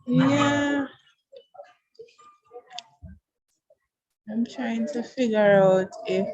Yeah, I'm trying to figure out if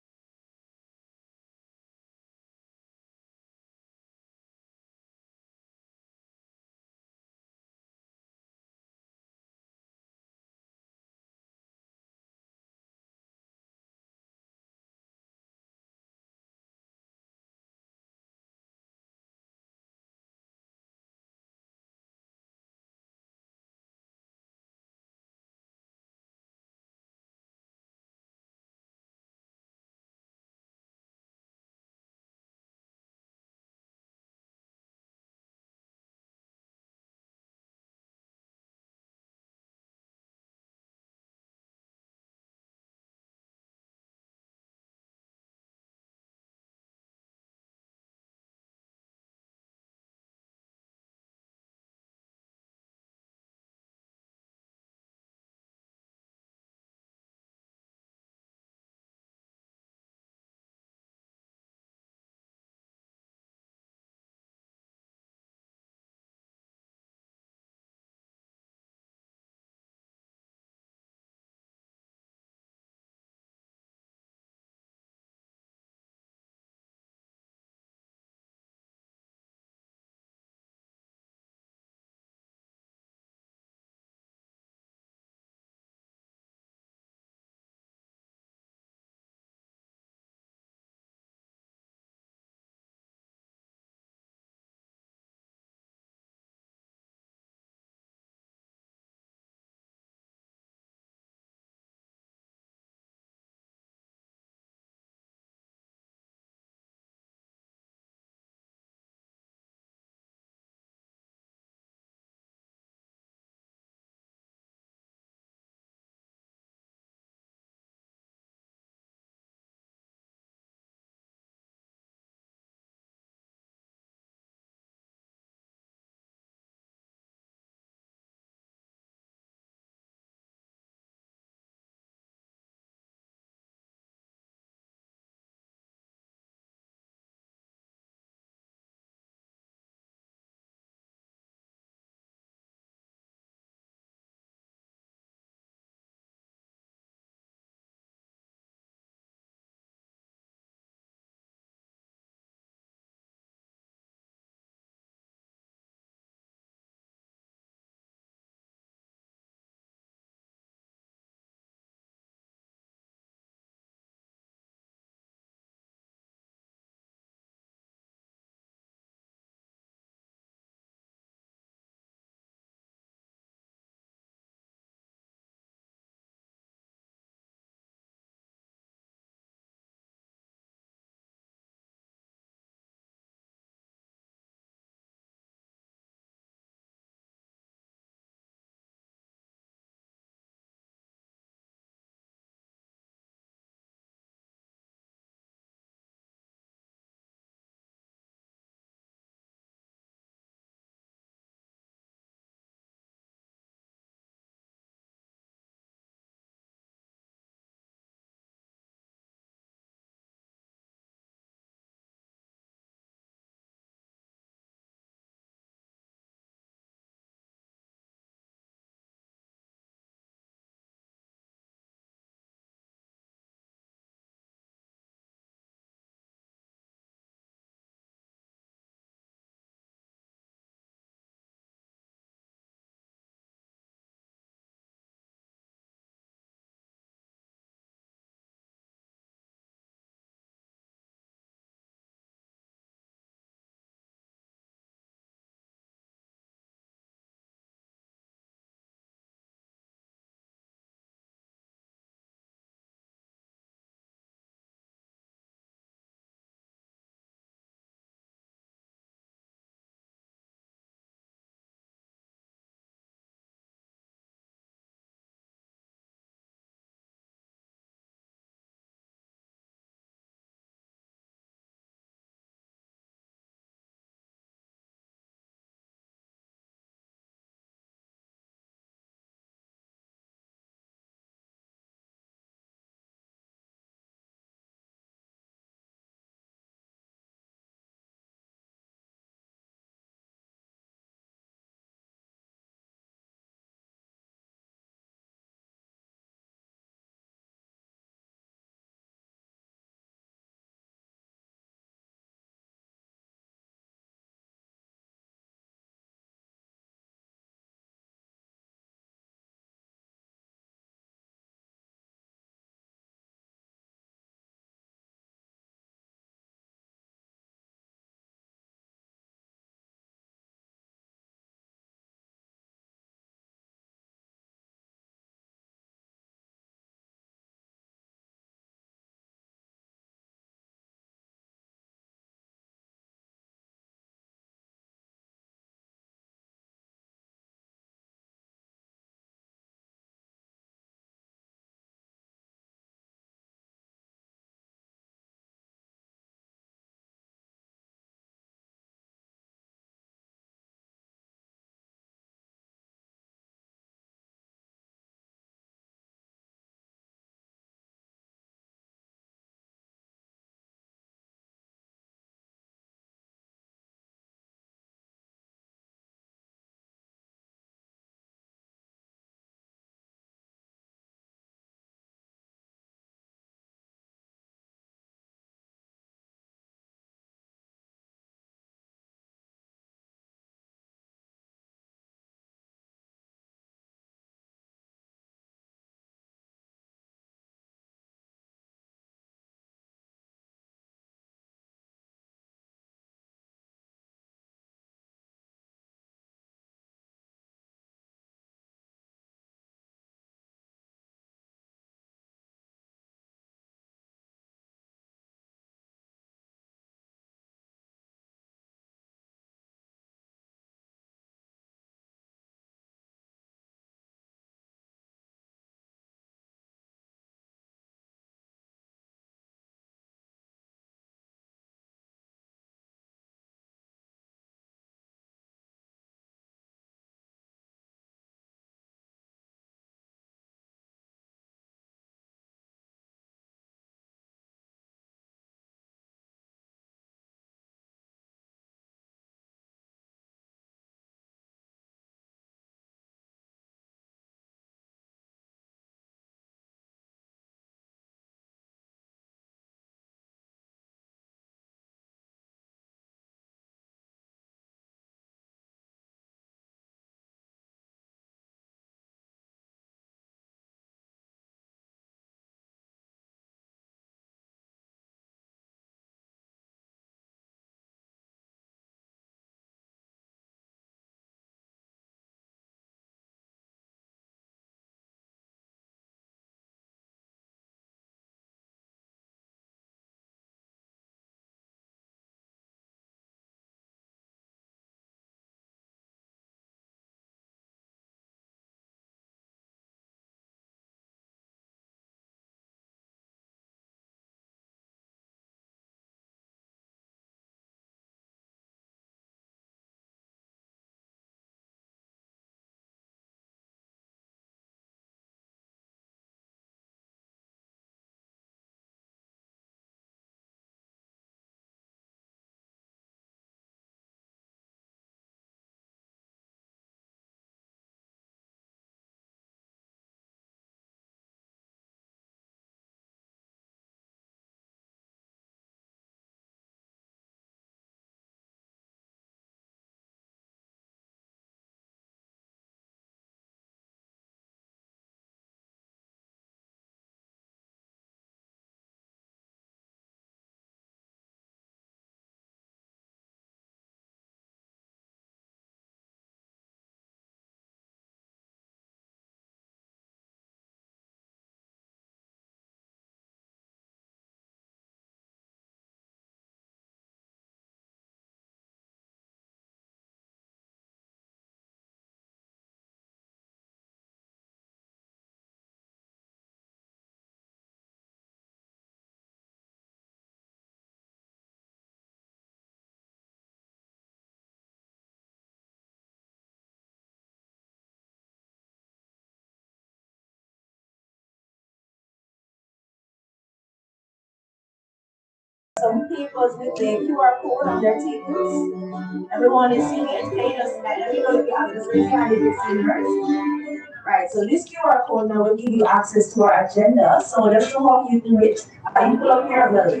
some papers with the QR code on their tables. Everyone is seeing it. Can you just let me know if you have this raise your hand if you're seeing yours? Right, so this QR code now will give you access to our agenda. So that's how you do it. You pull up your ability.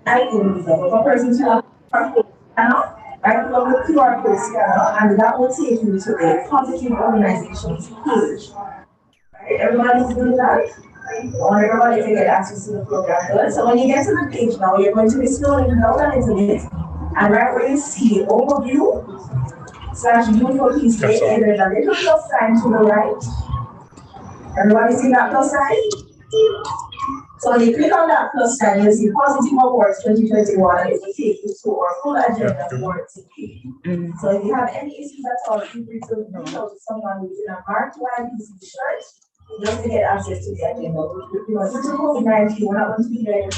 I can use a person to have QR code scanner. Right, pull up the QR code scanner, and that will take you to the positive organizations page. Right, everybody's doing that. I want everybody to get access to the program. Good. So when you get to the page now, you're going to be scrolling down a little bit, and right where you see overview / beautiful piece, there's a little plus sign to the right. Everybody see that plus sign? So when you click on that plus sign, you'll see positive awards 2021, and it will take you to our full agenda for today. So if you have any issues at all, feel free to reach out to someone who's in a marked YBC shirt just to get access to the agenda. Because due to COVID-19, we're not going to be doing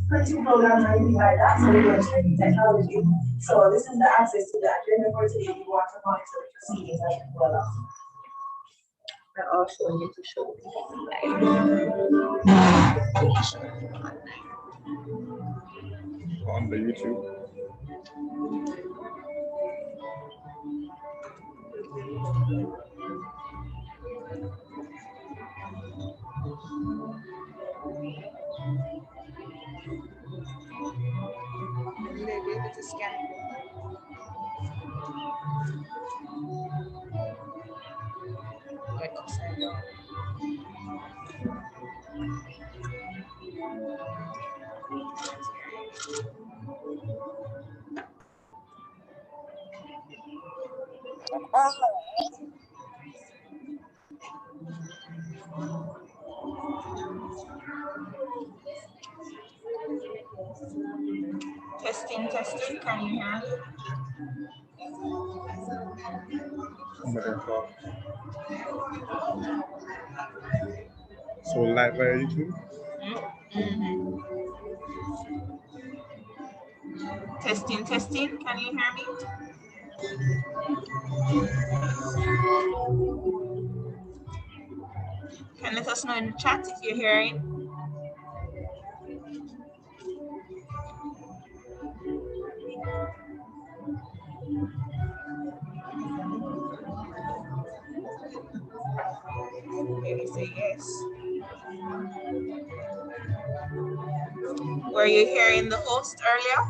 printing programs or anything like that, so we're going to need technology. So this is the access to the agenda for today if you want to monitor the proceedings as well. I also need to show on the YouTube. Will they be able to scan it? Like upside down. Testing, testing, can you hear me? So live via YouTube? Testing, testing, can you hear me? Can let us know in the chat if you're hearing. Maybe say yes. Were you hearing the host earlier?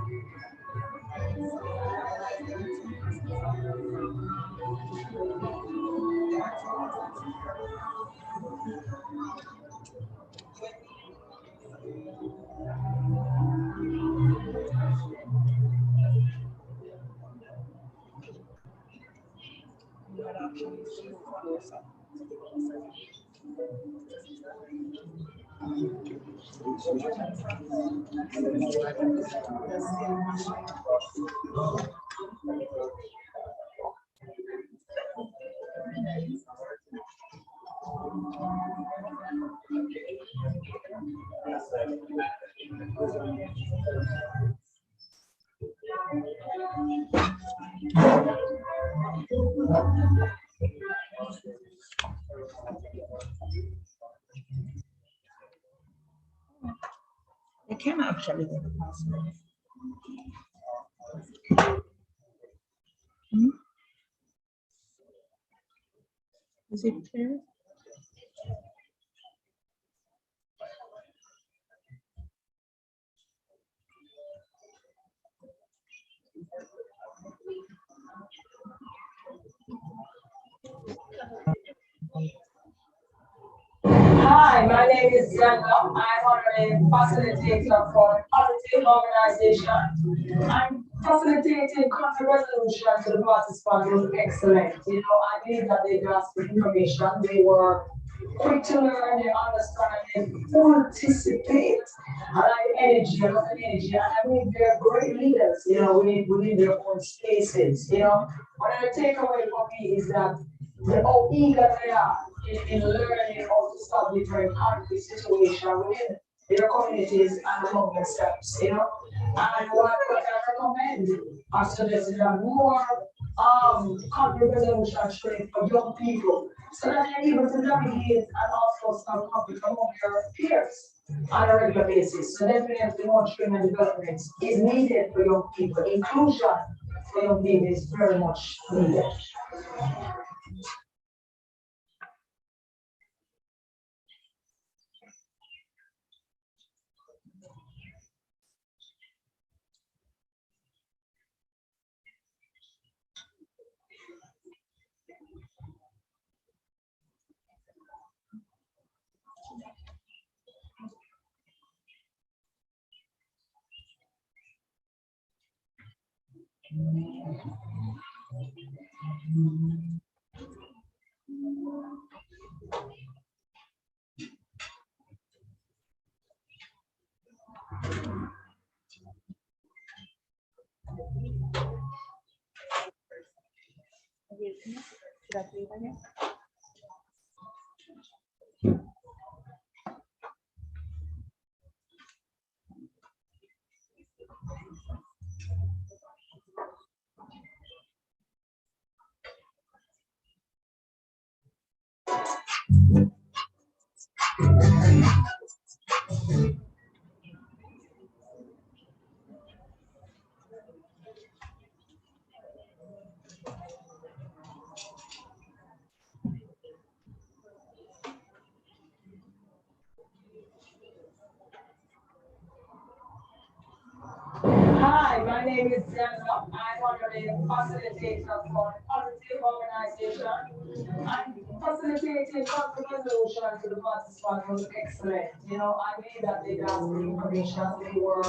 I can actually get the password. Is it clear? Hi, my name is Zanga. I'm a facilitator for a positive organization. I'm facilitating conflict resolution to the participants was excellent. You know, I believe that they grasped the information. They were quick to learn, they understand, they participate. I like energy, I love energy, and I believe they're great leaders. You know, we need their own spaces. You know, one of the takeaway for me is that how eager they are in learning how to solve different conflict situations within their communities and among themselves, you know. And what I recommend, I suggest that more conflict resolution training for young people so that they're able to navigate and also solve conflict among their peers on a regular basis. So definitely more training and development is needed for young people. Inclusion for young people is very much needed. Hi, my name is Zimbabwe. I'm one of the facilitators for Positive Organization. I'm facilitating conflict resolution to the participants was excellent. You know, I made that they got the information, they were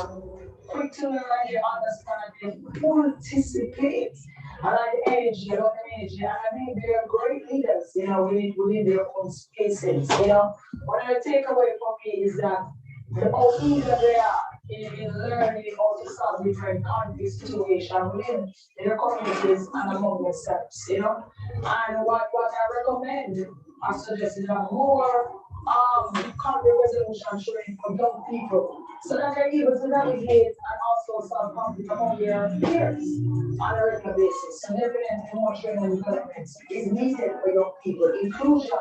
quick to learn, they understand, they participate. I like the energy, I love the energy, and I think they're great leaders, you know, within their own spaces, you know. What I take away from me is that the how eager they are in learning how to solve different conflict situations within their communities and among themselves, you know. And what I recommend, I suggest is that more conflict resolution training for young people so that they're able to navigate and also solve conflict among their peers on a regular basis. So definitely more training and development is needed for young people. Inclusion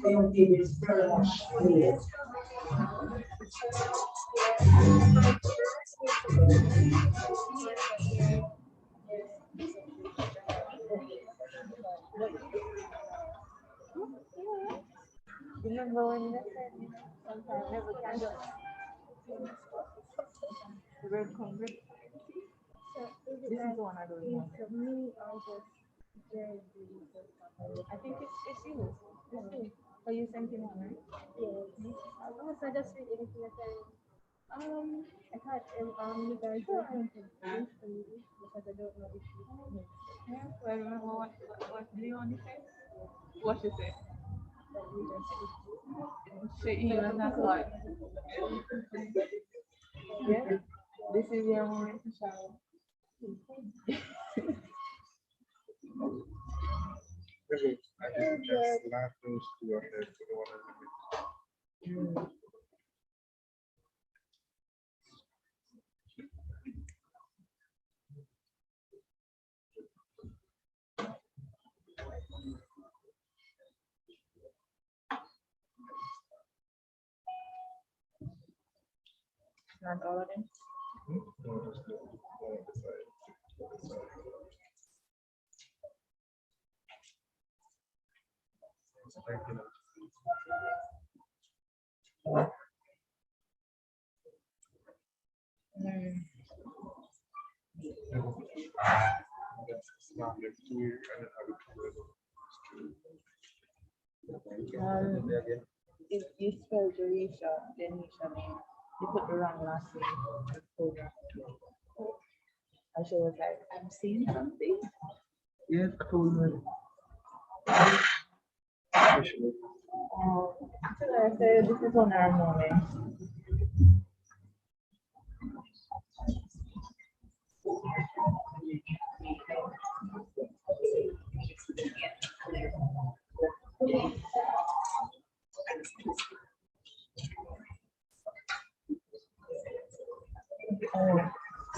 for young people is very much needed. Remember when they said, sometimes never can just welcome. This is the one I don't know. For me, I just I think it's you. It's you. Oh, you sent him one, right? Yeah. Oh, so I just read anything I say. I thought you guys were going to do for you because I don't know if you know. Yeah, so I remember what do you want to say? What she said? That you just she even that's like yeah. This is your moment to shine. Maybe I can just laugh those two up there for the one in the middle. Not all of them. No, just the one on the side. The side. So thank you. That's not next to you, and then I would If you spell Jerisha, then Nisha name, you put the wrong last name. And she was like, I'm seeing something. Yes, I told you. So I said, this is on our moment.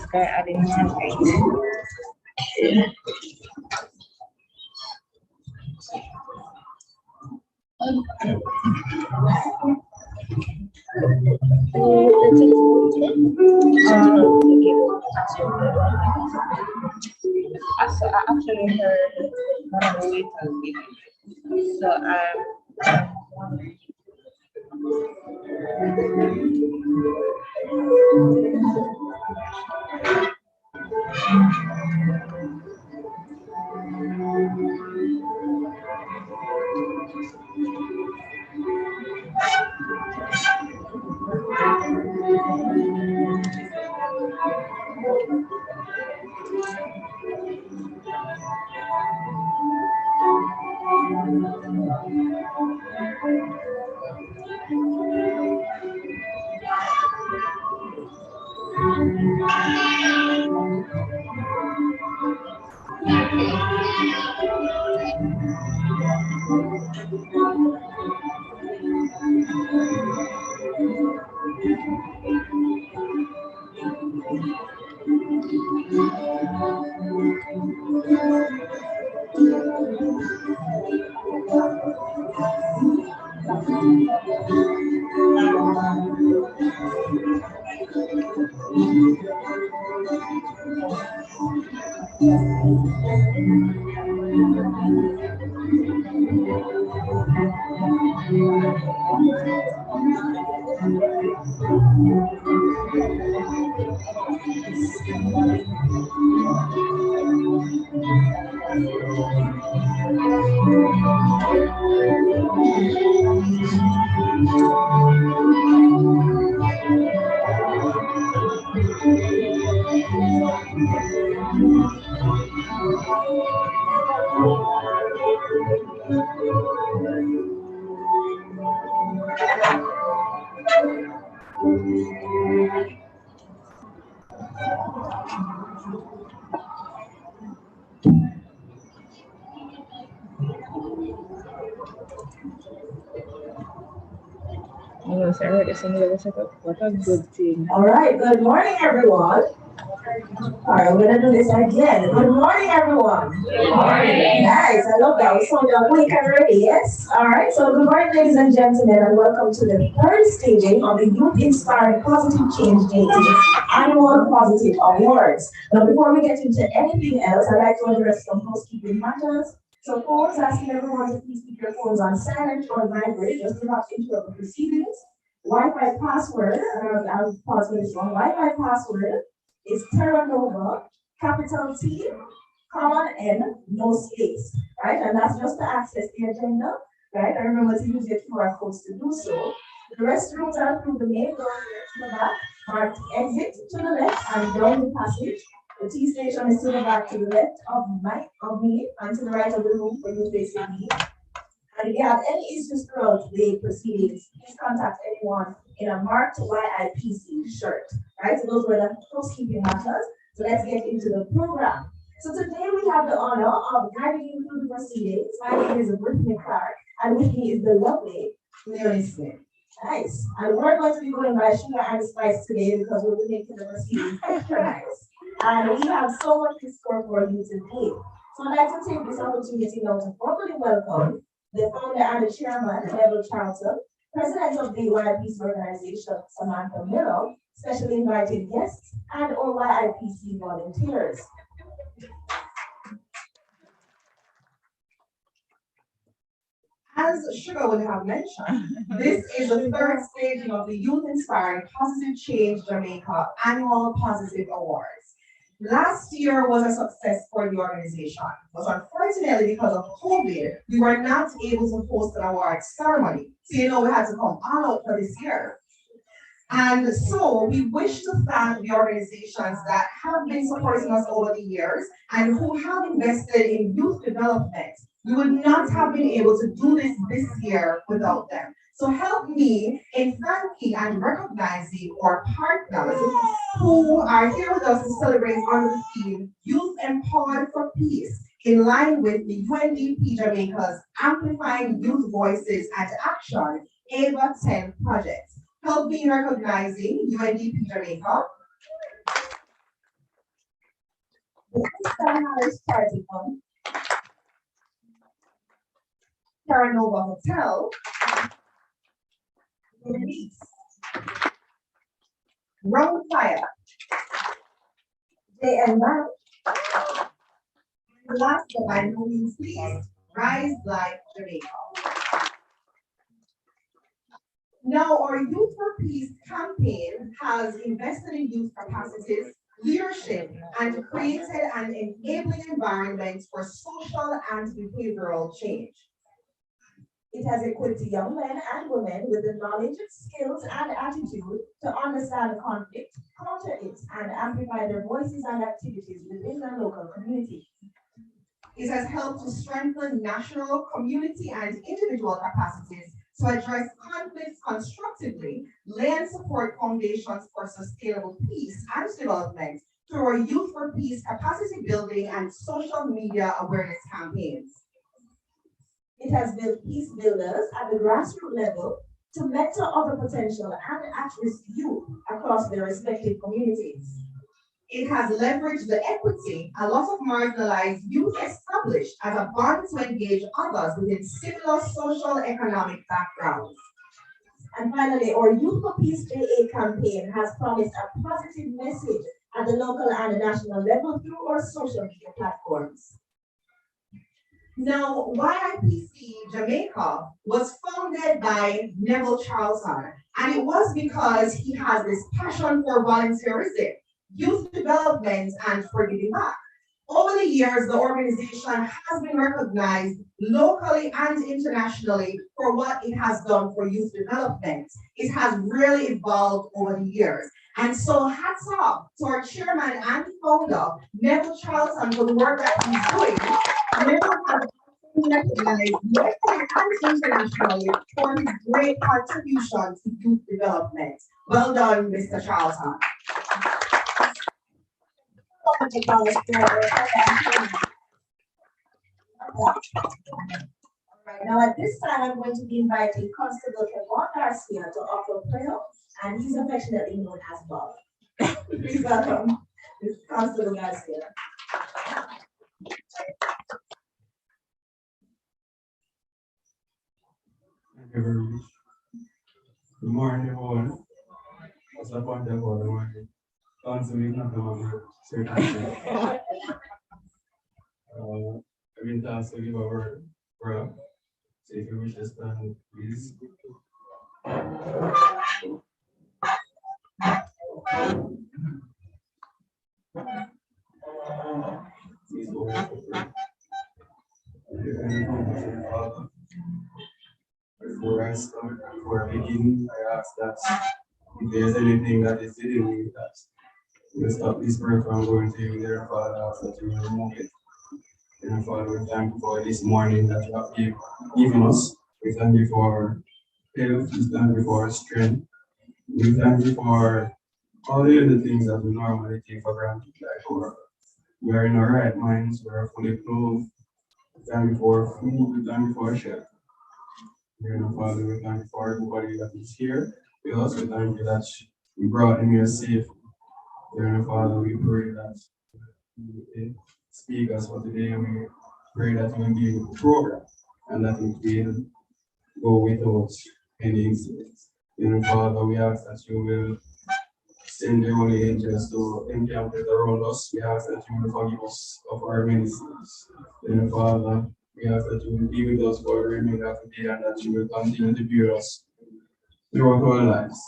Start adding more things. I actually heard one of the waiters giving. So what a good thing. All right, good morning, everyone. All right, we're gonna do this again. Good morning, everyone. Good morning. Nice, I love that. We sound quick and ready, yes? All right, so good morning, ladies and gentlemen, and welcome to the third staging of the Youth Inspired Positive Change Day Annual Positive Awards. Now, before we get into anything else, I'd like to address some housekeeping matters. So, phones, asking everyone to please keep your phones on silent or vibrate, just to not interrupt the proceedings. Wi-Fi password, I'll pause for this one. Wi-Fi password is Terra Nova, capital T, comma N, no space, right? And that's just to access the agenda, right? And remember to use your QR codes to do so. The restrooms are through the main door here to the back, marked exit to the left and down the passage. The T station is to the back to the left of me and to the right of the room for you facing me. And if you have any issues throughout the proceedings, please contact anyone in a marked YIPC shirt. Right? So those were the housekeeping matters. So let's get into the program. So today we have the honor of guiding you through the proceedings. My name is Brittany Clark, and with me is the lovely Leonie Smith. Nice. And we're going to be going by sugar and spice today because we'll be making the proceedings extra nice. And we have so much to score for you today. So I'd like to take this opportunity now to formally welcome the founder and the chairman, Neville Charlton, president of the YIPC organization, Samantha Miller, specially invited guests, and all YIPC volunteers. As Sugar would have mentioned, this is the third staging of the Youth Inspired Positive Change Jamaica Annual Positive Awards. Last year was a success for the organization, but unfortunately because of COVID, we were not able to host an awards ceremony. So we had to come all out for this year. And so we wish to thank the organizations that have been supporting us over the years and who have invested in youth development. We would not have been able to do this year without them. So help me in thanking and recognizing our partners who are here with us to celebrate under the theme Youth Empowered for Peace, in line with the UNDP Jamaica's Amplifying Youth Voices and Action AVA 10 project. Help me in recognizing UNDP Jamaica. Terra Nova Hotel, Release, Round Fire, JN Bank, and last but by no means least, Rise Like Jamaica. Now, our Youth for Peace campaign has invested in youth capacities, leadership, and created an enabling environment for social and behavioral change. It has equipped young men and women with the knowledge, skills, and attitude to understand conflict, counter it, and amplify their voices and activities within their local community. It has helped to strengthen national, community, and individual capacities to address conflicts constructively, lay and support foundations for sustainable peace and development through our Youth for Peace capacity building and social media awareness campaigns. It has built peace builders at the grassroots level to mentor other potential and at-risk youth across their respective communities. It has leveraged the equity a lot of marginalized youth established as a bond to engage others within similar social economic backgrounds. And finally, our Youth for Peace JA campaign has promised a positive message at the local and national level through our social media platforms. Now, YIPC Jamaica was founded by Neville Charlton, and it was because he has this passion for volunteerism, youth development, and for giving back. Over the years, the organization has been recognized locally and internationally for what it has done for youth development. It has really evolved over the years. And so hats off to our chairman and founder, Neville Charlton, for the work that he's doing. Neville has been recognized locally and internationally for his great contribution to youth development. Well done, Mr. Charlton. Right, now at this time, I'm going to be inviting Constable Kevon Garcia to offer prayer, and he's affectionately known as Bob. Please welcome Constable Garcia. Thank you very much. Good morning, everyone. What's up on the morning? Constable Kevon Garcia. I've been tasked to give a word prayer. So if you wish to stand, please. Please go ahead for prayer. Before I start, before I begin, I ask that if there's anything that is hidden in that, you stop this prayer from going to you there, Father, I ask that you will remove it. And Father, we thank you for this morning that you have given us. We thank you for health, we thank you for strength. We thank you for all the other things that we normally take for granted, like we are in our right minds, we are fully clothed. We thank you for food, we thank you for shelter. Father, we thank you for everybody that is here. We also thank you that we brought him here safe. Father, we pray that you speak us for today, and we pray that you will be with the program and that it will go without any incidents. Father, we ask that you will send your only angels to encamp around us. We ask that you will forgive us of our many sins. Father, we ask that you will be with us for the remainder of the day and that you will continue to be with us throughout our lives.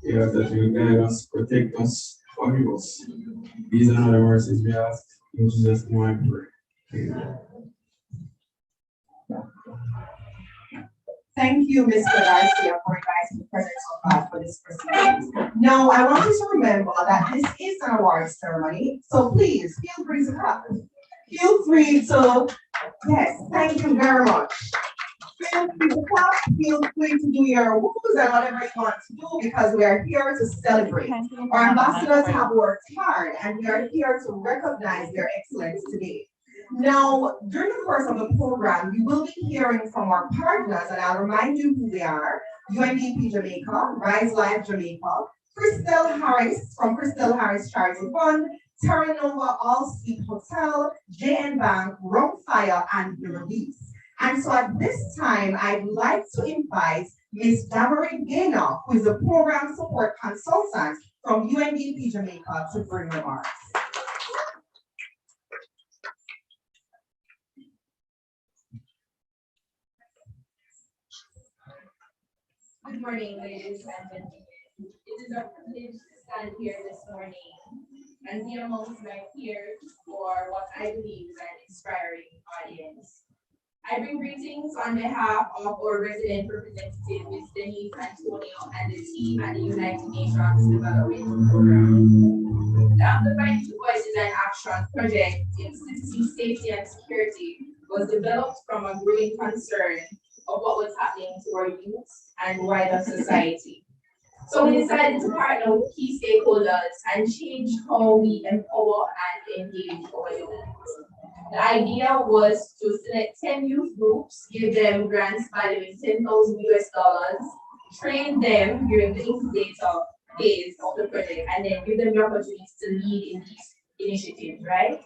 We ask that you will guide us, protect us, forgive us. These are the mercies we ask. In Jesus' name I pray. Amen. Thank you, Mr. Garcia, for inviting the presence of God for this proceedings. Now, I want you to remember that this is an awards ceremony, so please feel free to clap. Feel free to, yes, thank you very much. Feel free to clap, feel free to do your woos and whatever you want to do because we are here to celebrate. Our ambassadors have worked hard and we are here to recognize their excellence today. Now, during the course of the program, we will be hearing from our partners, and I'll remind you who they are: UNDP Jamaica, Rise Life Jamaica, Christelle Harris from Christelle Harris Charity Fund, Terra Nova All Suite Hotel, JN Bank, Round Fire, and The Release. And so at this time, I'd like to invite Ms. Damarie Gaynor, who is a program support consultant from UNDP Jamaica, to bring remarks. Good morning, ladies and gentlemen. It is a privilege to stand here this morning and be amongst my peers for what I believe is an inspiring audience. I bring greetings on behalf of our resident representative, Ms. Denise Antonio, and the team at the United Nations Development Program. The Amplifying Voices and Action project in citizen safety and security was developed from a growing concern of what was happening to our youth and wider society. So we decided to partner with key stakeholders and change how we empower and engage our youth. The idea was to select 10 youth groups, give them grants valuing $10,000 US, train them during the incubator phase of the project, and then give them the opportunity to lead in these initiatives, right?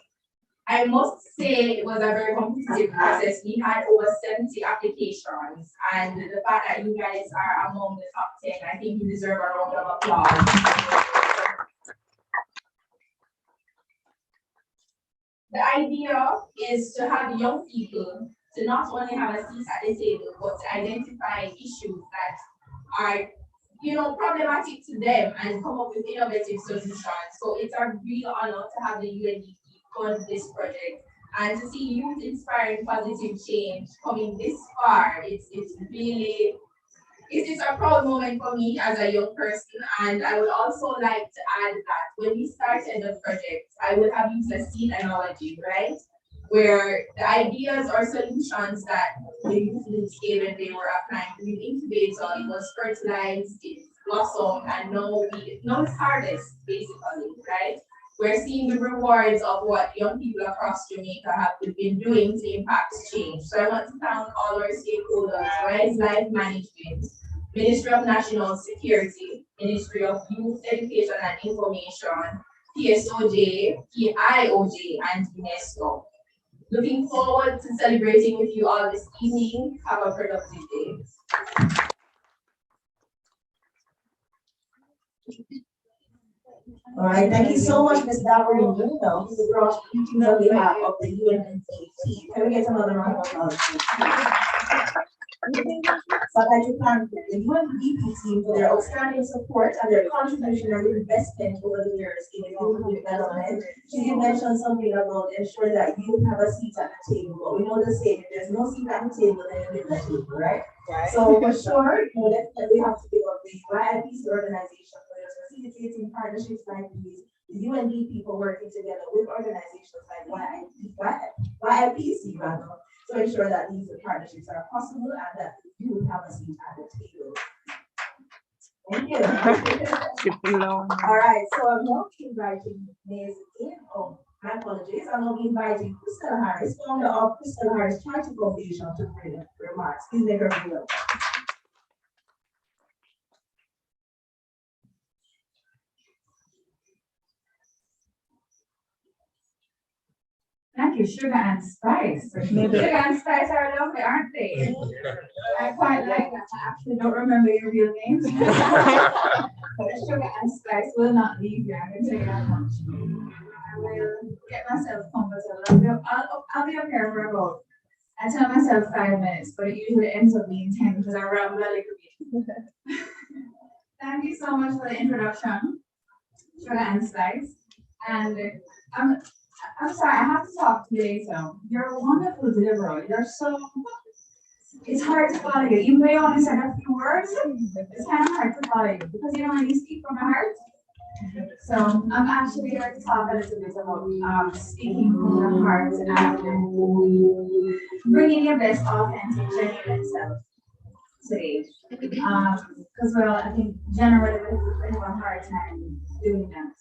I must say it was a very competitive process. We had over 70 applications, and the fact that you guys are among the top 10, I think you deserve a round of applause. The idea is to have young people to not only have a seat at the table, but to identify issues that are, problematic to them and come up with innovative solutions. So it's a real honor to have the UNDP fund this project and to see youth inspiring positive change coming this far. It's a proud moment for me as a young person, and I would also like to add that when we started the project, I would have used a seed analogy, right? Where the ideas or solutions that the youth gave when they were applying to the incubator, it was fertilized, it blossomed, and now it's harvest, basically, right? We're seeing the rewards of what young people across Jamaica have been doing to impact change. So I want to thank all our stakeholders, Rise Life Management, Ministry of National Security, Ministry of Youth Education and Information, PSOJ, PIOJ, and UNESCO. Looking forward to celebrating with you all this evening. Have a productive day. All right, thank you so much, Ms. Damarie Gaynor, who brought greetings on behalf of the UNDP team. Can we get another round of applause? So I do thank the UNDP team for their outstanding support and their contribution and investment over the years in youth development. She did mention something about ensuring that youth have a seat at the table, but we know the same, if there's no seat at the table, then you leave the table, right? So for sure, definitely have to give up the YIPC organization for their facilitating partnerships like these, the UNDP for working together with organizations like YIPC rather, to ensure that these partnerships are possible and that you have a seat at the table. Thank you. All right, so I'm now inviting Ms. my apologies, I'm now inviting Christina Harris, founder of Christina Harris Charity Foundation, to bring remarks. Please make her feel. Thank you, Sugar and Spice. Sugar and Spice are lovely, aren't they? I quite like that. I actually don't remember your real names. But Sugar and Spice will not leave you, I can tell you that much. I will get myself comfortable. I'll be up here for about, I tell myself 5 minutes, but it usually ends up being 10 because I ramble a little bit. Thank you so much for the introduction, Sugar and Spice. And I'm sorry, I have to talk to you later. You're a wonderful deliverer. It's hard to follow you. Even though you only said a few words, it's kind of hard to follow you because you don't really speak from the heart. So I'm actually here to talk a little bit about speaking from the heart and bringing your best authentic, genuine self today. Because I think generally we have a hard time doing that,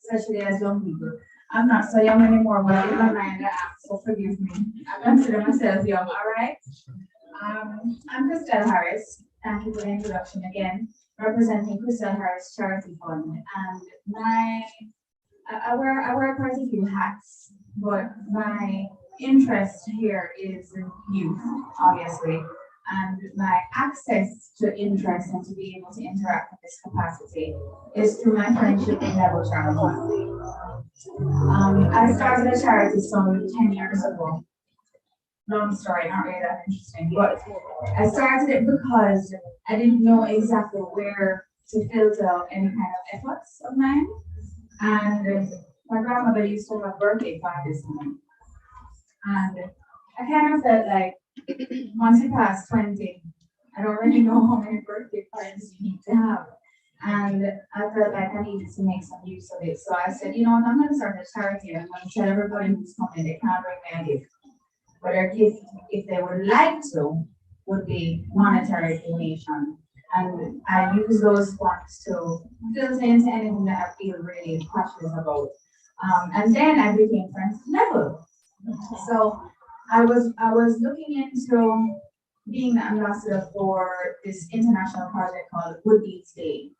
especially as young people. I'm not so young anymore, but in my mind I am, so forgive me. I consider myself young, all right? I'm Christina Harris. Thank you for the introduction again. Representing Christina Harris Charity Fund. And I wear quite a few hats, but my interest here is youth, obviously, and my access to interest and to be able to interact in this capacity is through my friendship with Neville Charlton. I started a charity some 10 years ago. Long story, not really that interesting, but I started it because I didn't know exactly where to filter any kind of efforts of mine. And my grandmother used to have birthday parties for me. And I kind of felt like once you pass 20, I don't really know how many birthday parties you need to have. And I felt like I needed to make some use of it. So I said, you know what, I'm going to start a charity. I'm going to tell everybody who's coming they can't bring me a gift. But their gift, if they would like to, would be monetary donation. And I use those funds to filter into anything that I feel really passionate about. And then I became friends with Neville. So I was looking into being the ambassador for this international project called Good Deeds Day.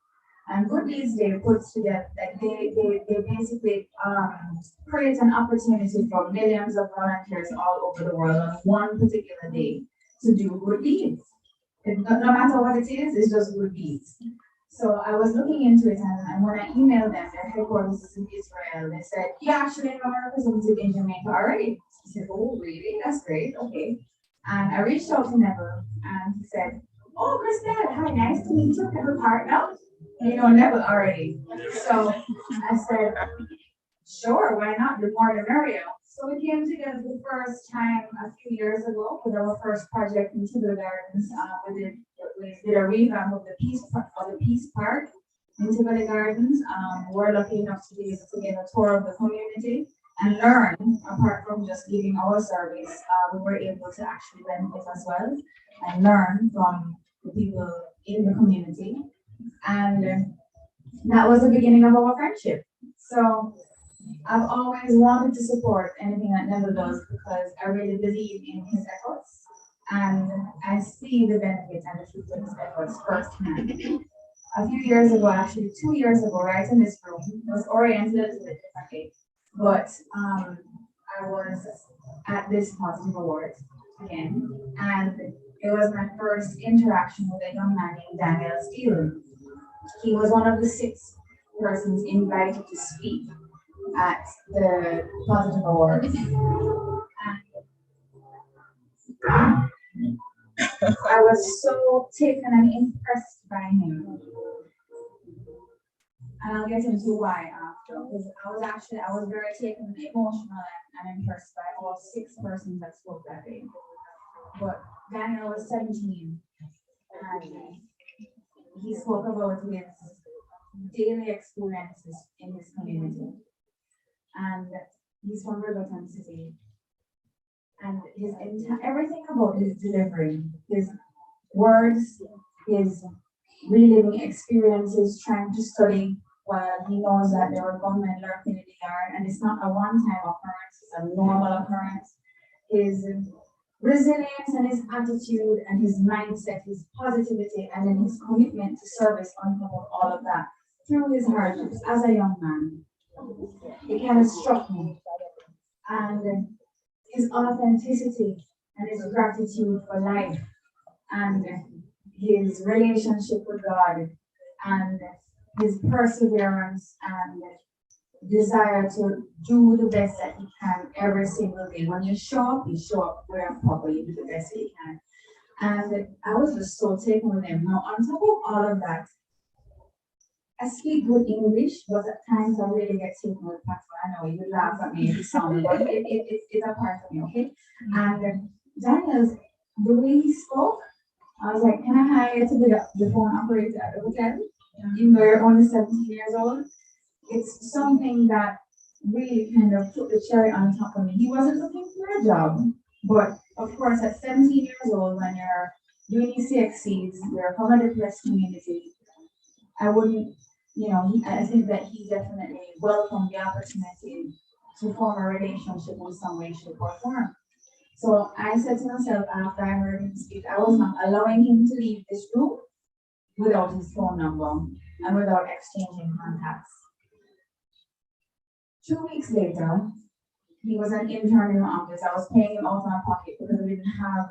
And Good Deeds Day puts together, like they basically create an opportunity for millions of volunteers all over the world on one particular day to do good deeds. No matter what it is, it's just good deeds. So I was looking into it, and when I emailed them, their headquarters is in Israel, they said, you actually have a representative in Jamaica already. I said, oh, really? That's great. Okay. And I reached out to Neville, and he said, oh, Christina, hi, nice to meet you. Have a partner? You know, Neville already. So I said, sure, why not? The more the merrier. So we came together the first time a few years ago with our first project in Tibble Gardens. We did a revamp of the Peace Park in Tibble Gardens. We're lucky enough to be able to get a tour of the community and learn, apart from just giving our service. We were able to actually benefit as well and learn from the people in the community. And that was the beginning of our friendship. So I've always wanted to support anything that Neville does because I really believe in his efforts and I see the benefits and the fruits of his efforts firsthand. A few years ago, actually 2 years ago, right in this room, it was oriented a little bit differently, but I was at this positive award again, and it was my first interaction with a young man named Daniel Steele. He was one of the 6 persons invited to speak at the Positive Awards. I was so taken and impressed by him. And I'll get into why after, because I was very taken, emotional and impressed by all 6 persons that spoke that day. But Daniel was 17 and he spoke about his daily experiences in his community. And he's from Riverton City. And everything about his delivery, his words, his reliving experiences, trying to study while he knows that there are gunmen lurking in the yard, and it's not a one-time occurrence, it's a normal occurrence. His resilience and his attitude and his mindset, his positivity, and then his commitment to service on top of all of that through his hardships as a young man. It kind of struck me. And his authenticity and his gratitude for life and his relationship with God and his perseverance and desire to do the best that he can every single day. When you show up where proper, you do the best that you can. And I was just so taken with him. Now, on top of all of that, I speak good English, but at times I really get taken with patois. I know you would laugh at me if you saw me, but it's a part of me, okay? And Daniel's, the way he spoke, I was like, can I hire you to be the phone operator at the hotel? Even though you're only 17 years old. It's something that really kind of put the cherry on top of me. He wasn't looking for a job, but of course, at 17 years old, when you're doing CXCs, you're from a depressed community, I wouldn't, I think that he definitely welcomed the opportunity to form a relationship in some way, shape, or form. So I said to myself after I heard him speak, I was not allowing him to leave this room without his phone number and without exchanging contacts. 2 weeks later, he was an intern in my office. I was paying him out of my pocket because I didn't have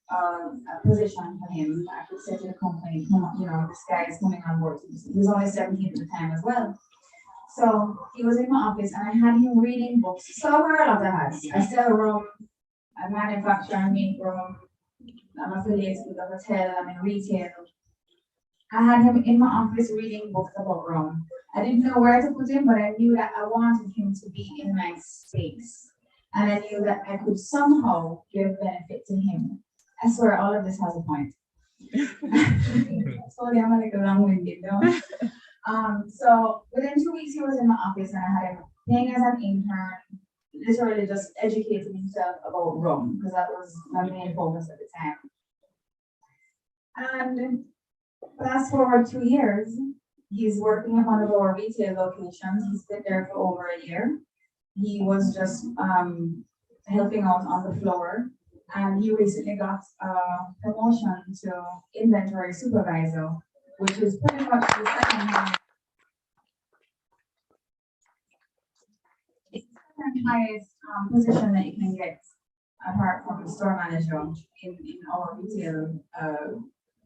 a position for him. I could say to the company, come on, you know, this guy is coming on board. He was only 17 at the time as well. So he was in my office and I had him reading books. So where a lot of has. I sell rum, I manufacture and make rum. I'm affiliated with a hotel, I'm in retail. I had him in my office reading books about rum. I didn't know where to put him, but I knew that I wanted him to be in my space. And I knew that I could somehow give benefit to him. I swear all of this has a point. Sorry, I'm like a long-winded, no? So within 2 weeks he was in my office and I had him paying as an intern, literally just educating himself about rum, because that was my main focus at the time. And fast forward 2 years, he's working at one of our retail locations. He's been there for over a year. He was just helping out on the floor, and he recently got a promotion to inventory supervisor, which is pretty much the second highest position that you can get apart from store manager in our retail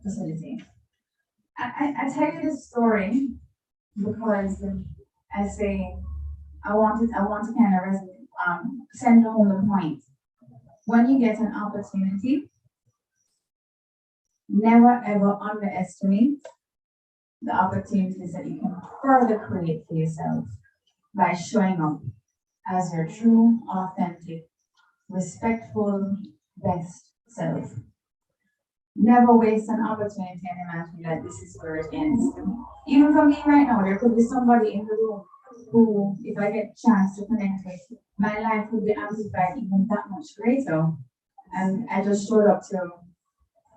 facility. I tell you this story because I say I want to kind of send home the point. When you get an opportunity, never ever underestimate the opportunities that you can further create for yourself by showing up as your true, authentic, respectful, best self. Never waste an opportunity and imagine that this is where it ends. Even for me right now, there could be somebody in the room who, if I get a chance to connect with, my life would be amplified even that much greater. And I just showed up to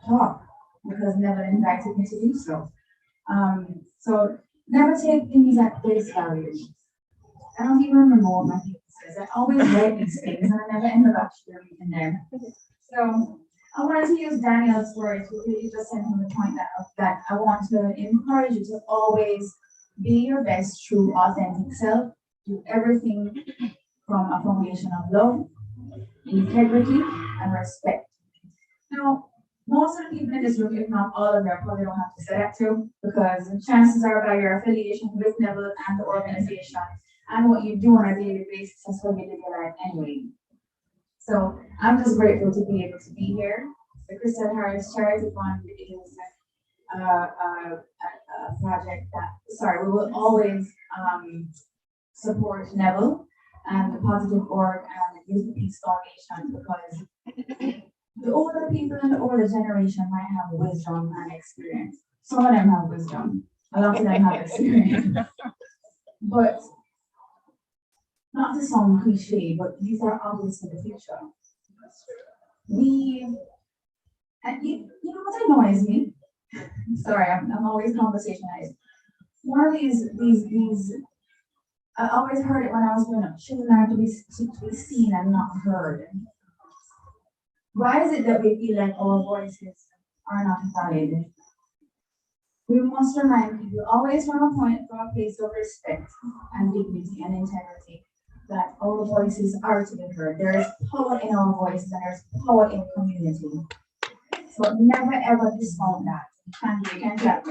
talk because never invited me to do so. So never take things at face value. I don't even remember what my people says. I always write these things and I never end up actually reading them. So I wanted to use Daniel's story to really just send him the point that I want to encourage you to always be your best, true, authentic self. Do everything from a foundation of love, integrity, and respect. Now, most of the people in this room, if not all of them, probably don't have to say that too, because chances are by your affiliation with Neville and the organization and what you do on a daily basis, that's what you live your life anyway. So I'm just grateful to be able to be here. The Christina Harris Charity Fund is a project that, we will always support Neville and the Positive Org and the Youth Peace Foundation, because the older people and the older generation might have wisdom and experience. Some of them have wisdom, a lot of them have experience. But not to sound cliche, but these are obviously the future. And you know what annoys me? Sorry, I'm always conversationalized. One of these, I always heard it when I was growing up. Children are to be seen and not heard. Why is it that we feel like our voices are not valid? We must remind people always from a place of respect and dignity and integrity that our voices are to be heard. There is power in our voices and there's power in community. So never ever discount that. Thank you. Can clap.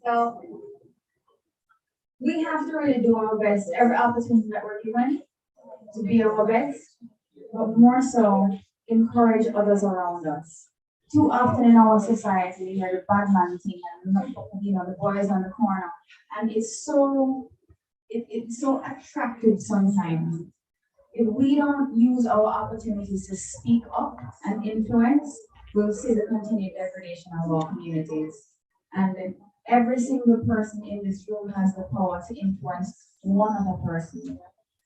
So we have to really do our best every opportunity that we're given to be our best, but more so encourage others around us. Too often in our society, we hear the bad man thing and the boys on the corner, and it's so attractive sometimes. If we don't use our opportunities to speak up and influence, we'll see the continued degradation of our communities. And every single person in this room has the power to influence one other person.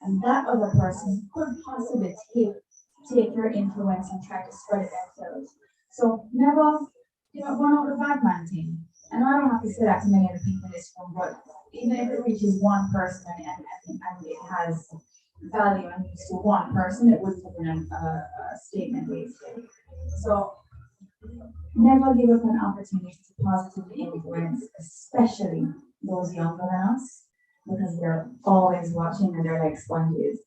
And that other person could possibly take your influence and try to spread it themselves. So never, run out the bad man thing. And I don't have to say that to many of the people in this room, but even if it reaches one person and it has value and use to one person, it wouldn't have been a statement wasted. So never give up an opportunity to positively influence, especially those younger than us. because they're always watching and they're like sponges.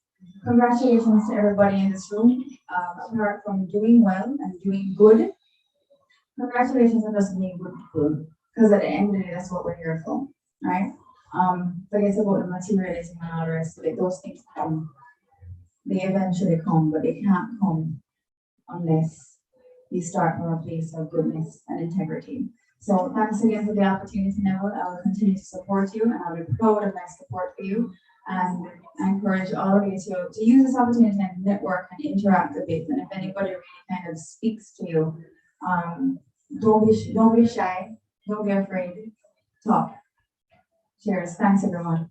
Congratulations to everybody in this room. Apart from doing well and doing good, congratulations on just being good people. Because at the end of the day, that's what we're here for, right? Forget about the materialism and all the rest of it. Those things come. They eventually come, but they can't come unless we start from a place of goodness and integrity. So thanks again for the opportunity, Neville. I will continue to support you and I'll be proud of my support for you. And I encourage all of you to use this opportunity and network and interact a bit. And if anybody really kind of speaks to you, don't be shy, don't be afraid, talk. Cheers. Thanks, everyone.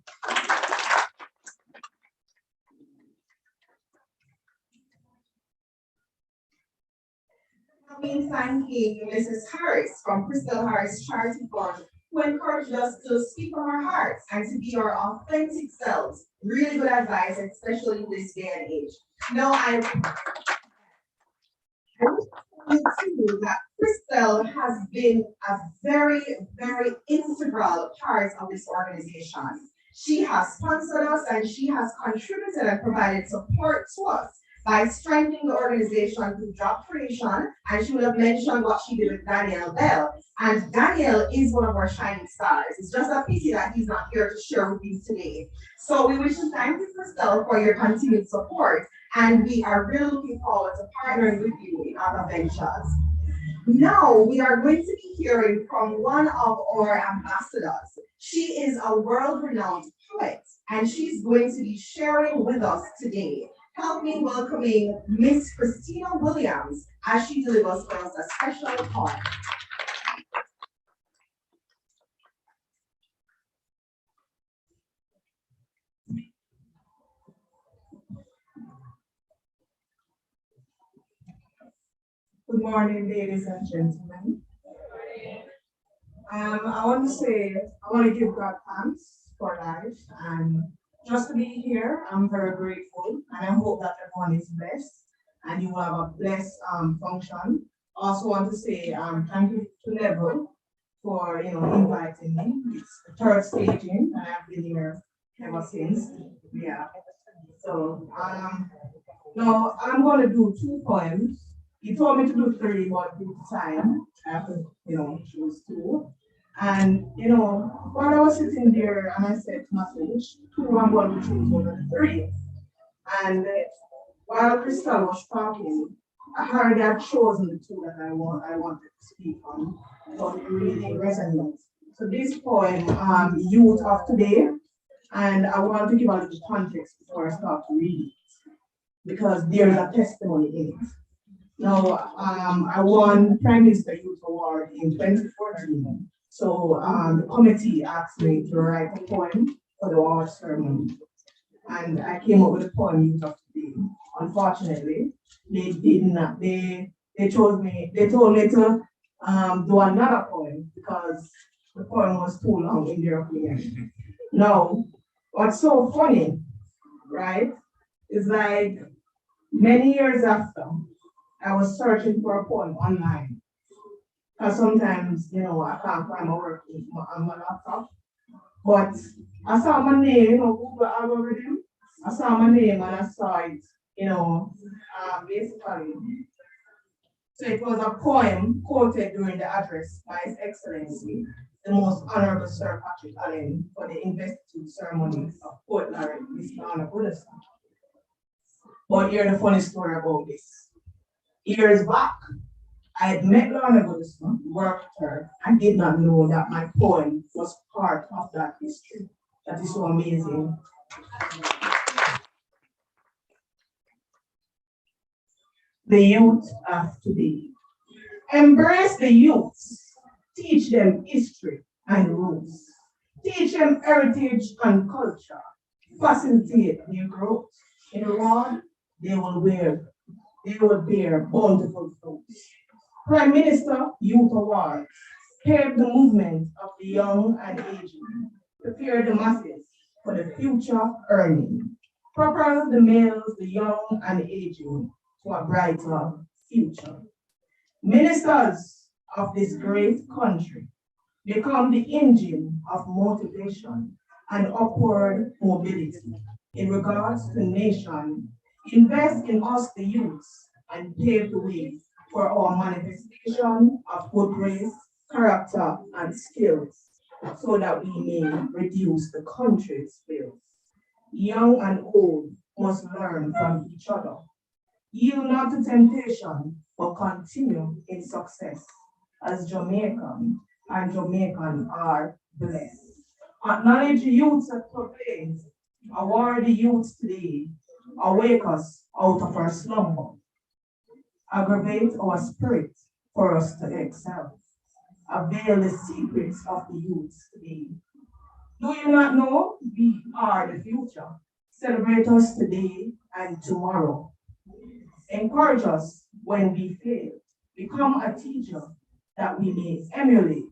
I've been thanking Mrs. Harris from Crystal Harris Charity Fund, who encouraged us to speak from our hearts and to be our authentic selves. Really good advice, especially in this day and age. Now, I want to too that Crystal has been a very, very integral part of this organization. She has sponsored us and she has contributed and provided support to us by strengthening the organization through job creation, and she would have mentioned what she did with Daniel Bell. And Daniel is one of our shining stars. It's just a pity that he's not here to share with you today. So we wish to thank you, Crystal, for your continued support, and we are really looking forward to partnering with you in other ventures. Now we are going to be hearing from one of our ambassadors. She is a world-renowned poet, and she's going to be sharing with us today. Help me welcoming Miss Christina Williams as she delivers for us a special poem. Good morning, ladies and gentlemen. I want to give God thanks for life and just to be here. I'm very grateful, and I hope that everyone is blessed and you will have a blessed function. Also want to say thank you to Neville for inviting me. It's the third staging, and I've been here ever since. Yeah. So now I'm going to do 2 poems. He told me to do 3, but due to time, I have to, choose 2. And, while I was sitting there and I said to myself, 2 I'm going to choose over the 3. And while Crystal was talking, I heard I had chosen the 2 that I wanted to speak on. So it really resonates. So this poem, Youth of Today, and I want to give a little context before I start to read it, because there's a testimony in it. Now, I won Prime Minister Youth Award in 2014. So the committee asked me to write a poem for the award ceremony. And I came up with a poem, Youth of Today. Unfortunately, they did not. They told me to do another poem because the poem was too long in their opinion. Now, what's so funny, right, is like many years after, I was searching for a poem online. Because sometimes, I can't find my work on my laptop. But I saw my name, Google algorithm. I saw my name and I saw it, basically. So it was a poem quoted during the address by His Excellency, the Most Honorable Sir Patrick Allen, for the investiture ceremony of Poet Laureate Mr. Anna Goodison. But here's the funny story about this. Years back, I had met Lorna Goodison, worked with her, and did not know that my poem was part of that history. That is so amazing. The youth of today. Embrace the youths. Teach them history and roots. Teach them heritage and culture. Facilitate their growth. In the world, they will bear bountiful fruits. Prime Minister Youth Awards pave the movement of the young and aging, prepare the masses for the future earning, prepare the males, the young and aging to a brighter future. Ministers of this great country become the engine of motivation and upward mobility. In regards to the nation, invest in us, the youths, and pave the way for our manifestation of good grace, character, and skills, so that we may reduce the country's bills. Young and old must learn from each other. Yield not to temptation, but continue in success, as Jamaican are blessed. Acknowledge the youths that proclaim, award the youths today, awake us out of our slumber, aggravate our spirit for us to excel, avail the secrets of the youths today. Do you not know we are the future? Celebrate us today and tomorrow. Encourage us when we fail. Become a teacher that we may emulate.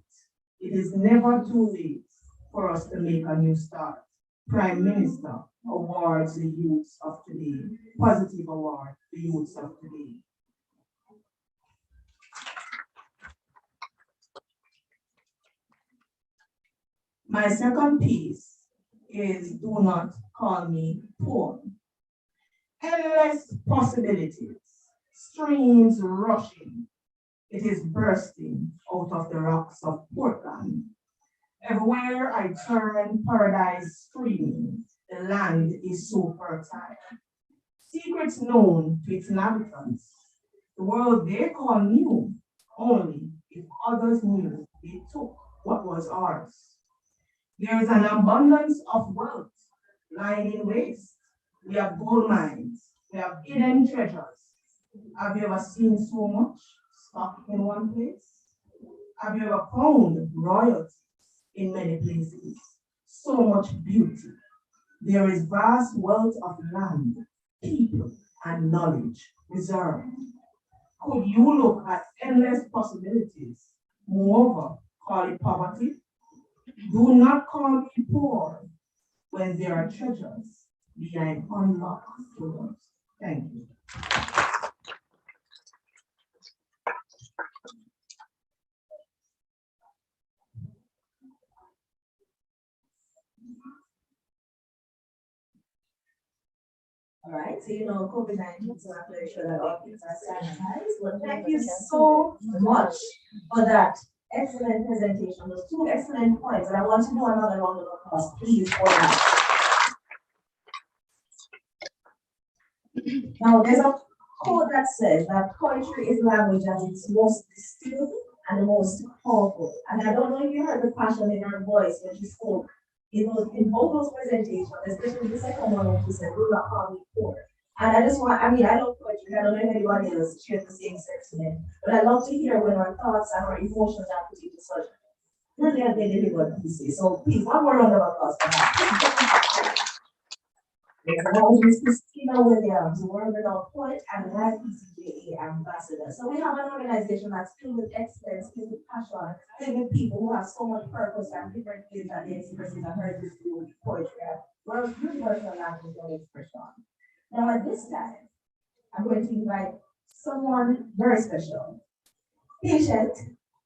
It is never too late for us to make a new start. Prime Minister awards the youths of today. Positive award, the youths of today. My second piece is Do Not Call Me Poor. Endless possibilities, streams rushing. It is bursting out of the rocks of Portland. Everywhere I turn, paradise streaming. The land is so fertile. Secrets known to its inhabitants. The world they call new, only if others knew they took what was ours. There is an abundance of wealth lying in waste. We have gold mines, we have hidden treasures. Have you ever seen so much stock in one place? Have you ever found royalty in many places? So much beauty. There is vast wealth of land, people, and knowledge reserved. Could you look at endless possibilities? Moreover, call it poverty? Do not call me poor when there are treasures behind unlocked doors. Thank you. All right, so you know COVID-19, so I have to make sure that all things are sanitized. Well, thank you so much for that excellent presentation. Those two excellent points, and I want to do another round of applause, please, for that. Now, there's a quote that says that poetry is language at its most distilled and the most powerful. And I don't know if you heard the passion in her voice when she spoke in both those presentations, especially the second one when she said, do not call me poor. And I just want, I love poetry. I don't know if anybody else shares the same sentiment, but I love to hear when our thoughts and our emotions are put into such brilliant delivered pieces. So please, one more round of applause for that. That was Miss Christina Williams, world-renowned poet and Life PCJA ambassador. So we have an organization that's filled with excellence, filled with passion, filled with people who have so much purpose and different things that they express in a heard this through poetry. Well, universal language of expression. Now at this time, I'm going to invite someone very special. Patient,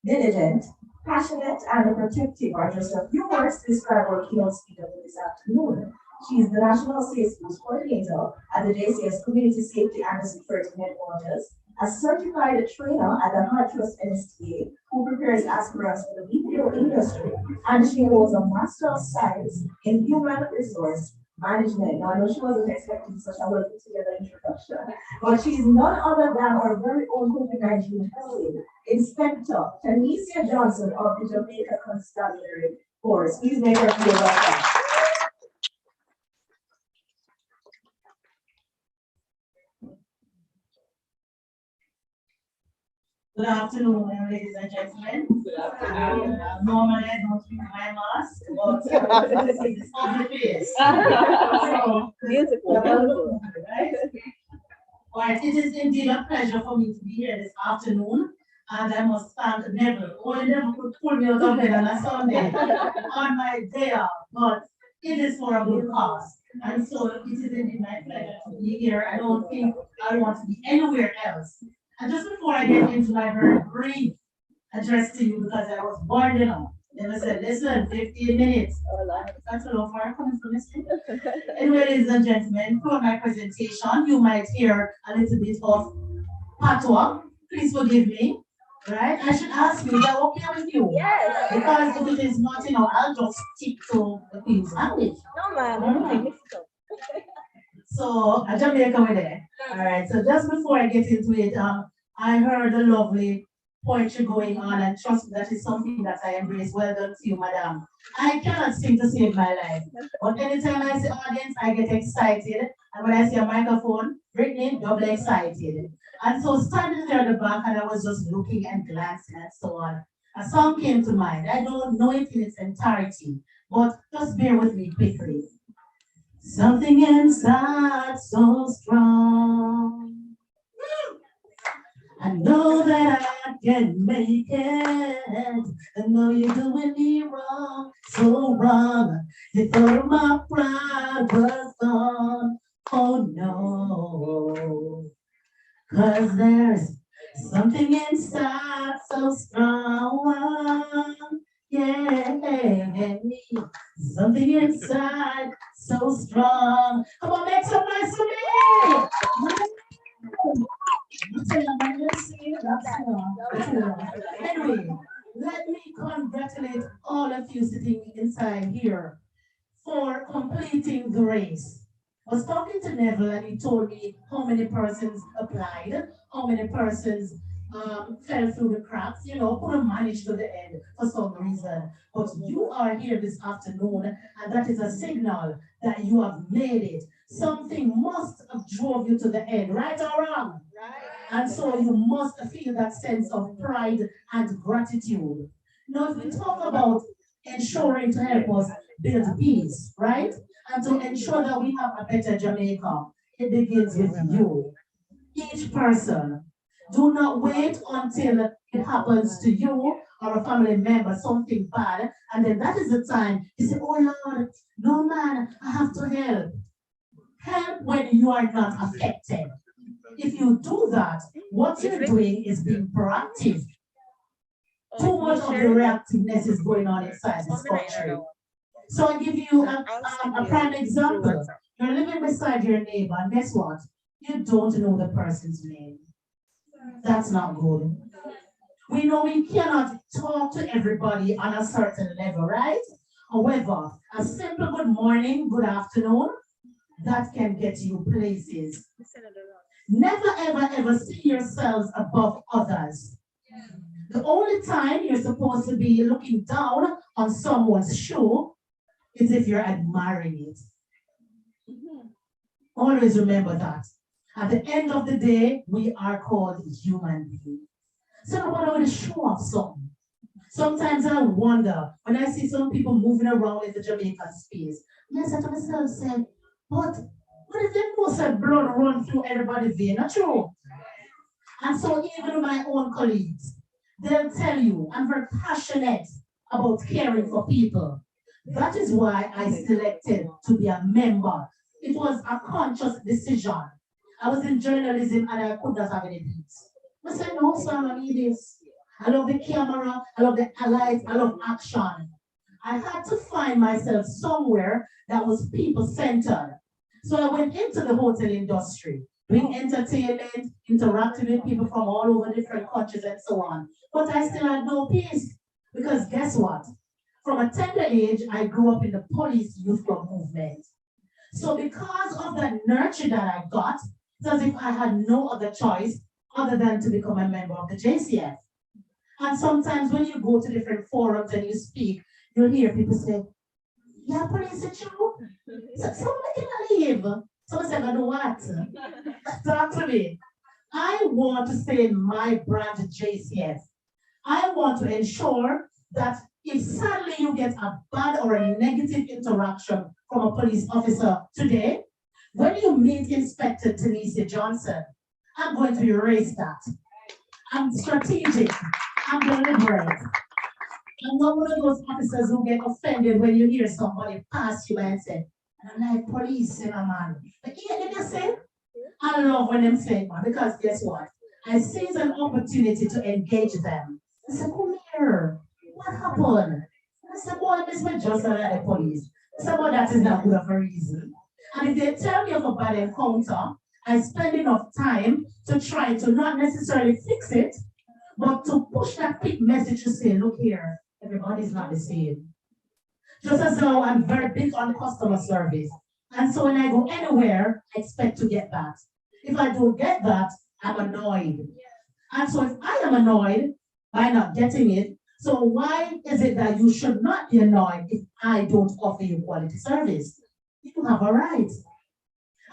diligent, passionate, and protective are just a few words to describe our keynote speaker for this afternoon. She is the National Safe Schools Coordinator at the JCS Community Safety and Security Headquarters, a certified trainer at the Heart Trust NSTA, who prepares aspirants for the BPO industry, and she holds a Master of Science in Human Resource Management. Now, I know she wasn't expecting such a well put together introduction, but she is none other than our very own COVID-19 heroine, Inspector Tanisha Johnson of the Jamaica Constabulary Force. Please make her feel welcome. Good afternoon, ladies and gentlemen. Good afternoon. Normally, I don't use my mask, but this is on the face. So, beautiful. Right? All right, it is indeed a pleasure for me to be here this afternoon, and I must thank Neville. Only Neville could pull me out of bed on a Sunday on my day off, but it is for a good cause. And so it is indeed my pleasure to be here. I don't think I want to be anywhere else. And just before I get into my very brief address to you, because I was born, Then I said, listen, 15 minutes. That's a lot for coming from this thing. Anyway, ladies and gentlemen, for my presentation, you might hear a little bit of patois. Please forgive me. Right? I should ask you, is that okay with you? Yes. Because if it is not, I'll just stick to the Queen's language. No, man. Mm. Mix it up. So, a Jamaican with there. All right. So just before I get into it, I heard a lovely poetry going on, and trust me, that is something that I embrace. Well done to you, madam. I cannot sing to save my life, but anytime I see audience, I get excited, and when I see a microphone, Brittany, double excited. And so standing there at the back, and I was just looking and glancing and so on. A song came to mind. I don't know it in its entirety, but just bear with me quickly. Something inside so strong. I know that I can make it. I know you're doing me wrong, so wrong. You thought my pride was gone. Oh no. 'Cause there's something inside so strong. Yeah. Something inside so strong. Come on, make some noise for me. Anyway, let me congratulate all of you sitting inside here for completing the race. I was talking to Neville and he told me how many persons applied, how many persons fell through the cracks, couldn't manage to the end for some reason. But you are here this afternoon, and that is a signal that you have made it. Something must have drove you to the end, right or wrong? Right. And so you must feel that sense of pride and gratitude. Now, if we talk about ensuring to help us build peace, right? And to ensure that we have a better Jamaica, it begins with you. Each person. Do not wait until it happens to you or a family member, something bad, and then that is the time you say, oh Lord, no man, I have to help. Help when you are not affected. If you do that, what you're doing is being proactive. Too much of the reactiveness is going on inside this country. So I give you a prime example. You're living beside your neighbor, and guess what? You don't know the person's name. That's not good. We know we cannot talk to everybody on a certain level, right? However, a simple good morning, good afternoon, that can get you places. Never, ever, ever see yourselves above others. The only time you're supposed to be looking down on someone's shoe is if you're admiring it. Always remember that. At the end of the day, we are called human beings. So nobody want to show off something. Sometimes I wonder, when I see some people moving around in the Jamaican space, I say to myself, but what if they must have blood run through everybody's vein? Not true. And so even my own colleagues, they'll tell you, I'm very passionate about caring for people. That is why I selected to be a member. It was a conscious decision. I was in journalism and I could not have any peace. I said, no, sir, I need this. I love the camera, I love the lights, I love action. I had to find myself somewhere that was people-centered. So I went into the hotel industry, doing entertainment, interacting with people from all over different countries and so on. But I still had no peace. Because guess what? From a tender age, I grew up in the police youth club movement. So because of that nurture that I got, it's as if I had no other choice other than to become a member of the JCF. And sometimes when you go to different forums and you speak, you'll hear people say, yeah, police is true. So somebody can leave. Someone said, I know what? Talk to me. I want to say my brand JCF. I want to ensure that if suddenly you get a bad or a negative interaction from a police officer today, when you meet Inspector Denise Johnson, I'm going to erase that. I'm strategic. I'm deliberate. I'm not one of those officers who get offended when you hear somebody pass you and say, I'm like police, man. But yeah, did you say? I love when them say, man, because guess what? I seize an opportunity to engage them. I said, come here. What happened? I said, boy, this was just like the police. I said, boy, that is not good of a reason. And if they tell me of a bad encounter, I spend enough time to try to not necessarily fix it, but to push that quick message to say, look here, everybody's not the same. Just as though I'm very big on customer service. And so when I go anywhere, I expect to get that. If I don't get that, I'm annoyed. And so if I am annoyed by not getting it, so why is it that you should not be annoyed if I don't offer you quality service? You have a right.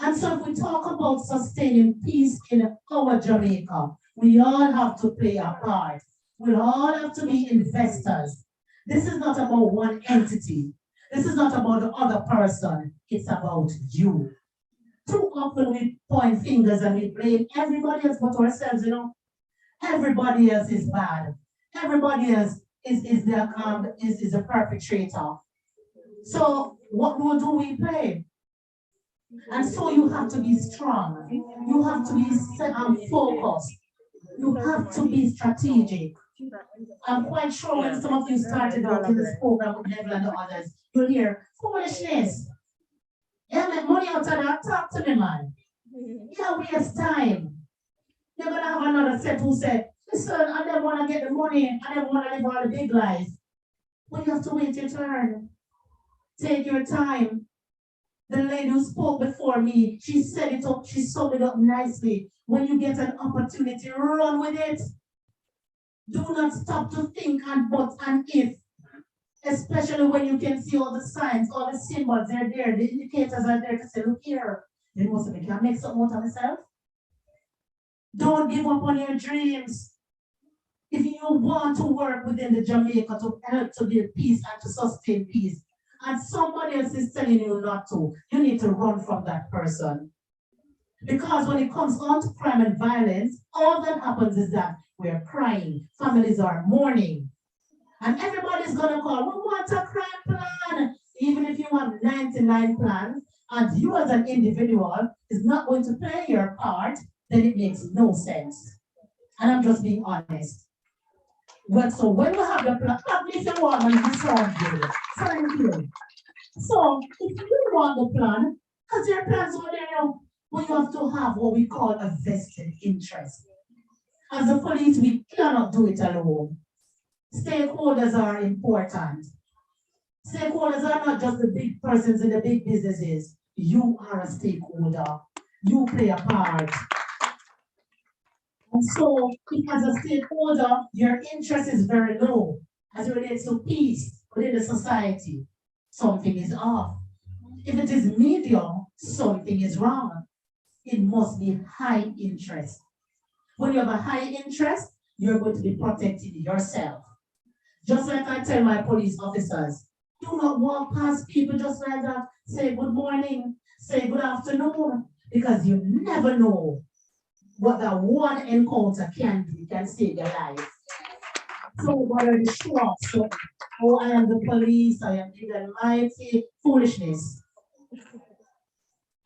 And so if we talk about sustaining peace in our Jamaica, we all have to play a part. We all have to be investors. This is not about one entity. This is not about the other person. It's about you. Too often we point fingers and we blame everybody else but ourselves, you know. Everybody else is bad. Everybody else is a perpetrator. So what role do we play? And so you have to be strong. You have to be focused. You have to be strategic. I'm quite sure when some of you started out in this program with Neville and the others, you'll hear foolishness. Yeah, make money out of that. Talk to me, man. Yeah, waste time. You're gonna have another set who said, listen, I never want to get the money, I never want to live all the big lies. But you have to wait your turn. Take your time. The lady who spoke before me, she set it up, she summed it up nicely. When you get an opportunity, run with it. Do not stop to think and but and if. Especially when you can see all the signs, all the symbols, they're there, the indicators are there to say, look here, they must have can make something out of myself. Don't give up on your dreams. If you want to work within the Jamaica to help to build peace and to sustain peace, and somebody else is telling you not to, you need to run from that person. Because when it comes on to crime and violence, all that happens is that we're crying, families are mourning, and everybody's gonna call, we want a crime plan. Even if you have 99 plans, and you as an individual is not going to play your part, then it makes no sense. And I'm just being honest. Well, so when we have the plan, at least you want to sound good. Thank you. So if you want the plan, because your plans are there, but you have to have what we call a vested interest. As a police, we cannot do it alone. Stakeholders are important. Stakeholders are not just the big persons in the big businesses. You are a stakeholder. You play a part. And so, if as a stakeholder, your interest is very low as it relates to peace within the society, something is off. If it is medium, something is wrong. It must be high interest. When you have a high interest, you're going to be protecting yourself. Just like I tell my police officers, do not walk past people just like that. Say good morning, say good afternoon, because you never know what that one encounter can do. It can save your life. So what are the show off? So, oh, I am the police, I am the mighty foolishness.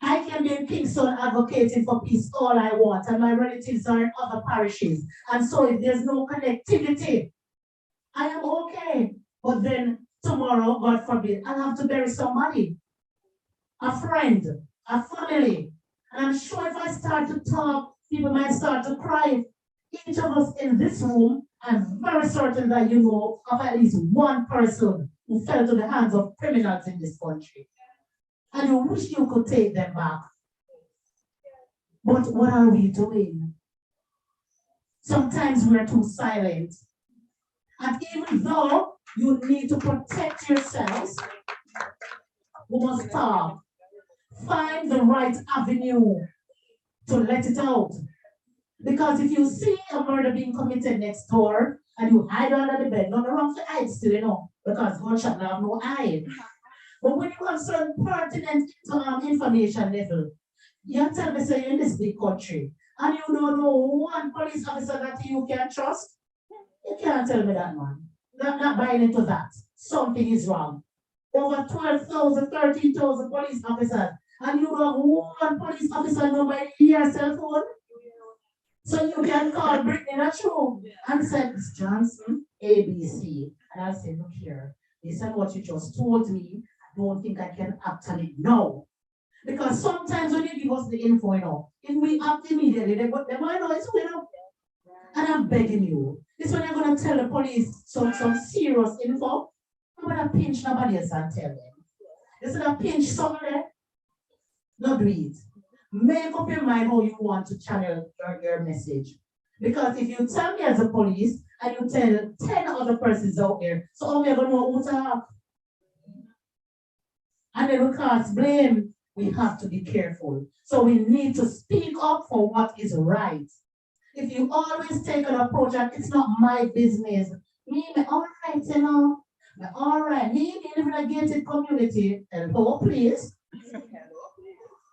I can be in Kingston advocating for peace all I want, and my relatives are in other parishes. And so if there's no connectivity, I am okay. But then tomorrow, God forbid, I'll have to bury somebody, a friend, a family. And I'm sure if I start to talk, people might start to cry. Each of us in this room, I'm very certain that you know of at least one person who fell to the hands of criminals in this country. And you wish you could take them back. But what are we doing? Sometimes we're too silent. And even though you need to protect yourselves, you must talk. Find the right avenue to let it out. Because if you see a murder being committed next door and you hide under the bed, nothing wrong to hide still, you know, because gunshot have no eye. But when you have certain pertinent information level, you tell me, say you're in this big country and you don't know one police officer that you can trust, you can't tell me that, man. Not buying into that. Something is wrong. Over 12,000, 13,000 police officers, and you have one police officer number in your cell phone. So you can call Brittany, that's true, and say, Miss Johnson, ABC. And I'll say, look here, based on what you just told me, I don't think I can act on it now. Because sometimes when you give us the info, if we act immediately, they might know it's And I'm begging you, this when you're going to tell the police some serious info, I'm going to pinch nobody else and tell them. Instead of pinch somewhere, not do it. Make up your mind how you want to channel your message. Because if you tell me as a police and you tell 10 other persons out there, so how are we going to know who to have? And then we cast blame. We have to be careful. So we need to speak up for what is right. If you always take an approach and it's not my business, me, all right, all right, me live in a gated community, and please.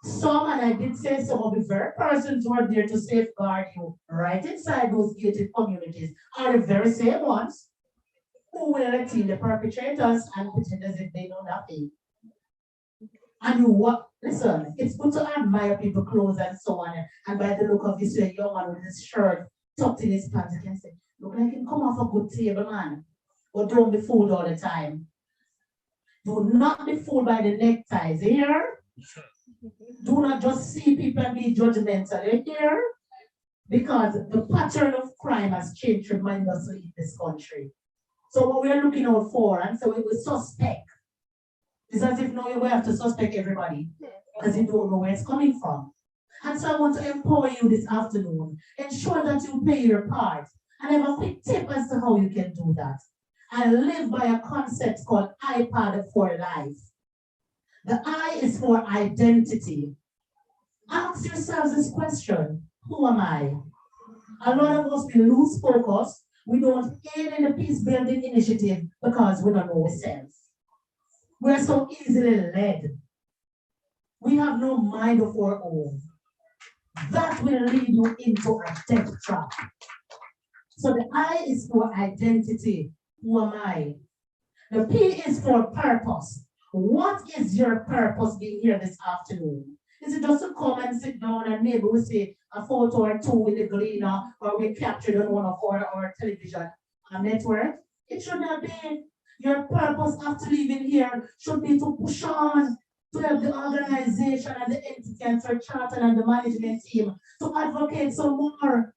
Some, and I did say some of the very persons who are there to safeguard you right inside those gated communities are the very same ones who will let in the perpetrators and pretend as if they know nothing. And you what? Listen, it's good to admire people's clothes and so on. And by the look of this young man with his shirt tucked in his pants, you can say, look like him come off a good table, man. But don't be fooled all the time. Do not be fooled by the neckties here. Do not just see people and be judgmental here. Because the pattern of crime has changed tremendously in this country. So what we are looking out for, and so we will suspect. It's as if now you have to suspect everybody because you don't know where it's coming from. And so I want to empower you this afternoon. Ensure that you play your part. And I have a quick tip as to how you can do that. I live by a concept called iPad for life. The I is for identity. Ask yourselves this question: who am I? A lot of us, we lose focus. We don't aid in the peace building initiative because we don't know ourselves. We're so easily led. We have no mind of our own. That will lead you into a death trap. So the I is for identity. Who am I? The P is for purpose. What is your purpose being here this afternoon? Is it just to come and sit down and maybe we see a photo or two in the Gleaner or we captured on one of our television network? It should not be. Your purpose after leaving here should be to push on, to help the organization and the entity and for charter and the management team to advocate some more.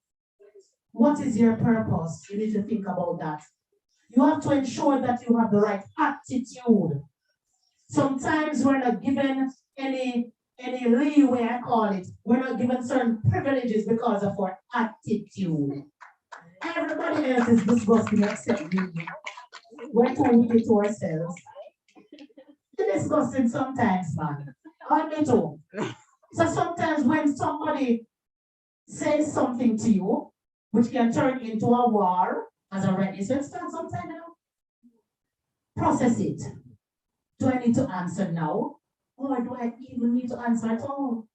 What is your purpose? You need to think about that. You have to ensure that you have the right attitude. Sometimes we're not given any leeway, I call it. We're not given certain privileges because of our attitude. Everybody else is disgusting except me. We're too wicked to ourselves. It's disgusting sometimes, man. I me too. So sometimes when somebody says something to you, which can turn into a war, as already said, sometimes, process it. Do I need to answer now? Or do I even need to answer at all?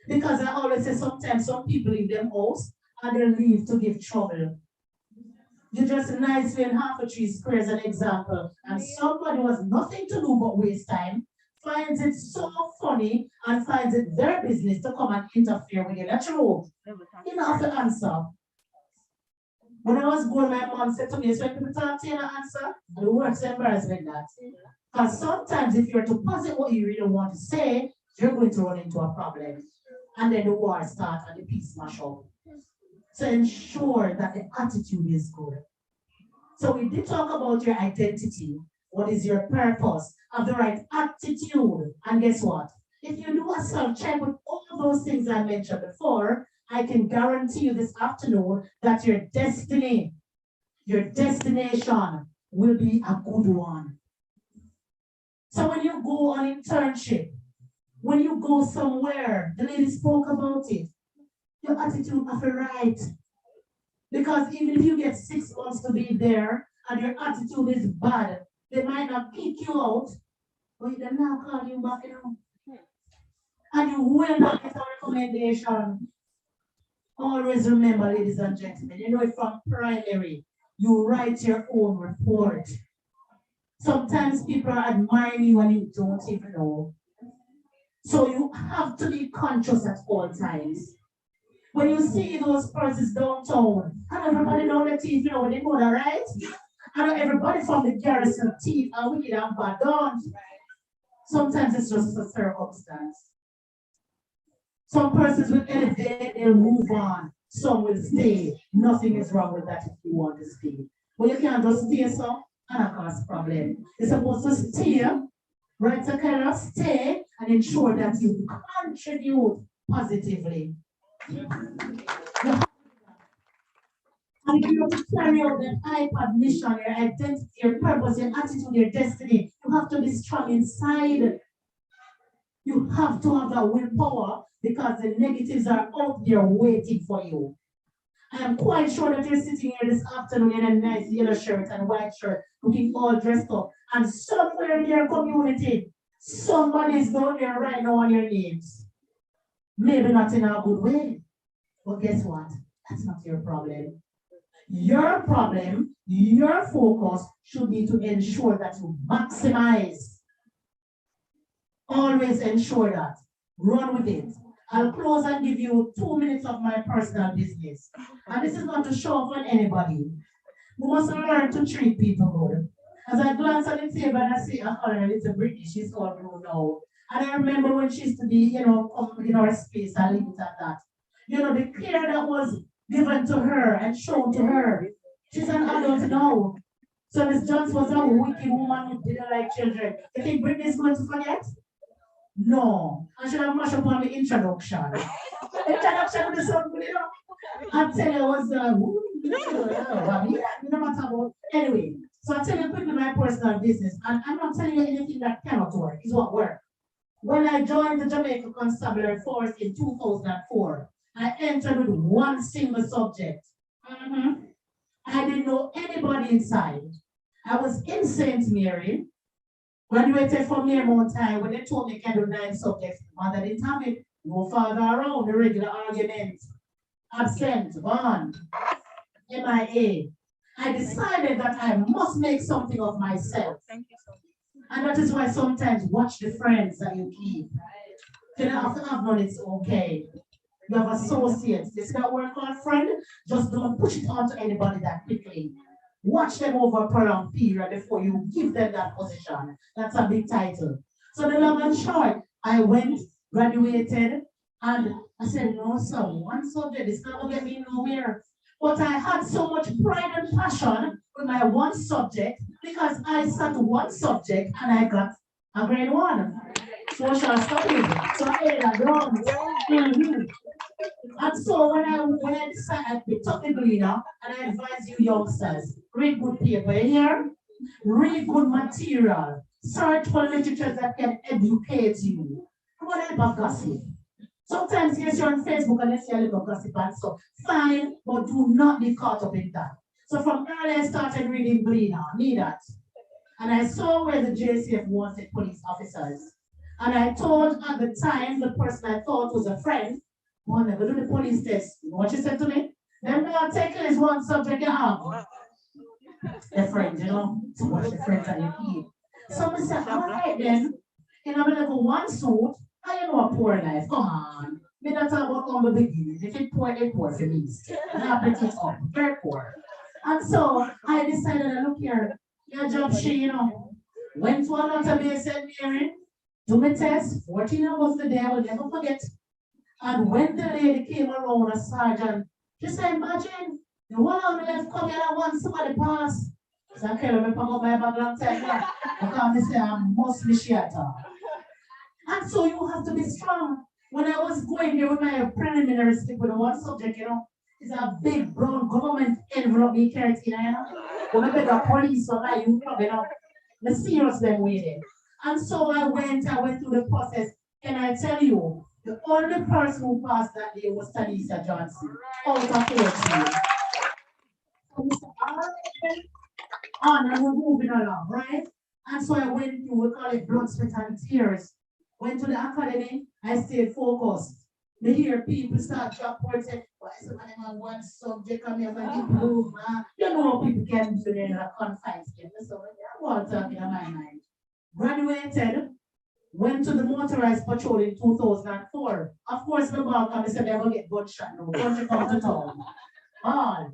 Because I always say sometimes some people leave them house and they leave to give trouble. You just nicely in half a tree square as an example, and somebody who has nothing to do but waste time finds it so funny and finds it their business to come and interfere with you. That's true. You don't have to answer. When I was born, my mom said to me, so when people talk to you, answer, and the words embarrassed with that. Because sometimes if you're to posit what you really want to say, you're going to run into a problem. And then the war starts and the peace smash up. So ensure that the attitude is good. So we did talk about your identity. What is your purpose? Have the right attitude. And guess what? If you do a self-check with all those things I mentioned before, I can guarantee you this afternoon that your destiny, your destination will be a good one. So when you go on internship, when you go somewhere, the lady spoke about it, your attitude of a right. Because even if you get 6 months to be there and your attitude is bad, they might not kick you out, but they now call you back, and you will not get a recommendation. Always remember, ladies and gentlemen, you know it from primary, you write your own report. Sometimes people are admiring you and you don't even know. So you have to be conscious at all times. When you see those persons downtown, and everybody down the TV, they know that, right? I know everybody from the garrison teeth are wicked and bad, don't. Sometimes it's just a circumstance. Some persons will elevate, they'll move on. Some will stay. Nothing is wrong with that if you want to stay. But you can't just stay so and that cause problem. You're supposed to stay, right? So kind of stay and ensure that you contribute positively. And if you have to carry out the iPad mission, your identity, your purpose, your attitude, your destiny, you have to be strong inside. You have to have that willpower because the negatives are out there waiting for you. I am quite sure that you're sitting here this afternoon in a nice yellow shirt and white shirt, looking all dressed up. And somewhere in your community, somebody is down there right now on your names. Maybe not in a good way. But guess what? That's not your problem. Your problem, your focus should be to ensure that you maximize. Always ensure that. Run with it. I'll close and give you 2 minutes of my personal business. And this is not to show off on anybody. We must learn to treat people good. As I glance at the table and I see a little British, she's called Bruno. And I remember when she used to be, come in our space, I leave it at that. The care that was given to her and shown to her. She's an adult now. So Miss Johnson was a wicked woman who didn't like children. You think Britney's going to forget? No. I should have mashed up on the introduction. Introduction to something, I tell you, was no matter what. Anyway, so I tell you quickly my personal business, and I'm not telling you anything that cannot work. It's what works. When I joined the Jamaica Constabulary Force in 2004, I entered with one single subject. I didn't know anybody inside. I was in St. Mary, graduated from Mount High. When they told me I can do 9 subjects, mother didn't have it. No father around, the regular argument. Absent, gone, MIA. I decided that I must make something of myself. Thank you so much. And that is why sometimes watch the friends that you keep. You don't have to have one, it's okay. You have associates. This is that word called friend. Just don't push it onto anybody that quickly. Watch them over a prolonged period before you give them that position. That's a big title. So the long and short, I went, graduated, and I said, no, sir, one subject is not going to get me nowhere. But I had so much pride and passion with my one subject because I sat one subject and I got a grade 1. Social studies. So I had a ground. And so when I decided I picked up the leader and I advise you youngsters, read good paper here, read good material, search for literature that can educate you. Come on, help gossip. Sometimes yes, you're on Facebook and you see a little gossip and so fine, but do not be caught up in that. So from early I started reading Bleeder, me that. And I saw where the JCF wanted police officers. And I told at the time the person I thought was a friend, well, never do the police test. You know what she said to me? Then not taking is one subject you have. The friends, to watch the friends that you keep. So I said, all right then, I'm gonna go one suit. I know a poor life. Come on. Me not talk about on the beginning. If it poor for me. Now put it up. Very poor. And so I decided, look here, your job she, went to another base St. Mary, do my test, 14 hours a day, I will never forget. And when the lady came around, a sergeant, she said, imagine, the one on the left come here and want somebody pass. So I can't remember my bag long time now. Because they say I must be theater. And so you have to be strong. When I was going there with my preliminary stick with one subject, it's a big brown government envelope me carried in, When I the police or like you probably the serious them waiting. And so I went through the process. Can I tell you, the only person who passed that day was Talisa Johnson. Out of 14. So we said, all right, on and we're moving along, right? And so I went through, we call it blood, sweat, and tears. Went to the academy, I stayed focused. Me hear people start drop words and why somebody have one subject and have an improve, You know how people can do in a confined skin. So I want to talk in my mind. Graduated, went to the motorized patrol in 2004. Of course, the ball come, I said, never get gunshot, no, country come to town. All.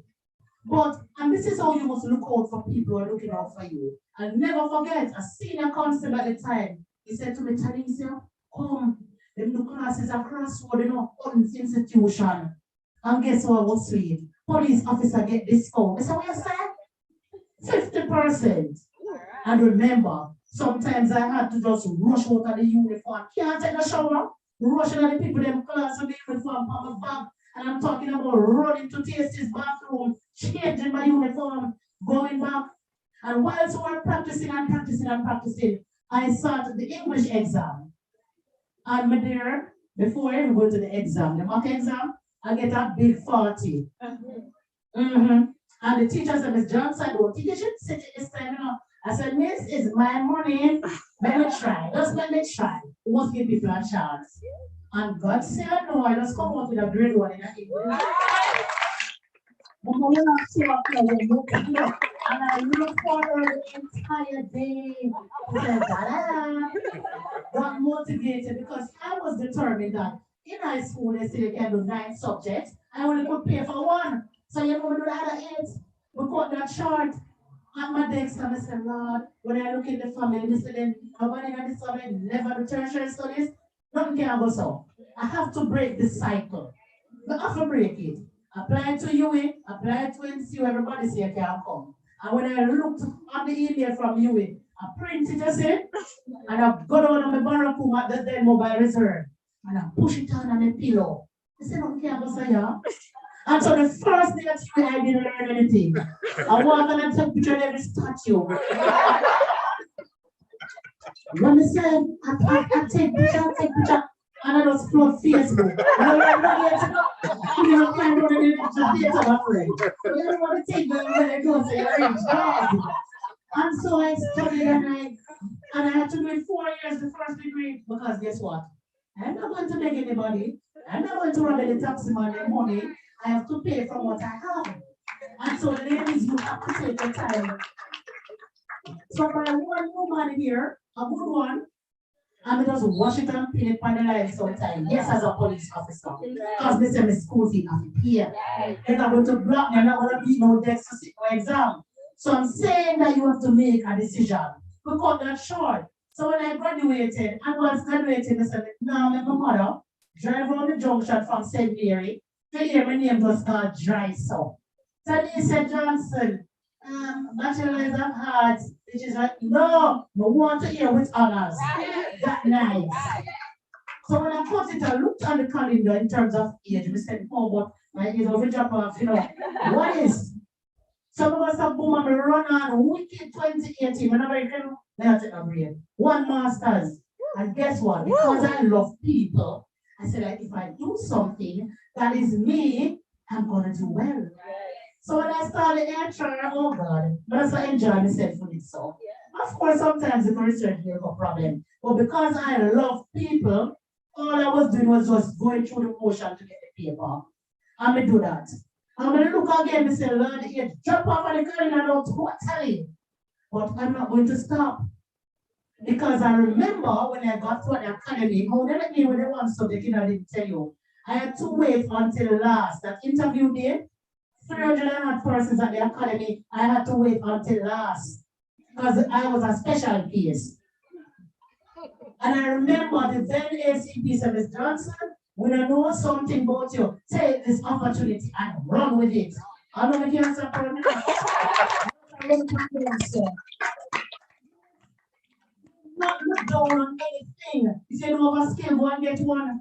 But I'm this is how you must look out for people who are looking out for you. And never forget, a senior constable at the time, he said to me, Talisa, come, them do classes across road, on this institution. And guess what I was saying? Police officer get discount. I said, what you say? 50%. And remember, sometimes I had to just rush out of the uniform. Can't take a shower. Rushing at the people, them class of the uniform on my back. And I'm talking about running to Tasty's bathroom, changing my uniform, going back. And whilst we were practicing and practicing and practicing, I started the English exam. And me there, before I even go to the exam, the mock exam, I get a big 40. And the teacher said, Miss Johnson, don't think you should sit it this time, I said, Miss, it's my money. Let me try. Just let me try. We must give people a chance. And God said, no, I just come out with a grade 1 in a English. And I look forward the entire day. I said, got motivated because I was determined that in high school they say you can do 9 subjects. I only could pay for 1. So you know, we do the other 8. We cut that short. At my desk, I said, Lord, when I look in the family, I said, nobody in this family never do tertiary studies. Nothing can go so. I have to break this cycle. I have to break it. Apply to UA, apply to NCU, everybody say you can come. And when I looked at the email from UA, I printed it, and I got on my barracoon at the then mobile reserve, and I push it on the pillow. I said, okay, I'm going to say, and so the first day at UA, I didn't learn anything. I walk and I take picture of every statue. When I said, I take picture, and I just flood Facebook. I don't can't go to the data of friend. You don't want to take them when I go to your age. And so I studied and I had to do it 4 years, the first degree, because guess what? I'm not going to make anybody. I'm not going to rob any taxi money. I have to pay for what I have. And so, ladies, you have to take your time. So, for one woman here, a good one, I'm just wash it and pin it on the line sometimes. Yes, as a police officer. Because they say my school fee have to pay. They're not going to block me, I'm not going to be no desk to sit for exam. So I'm saying that you have to make a decision. We cut that short. So when I graduated, I was graduating, I said, now my mother drive around the junction from St. Mary. To hear my name was called Dry So. So he said, Johnson, bachelor's of arts, which is like, no, we want to hear with honors. That night. So when I cut it, I looked at the calendar in terms of age. We said, oh, but my age over drop off, What is? Some of us have boom and run on wicked 2018. Whenever you can, I take a break. 1 master's. And guess what? Because I love people, I said, like, if I do something that is me, I'm going to do well. So when I started HR, oh God, but I also enjoy myself with it. So, of course, sometimes the research will have a problem. But because I love people, all I was doing was just going through the motion to get the paper. I'm going to do that. I'm going to look again and say, Lord, you jump off on the calendar now totally. But I'm not going to stop. Because I remember when I got to the academy, how they let me with the one subject, I didn't tell you. I had to wait until last. That interview day, 300 persons at the academy, I had to wait until last. Because I was a special case. And I remember the then ACP said, Ms. Johnson, when I know something about you, take this opportunity and run with it. I don't know if you answer for me. Not look down on anything. If you don't have a skill, go and get one.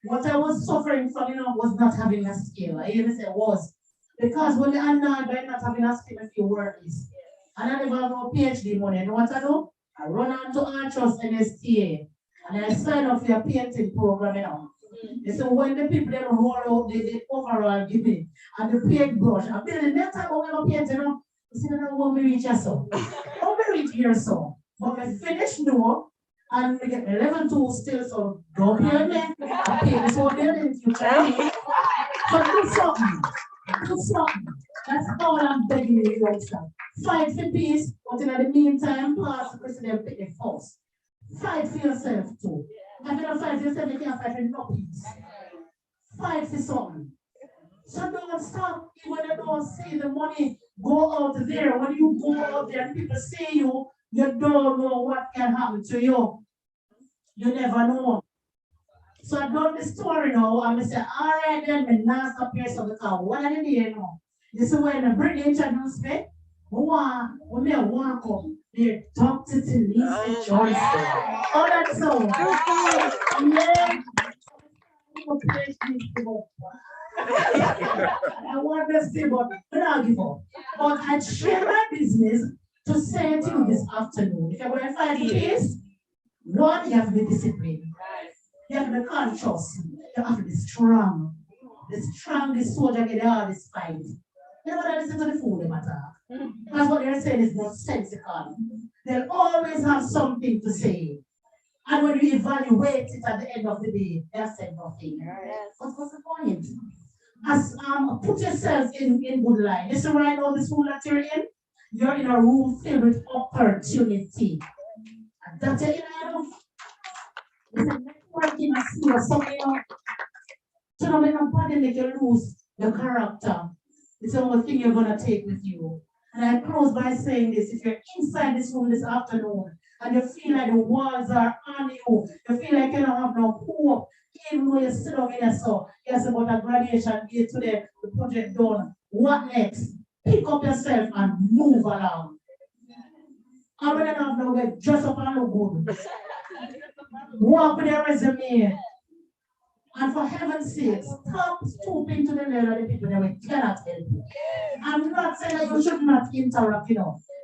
What I was suffering from, was not having a skill. I even say was. Because when they annoyed by not having a skill, if you work is. And I never have no PhD money. You know what I do? I run on to Archos NSTA. And I sign up for a painting program, They say when the people they roll out the overall give me and the paintbrush, I build the next time I paint, They say, no, when we reach here so. When we reach here so. But we finish now and we get the level 2 still, so don't pay me. I pay this whole building in future. But do something. Do something. That's all I'm begging you, yourself. Fight for peace, but in the meantime, pass the president pick the first. Fight for yourself too. If you don't fight for yourself, you can't fight for no peace. Fight for something. So don't stop. Even if you don't see the money Go out there. When you go out there and people see you, you don't know what can happen to you. You never know. So I done the story now, and I say, all right, then, my last up here, so because what I did here now. This is when Brittany introduced me. When I walk up, they're Dr. Talisa Johnson. Oh, that's so. Yeah. I want to say, but I don't give up. But I share my business to say to you this afternoon. If you're going to find this, one, you have to be disciplined. You have to be conscious. You have to be strong. The strongest soldier get the hardest fight. You know what I listen to the fool they matter. That's what they're saying is nonsensical. They'll always have something to say. And when you evaluate it at the end of the day, they have said nothing. What's the point? As put yourself in good light. Listen, right now, this room that you're in a room filled with opportunity. And that's it, it's a networking skill. Something to know when nobody make you lose your character. It's the only thing you're gonna take with you. And I close by saying this: if you're inside this room this afternoon and you feel like the walls are on you, you feel like you don't have no hope, even though you sit down in a so yes about a graduation day today, the project done. What next? Pick up yourself and move along. I'm gonna have no way, dress up and look good. Walk with your resume. And for heaven's sake, stop stooping to the level of the people that we cannot help you. I'm not saying that you should not interact,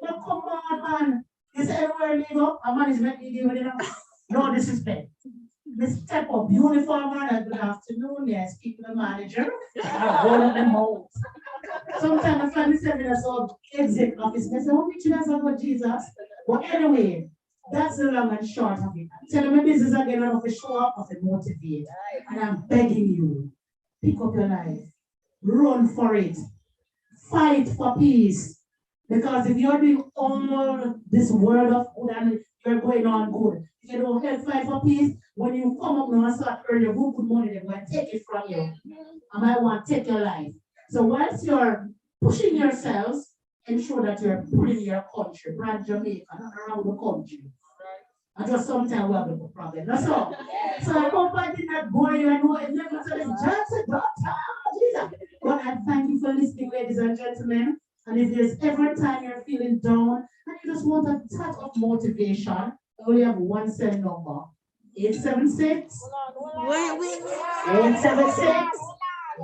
But come on, man. You say everywhere you go, a management meeting with no disrespect. They step up, uniform man, and good afternoon, yes, speak to the manager, and roll up them out. Sometimes I find myself in a sort of exit office, and I say, oh, Richard, that's about Jesus. But anyway, that's the long and short of it. Tell them my business again, and of a show up, of a motivate. And I'm begging you, pick up your life, run for it, fight for peace. Because if you're doing all this word of good and you're going on good, if you don't help fight for peace, when you come up now and start earning good money, they're going to take it from you. And I want to take your life. So once you're pushing yourselves, ensure that you're putting your country, brand Jamaica, not around the country. And just sometimes we have a problem. That's all. So I hope I did not bore you. I know it's never to this Johnson, Jesus. But I thank you for listening, ladies and gentlemen. And if there's ever a time you're feeling down and you just want a touch of motivation, I only have one cell number. 876. 876.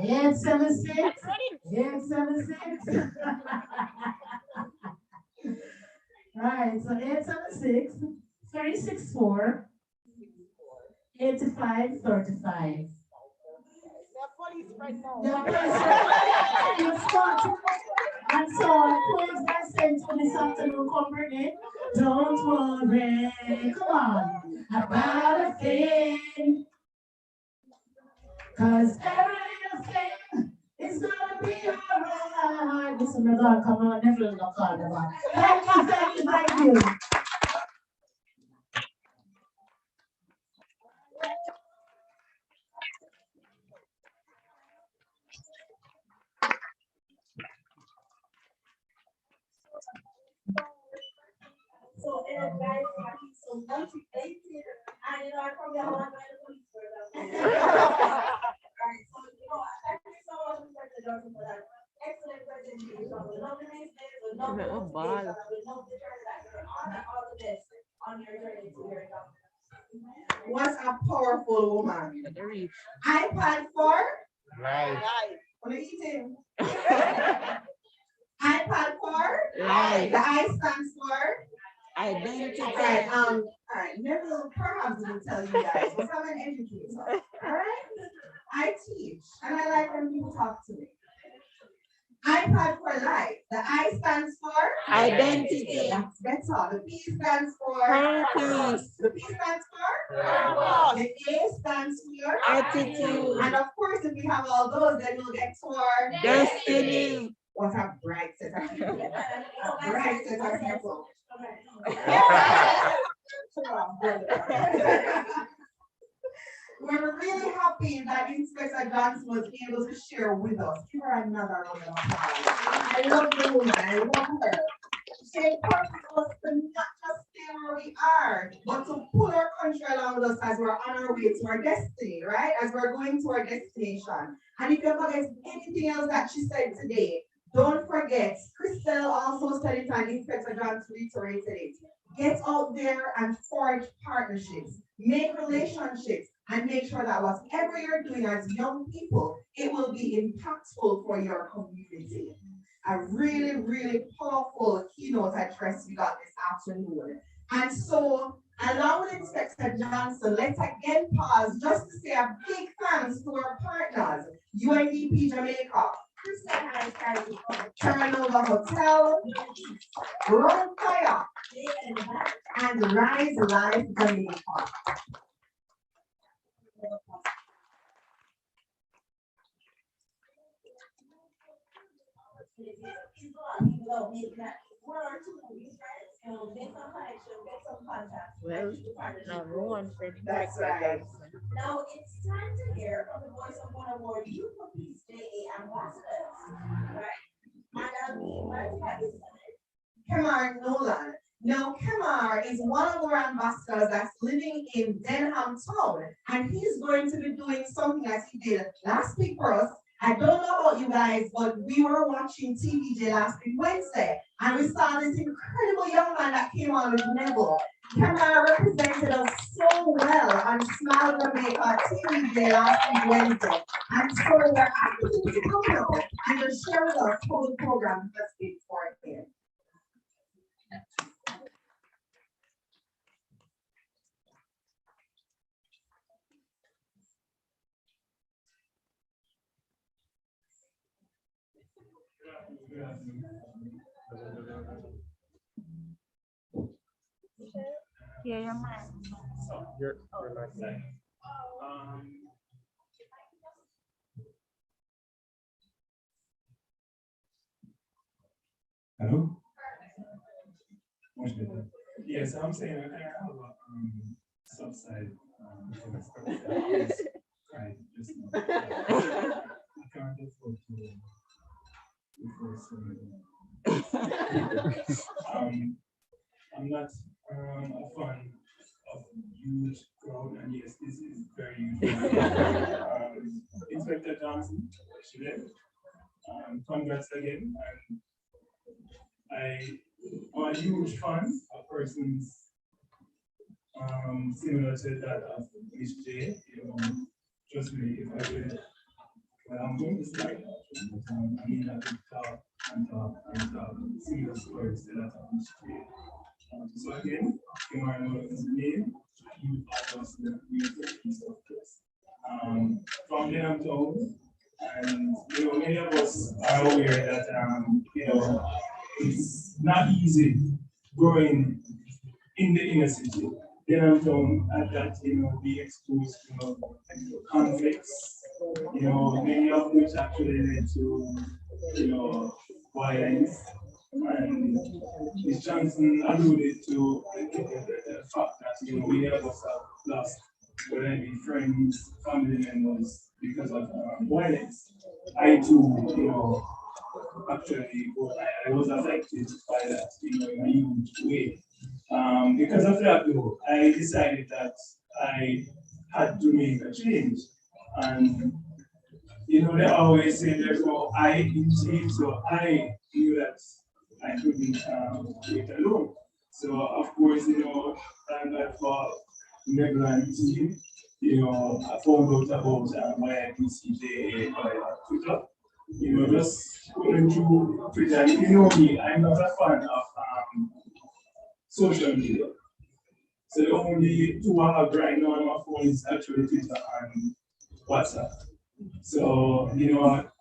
876. 876. Right, so 876 364 8535. And so I close my sentence for this afternoon, company. Don't worry, come on, about a thing. Cause every little thing is gonna be alright. Listen, my God, come on, never gonna call them out. Thank you. So, guys, so motivated, and I probably have one by the police for that. Alright, so thank you so much, Mr. Johnson, for that excellent presentation. We love the next day, we love the motivation, and we love the journey that you're on, and all the best on your journey to your job. What a powerful woman. iPad for Life. what are you eating? iPad for Life. The I stands for Identity. all right. Neville perhaps will tell you guys, but I'm an educator. All right. I teach, and I like when people talk to me. iPad for life. The I stands for Identity. That's better. The P stands for Purpose. The P stands for purpose. The A stands for Attitude. And of course, if we have all those, then we'll get to our Destiny. What a bright set of people. A bright set of people. We're really happy that Inspector Johnson was able to share with us. Give her another round of applause. I love the woman. I love her. She encourages us to not just stay where we are, but to pull our country along with us as we're on our way to our destiny, right? As we're going to our destination. And if you forget anything else that she said today, don't forget, Christelle also said it and Inspector Johnson reiterated it. Get out there and forge partnerships, make relationships, and make sure that whatever you're doing as young people, it will be impactful for your community. A really, really powerful keynote address we got this afternoon. And so, along with Inspector Johnson, let's again pause just to say a big thanks to our partners, UNDP Jamaica, Terranova Hotel, Run Fire, and Rise Life Jamaica. Well, no one said That's right. Now it's time to hear from the voice of one of our Youth for Peace JA ambassadors, right? And Kamar Nolan. Now, Kamar is one of our ambassadors that's living in Denham Town, and he's going to be doing something as he did last week for us. I don't know about you guys, but we were watching TVJ last week Wednesday, and we saw this incredible young man that came on with Neville. Kamar represented us so well on Smile Jamaica TVJ last week Wednesday. And so we're asking you to come out and just share with us how the program has been for him. Yeah, your man. You're not saying. Hello? Much better. Yes, I'm saying I have a subside. Right, just now. I can't afford to before I'm not a fan of huge crowd, and yes, this is very huge. Inspector Johnson, congrats again. And I'm a huge fan of persons similar to that of Miss J. Trust me, if I will, well, I'm going to start. I mean, I could talk and talk and talk similar stories to that of Miss J. So again, Kimar is the name. You are just the piece of this. From there I'm told, and many of us are aware that it's not easy growing in the inner city. Then I'm told that be exposed to conflicts, many of which actually led to violence. And Ms. Johnson alluded to the fact that we have lost whether it be friends, family members because of violence. I too, actually, I was affected by that in a huge way. Because of that, though, I decided that I had to make a change. And they always say there's no I in change, so I knew that I couldn't do it alone. So of course, thank God for Megland team. I found out about my PCJ by Twitter. Just going through Twitter. If you know me, I'm not a fan of social media. So the only two I have right now on my phone is actually Twitter and WhatsApp. So,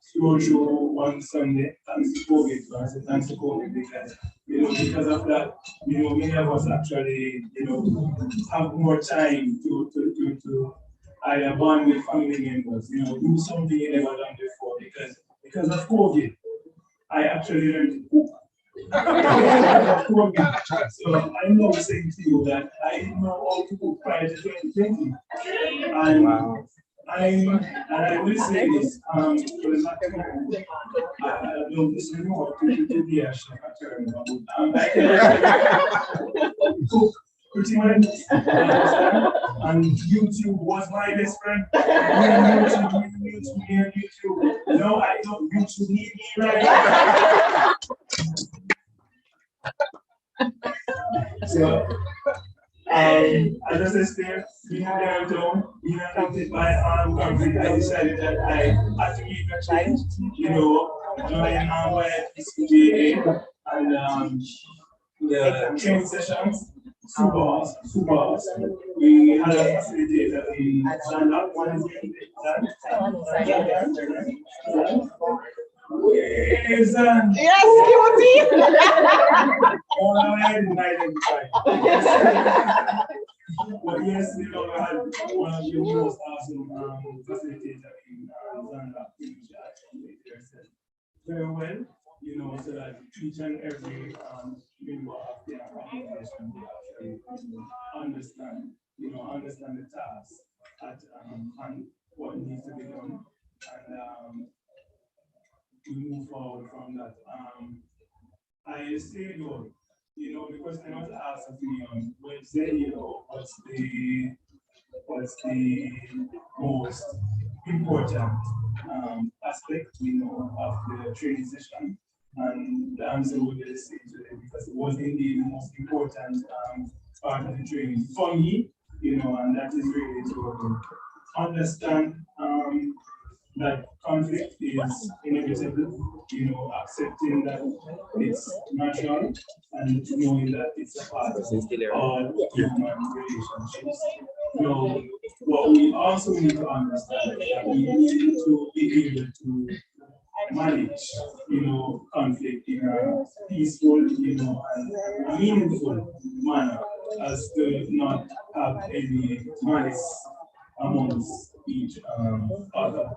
scroll through one Sunday, thanks to COVID, I said thanks to COVID because of that, many of us actually, have more time to either bond with family members, do something you never done before because of COVID. I actually learned to cook. So I'm now saying to you that I know how to cook prior to 2020. And I will say this, for the maximum, I don't listen more to be a chef at home. I can cook pretty much, and YouTube was my best friend. YouTube. No, I don't YouTube need me right now. So, as I said, being there alone, being affected by conflict, I decided that I had to make a change, join by PCGA and the training sessions, super. We had a facilitator in Zanda, one is Yes, Cutie! But yes, we had one of the most awesome facilitators in Zanda, which actually said very well, so that each and every member of their organization actually understand the task and what needs to be done, and we move forward from that. I say though, the question was asked of me Wednesday, what's the most important aspect, of the training session, and the answer would be the same today because it was indeed the most important part of the training for me, and that is really to understand that conflict is inevitable, accepting that it's natural and knowing that it's a part of all human relationships. What we also need to understand is that we need to be able to manage, conflict in a peaceful, and meaningful manner, as to not have any malice amongst each other.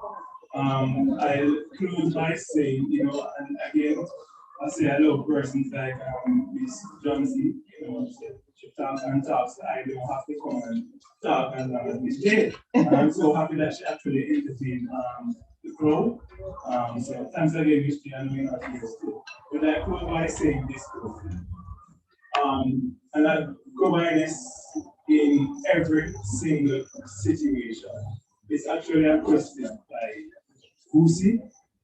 I'll close by saying, and again, I say I love persons like Miss Johnson, she talks and talks, I don't have to come and talk as long as Miss Jane. And I'm so happy that she actually entertained the crowd. So thanks again, Miss Jane, I know you're not here still. But I close by saying this. And I go by this in every single situation. It's actually a question by Gusi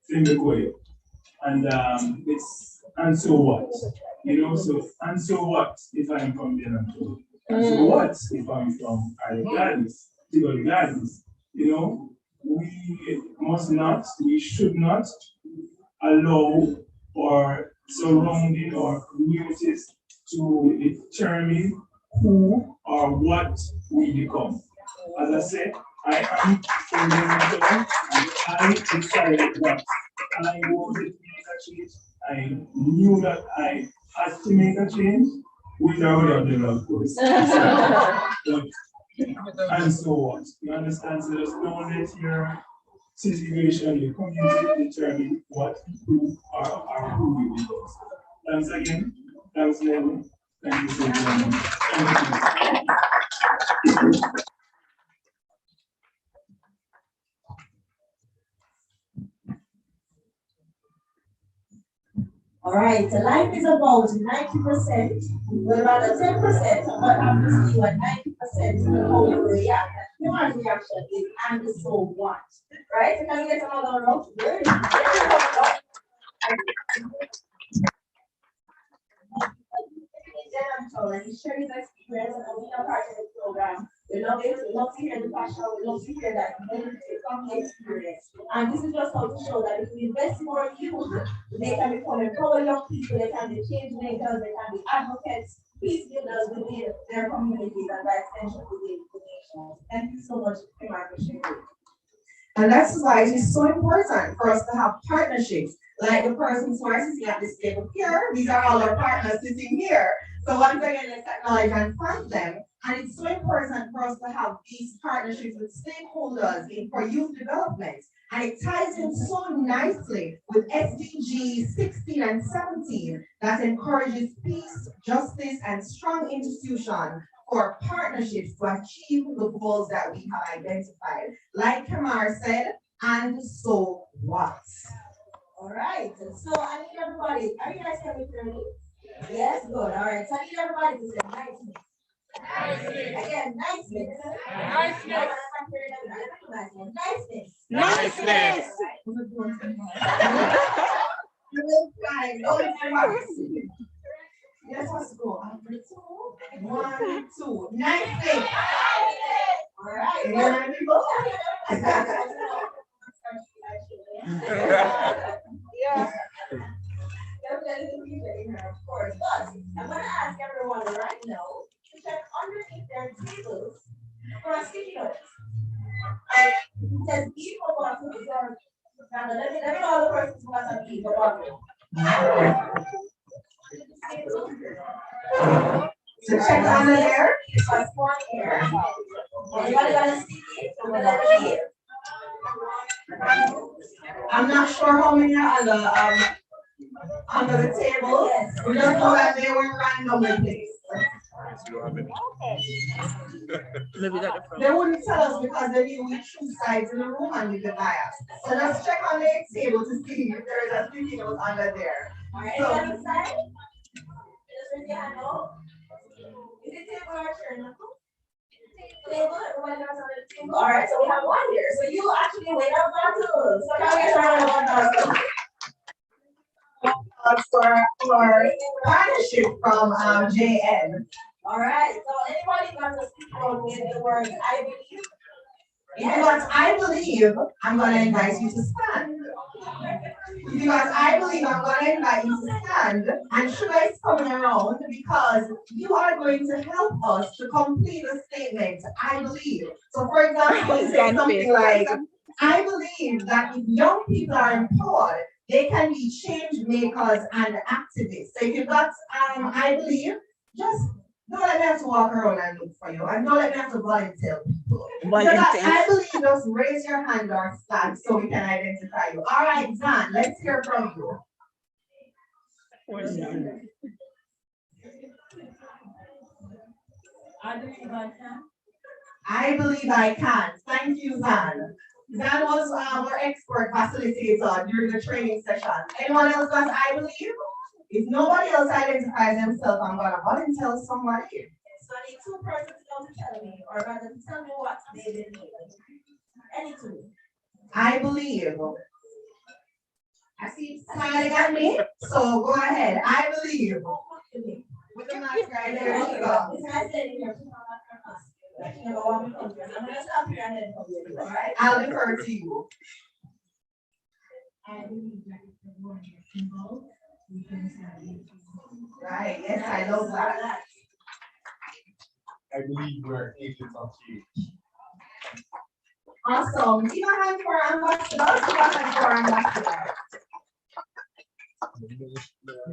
Fimbekoye. And and so what? And so what if I'm from Vietnam? And so what if I'm from Gladys? We must not, we should not allow or surrounding or communities to determine who or what we become. As I said, I am from Vietnam, and I decided that I wanted to make a change. I knew that I had to make a change without the of course. And so what? You understand? So there's no let your situation, your community determine what, who, or who you become. Thanks again. Thanks, Lily. Thank you so much. Thank you. All right, so life is about 90%, but about the 10% of what happens to you at 90% of how you react. Human reaction is and so what, right? So can we get another round? Good. And he shared his experience and being a part of the program. We love it, we love to hear the passion, we love to hear that from the experience. And this is just how to show that if we invest more in youth, they can become empowered young people, they can be change makers, they can be advocates, peace builders within their communities and by extension within the nation. Thank you so much, I appreciate it. And that's why it is so important for us to have partnerships, like the persons who are sitting at this table here. These are all our partners sitting here. So once again, let's acknowledge and thank them And it's so important for us to have these partnerships with stakeholders for youth development. And it ties in so nicely with SDG 16 and 17 that encourages peace, justice, and strong institutions for partnerships to achieve the goals that we have identified. Like Kamar said, and so what? All right, so I need everybody, are you guys coming through? Yes, good, all right, so I need everybody to say niceness. Again, niceness. Niceness. Niceness. Niceness. You will find no niceness. Yes, let's go. 1, 2. Niceness. All right, you ready, people? Yeah. Of course, but I'm going to ask everyone right now to check underneath their tables for a sticky note. It says equal bottles or let me know all the persons who has an equal bottle. So check under there. Plus 1 air. Anybody got a sticky? Over there. I'm not sure how many are under the table. We just know that they were randomly placed. They wouldn't tell us because they knew we choose sides in the room and we could bias. So let's check on the table to see if there is a sticky note under there. All right, so, side? Just raise your hand up. Is it table or turn? Table, everybody else on the table. All right, so we have 1 here. So you actually wait up bottles. So now we're trying to for partnership from JN. All right, so anybody got to speak on with the word I believe? Because I believe, I'm going to invite you to stand. Because I believe I'm going to invite you to stand, and Sugar is coming around because you are going to help us to complete the statement, I believe. So for example, say something like, I believe that if young people are empowered, they can be change makers and activists. So if you've got, I believe, just don't let me have to walk around and look for you. And don't let me have to volunteer people. I believe, just raise your hand or stand so we can identify you. All right, Zan, let's hear from you. I believe I can. I believe I can. Thank you, Zan. Zan was our expert facilitator during the training session. Anyone else got I believe? If nobody else identifies themselves, I'm going to volunteer somebody. So I need 2 persons to tell me, or rather tell me what they believe. Any 2. I believe. I see smiling at me, so go ahead. I believe. With the mask right there, you go. I'll defer to you. I believe that if the one is involved, we can have it. Right, yes, I love that. I believe we're agents of change. Awesome. Give a hand for our ambassadors. Give a hand for our ambassadors.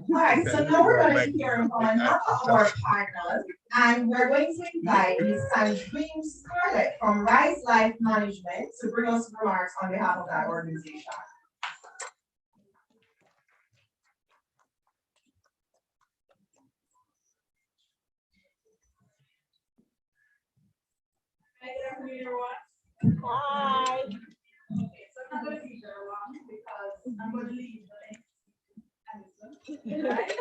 All right, so now we're going to hear from another of our partners, and we're going to invite Ms. Sandrine Scarlett from Rise Life Management to bring us remarks on behalf of that organization. Hi. Okay, so I'm going to teach her along because I'm going to leave the next.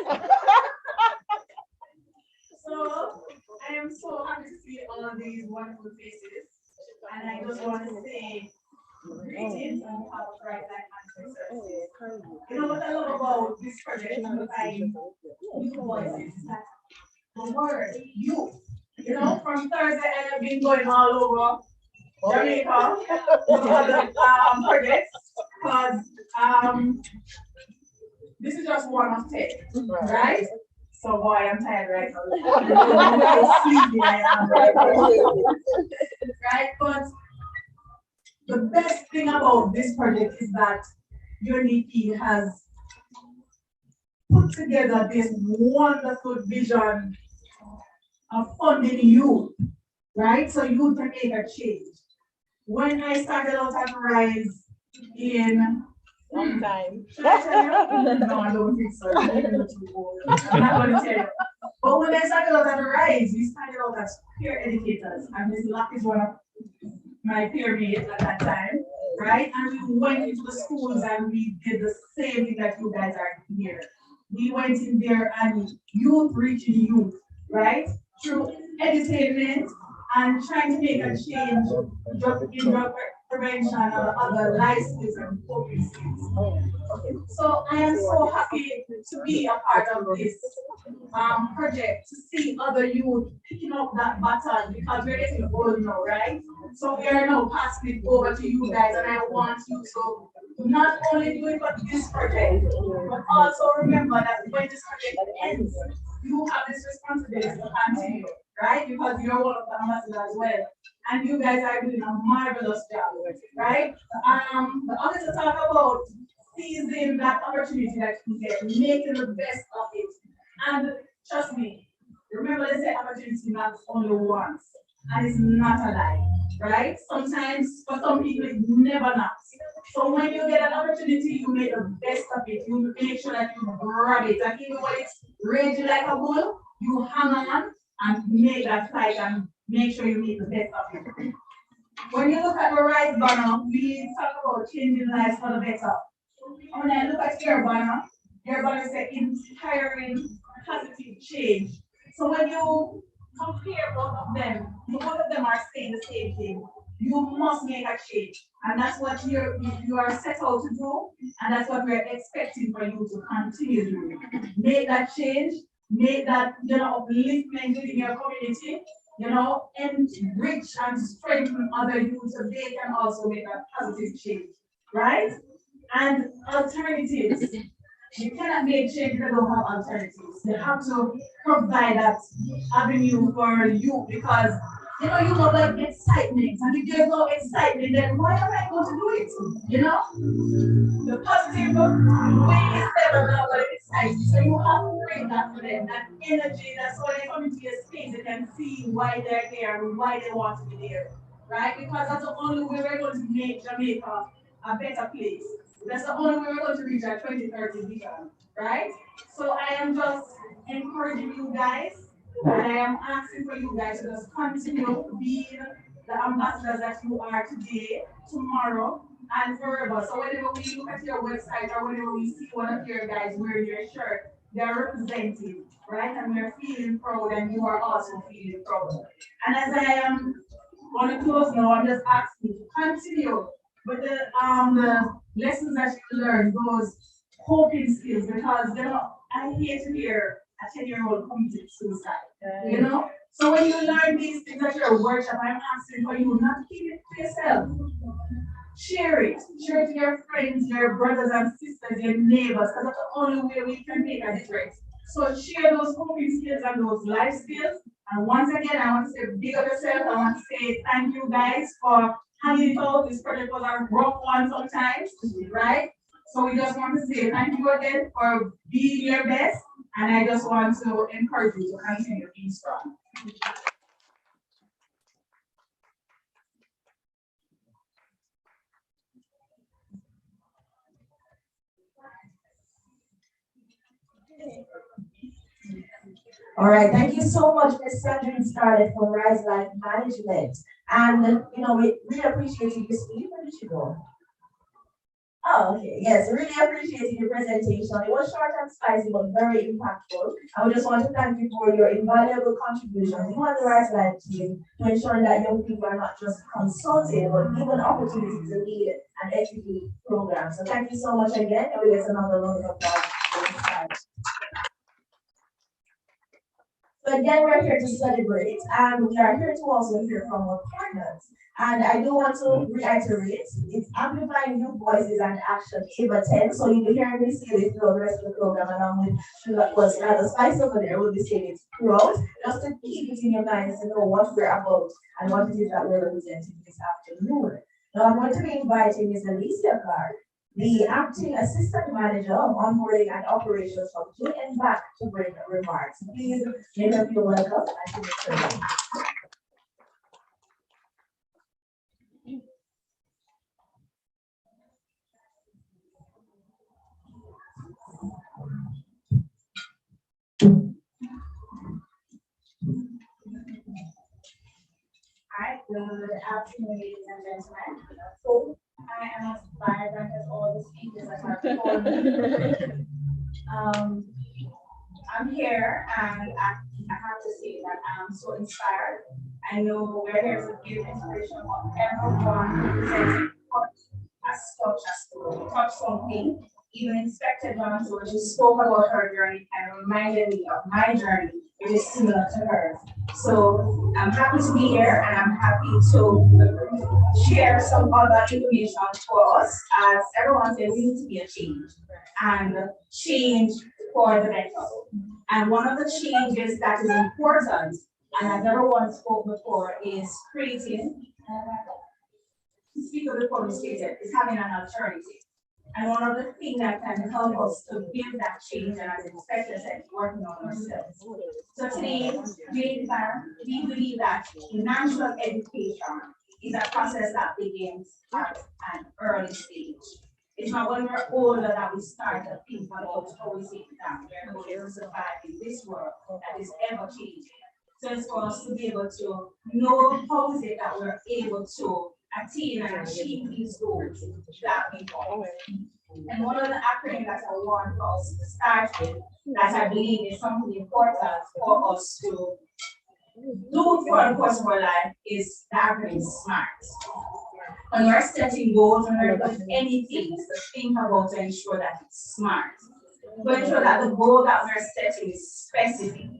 So I am so happy to see all of these wonderful faces, and I just want to say greetings on behalf of Right Life Management Services. You know what I love about this project and what I new voices is that the word you. You know, from Thursday I have been going all over Jamaica with other projects because this is just one of 10, right? So boy, I'm tired right now. How sleepy I am right now. Right? But the best thing about this project is that UNDP has put together this wonderful vision of funding youth, right? So youth can make a change. When I started out at Rise in Long time. should I tell you? No, I don't think so. I'm too old. I'm not going to tell you. But when I started out at Rise, we started out as peer educators, and Ms. Luck is one of my peer mates at that time, right? And we went into the schools and we did the same thing that you guys are here. We went in there and youth reaching youth, right? Through entertainment and trying to make a change just in drug prevention and other life skills and coping skills. So I am so happy to be a part of this project, to see other youth picking up that baton because we're getting old now, right? So we are now passing it over to you guys, and I want you to not only do it for this project, but also remember that when this project ends, you have this responsibility to continue, right? Because you're one of the ambassadors as well. And you guys are doing a marvelous job, right? The other to talk about seizing that opportunity that you get, making the best of it. And trust me, remember they say opportunity knocks only once, and it's not a lie, right? Sometimes for some people it never knocks. So when you get an opportunity, you make the best of it. You make sure that you grab it, and even when it's raging like a bull, you hang on and make that fight and make sure you make the best of it. When you look at the right banner, we talk about changing lives for the better. When I look at your banner says inspiring positive change. So when you compare both of them, both of them are saying the same thing. You must make a change. And that's what you are set out to do, and that's what we're expecting for you to continue doing. Make that change, make that upliftment within your community, enrich and strengthen other youth so they can also make a positive change, right? And alternatives. You cannot make change if you don't have alternatives. You have to provide that avenue for you because you love like excitement. And if there's no excitement, then why am I going to do it? The positive way is never not going to excite you. So you have to bring that for them, that energy, that's why they come into your space, they can see why they're there and why they want to be there. Right? Because that's the only way we're going to make Jamaica a better place. That's the only way we're going to reach our 2030 vision, right? So I am just encouraging you guys, and I am asking for you guys to just continue being the ambassadors that you are today, tomorrow, and forever. So whenever we look at your website or whenever we see one of your guys wearing your shirt, they're representing, right? And we're feeling proud, and you are also feeling proud. And as I am on a close now, I'm just asking you to continue with the lessons that you learn, those coping skills, because I hate to hear a 10-year-old committed suicide, So when you learn these things at your workshop, I'm asking for you not to keep it to yourself. Share it to your friends, your brothers and sisters, your neighbors, because that's the only way we can make a difference. So share those coping skills and those life skills. And once again, I want to say big up yourself. I want to say thank you guys for hanging it out. This project was a rough one sometimes, right? So we just want to say thank you again for being your best. And I just want to encourage you to continue being strong. All right, thank you so much, Ms. Sandrine Scarlett for Rise Life Management. And we really appreciate your speech. Where did you go? Oh, okay. Yes, really appreciating your presentation. It was short and spicy, but very impactful. I just want to thank you for your invaluable contributions. You and the Rise Life team to ensuring that young people are not just consulted, but given opportunities to lead and execute programs. So thank you so much again. And we get another round of applause. So again, we're here to celebrate, and we are here to also hear from our partners. And I do want to reiterate, it's Amplifying Youth Voices and Action Ava 10. So you'll be hearing me say this throughout the rest of the program, along with what's rather spice over there, we'll be saying it throughout, just to keep it in your minds to know what we're about and what it is that we're representing this afternoon. Now I'm going to be inviting Ms. Alicia Clark, The acting assistant manager of onboarding and operations from JN back to bring remarks. Please make them feel welcome and to the training. Hi, good afternoon, ladies and gentlemen. So I am as vibrant as all the speakers that have before me. I'm here and I have to say that I'm so inspired. I know we're here to give inspiration for everyone presenting as such as to touch something. Even Inspector Johnson, when she spoke about her journey and reminded me of my journey, which is similar to hers. So I'm happy to be here and I'm happy to share some other information for us. As everyone said, we need to be a change and change for the better. And one of the changes that is important, and as everyone spoke before, is creating, speaker before we stated, is having an alternative. And one of the things that can help us to build that change, and as Inspector said, working on ourselves. So today, we believe that financial education is a process that begins at an early stage. It's not when we're older that we start to think about how we sit down, we're going to survive in this world that is ever changing. So it's for us to be able to know how is it that we're able to attain and achieve these goals that we want. And one of the acronyms that I want us to start with, that I believe is something important for us to do for the course of our life, is the acronym SMART. When we're setting goals, when we're doing anything, to think about to ensure that it's smart. To ensure that the goal that we're setting is specific.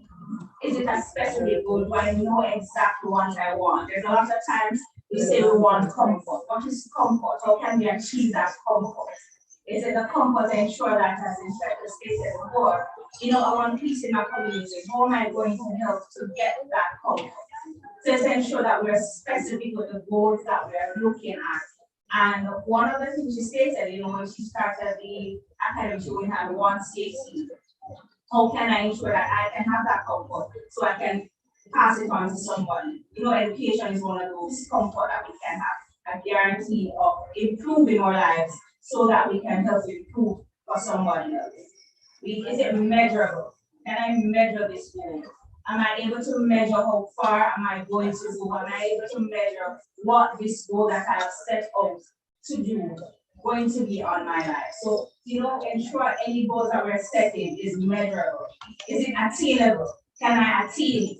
Is it a specific goal? Do I know exactly what I want? There's a lot of times we say we want comfort. What is comfort? How can we achieve that comfort? Is it the comfort to ensure that, as Inspector stated before, I want peace in my community. How am I going to help to get that comfort? So to ensure that we're specific with the goals that we're looking at. And one of the things she stated, when she started the academy, we had one safety. How can I ensure that I can have that comfort so I can pass it on to somebody? Education is one of those comfort that we can have, a guarantee of improving our lives so that we can help improve for somebody else. Is it measurable? Can I measure this goal? Am I able to measure how far am I going to go? Am I able to measure what this goal that I have set out to do going to be on my life? So, ensure any goals that we're setting is measurable. Is it attainable? Can I attain it?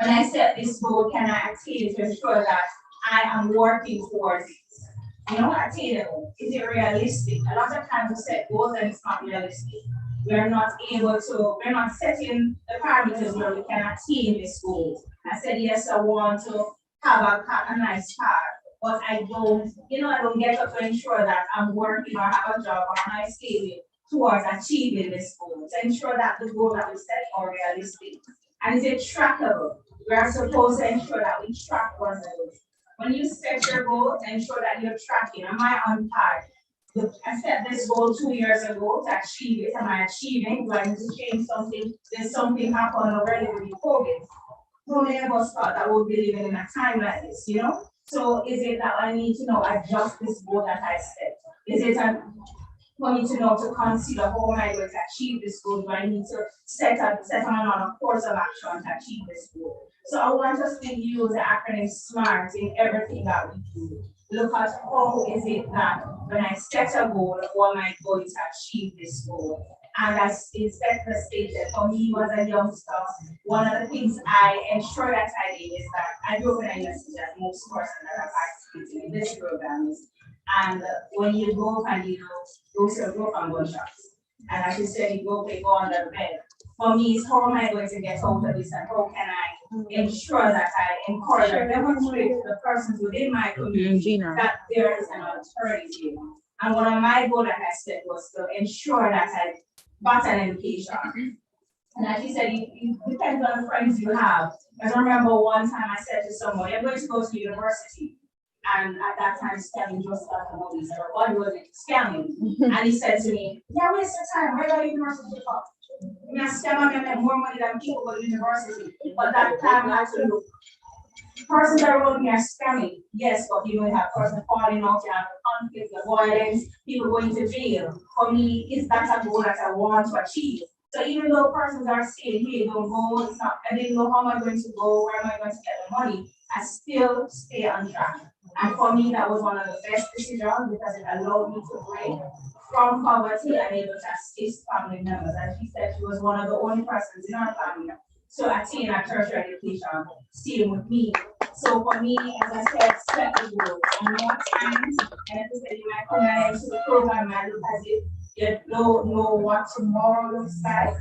When I set this goal, can I attain it to ensure that I am working towards it? Attainable. Is it realistic? A lot of times we set goals and it's not realistic. We're not setting the parameters where we can attain this goal. I said, yes, I want to have a nice car, but I don't get up to ensure that I'm working or have a job or I'm saving towards achieving this goal. To ensure that the goal that we set are realistic. And is it trackable? We are supposed to ensure that we track our goals. When you set your goal, ensure that you're tracking. Am I on target? I set this goal 2 years ago to achieve it. Am I achieving? Do I need to change something? Did something happen already with COVID? So many of us thought that we'll be living in a time like this, So is it that I need to adjust this goal that I set? Is it for me to to consider how am I going to achieve this goal? Do I need to set on another course of action to achieve this goal? So I want us to use the acronym SMART in everything that we do. Look at how is it that when I set a goal, how am I going to achieve this goal? And as Inspector stated, for me as a youngster, one of the things I ensure that I did is that I grew up in a university, as most persons that are participating in this program. And when you go and go to a group and gunshots, and as you said, you go under the bed. For me, it's how am I going to get out of this and how can I ensure that I encourage and demonstrate to the persons within my community that there is an alternative. And one of my goals that I set was to ensure that I got an education. And as you said, it depends on the friends you have. I remember one time I said to someone, you're going to go to university. And at that time, scamming just got a movie, so everybody was scamming. And he said to me, yeah, waste your time, where are you university for? Me a scammer, me make more money than people go to university. But that time I had to look. Persons that wrote me are scamming, yes, but you know, you have persons falling out, you have conflict, avoidance, people going to jail. For me, is that a goal that I want to achieve? So even though persons are saying, hey, don't go, it's not, I didn't know how am I going to go, where am I going to get the money, I still stay on track. And for me, that was one of the best decisions because it allowed me to break from poverty and able to assist family members. And she said she was one of the only persons in our family to attain a tertiary education, same with me. So for me, as I said, set the goal. And more times, and as I said, you might come into the program and look as if you don't know what tomorrow looks like.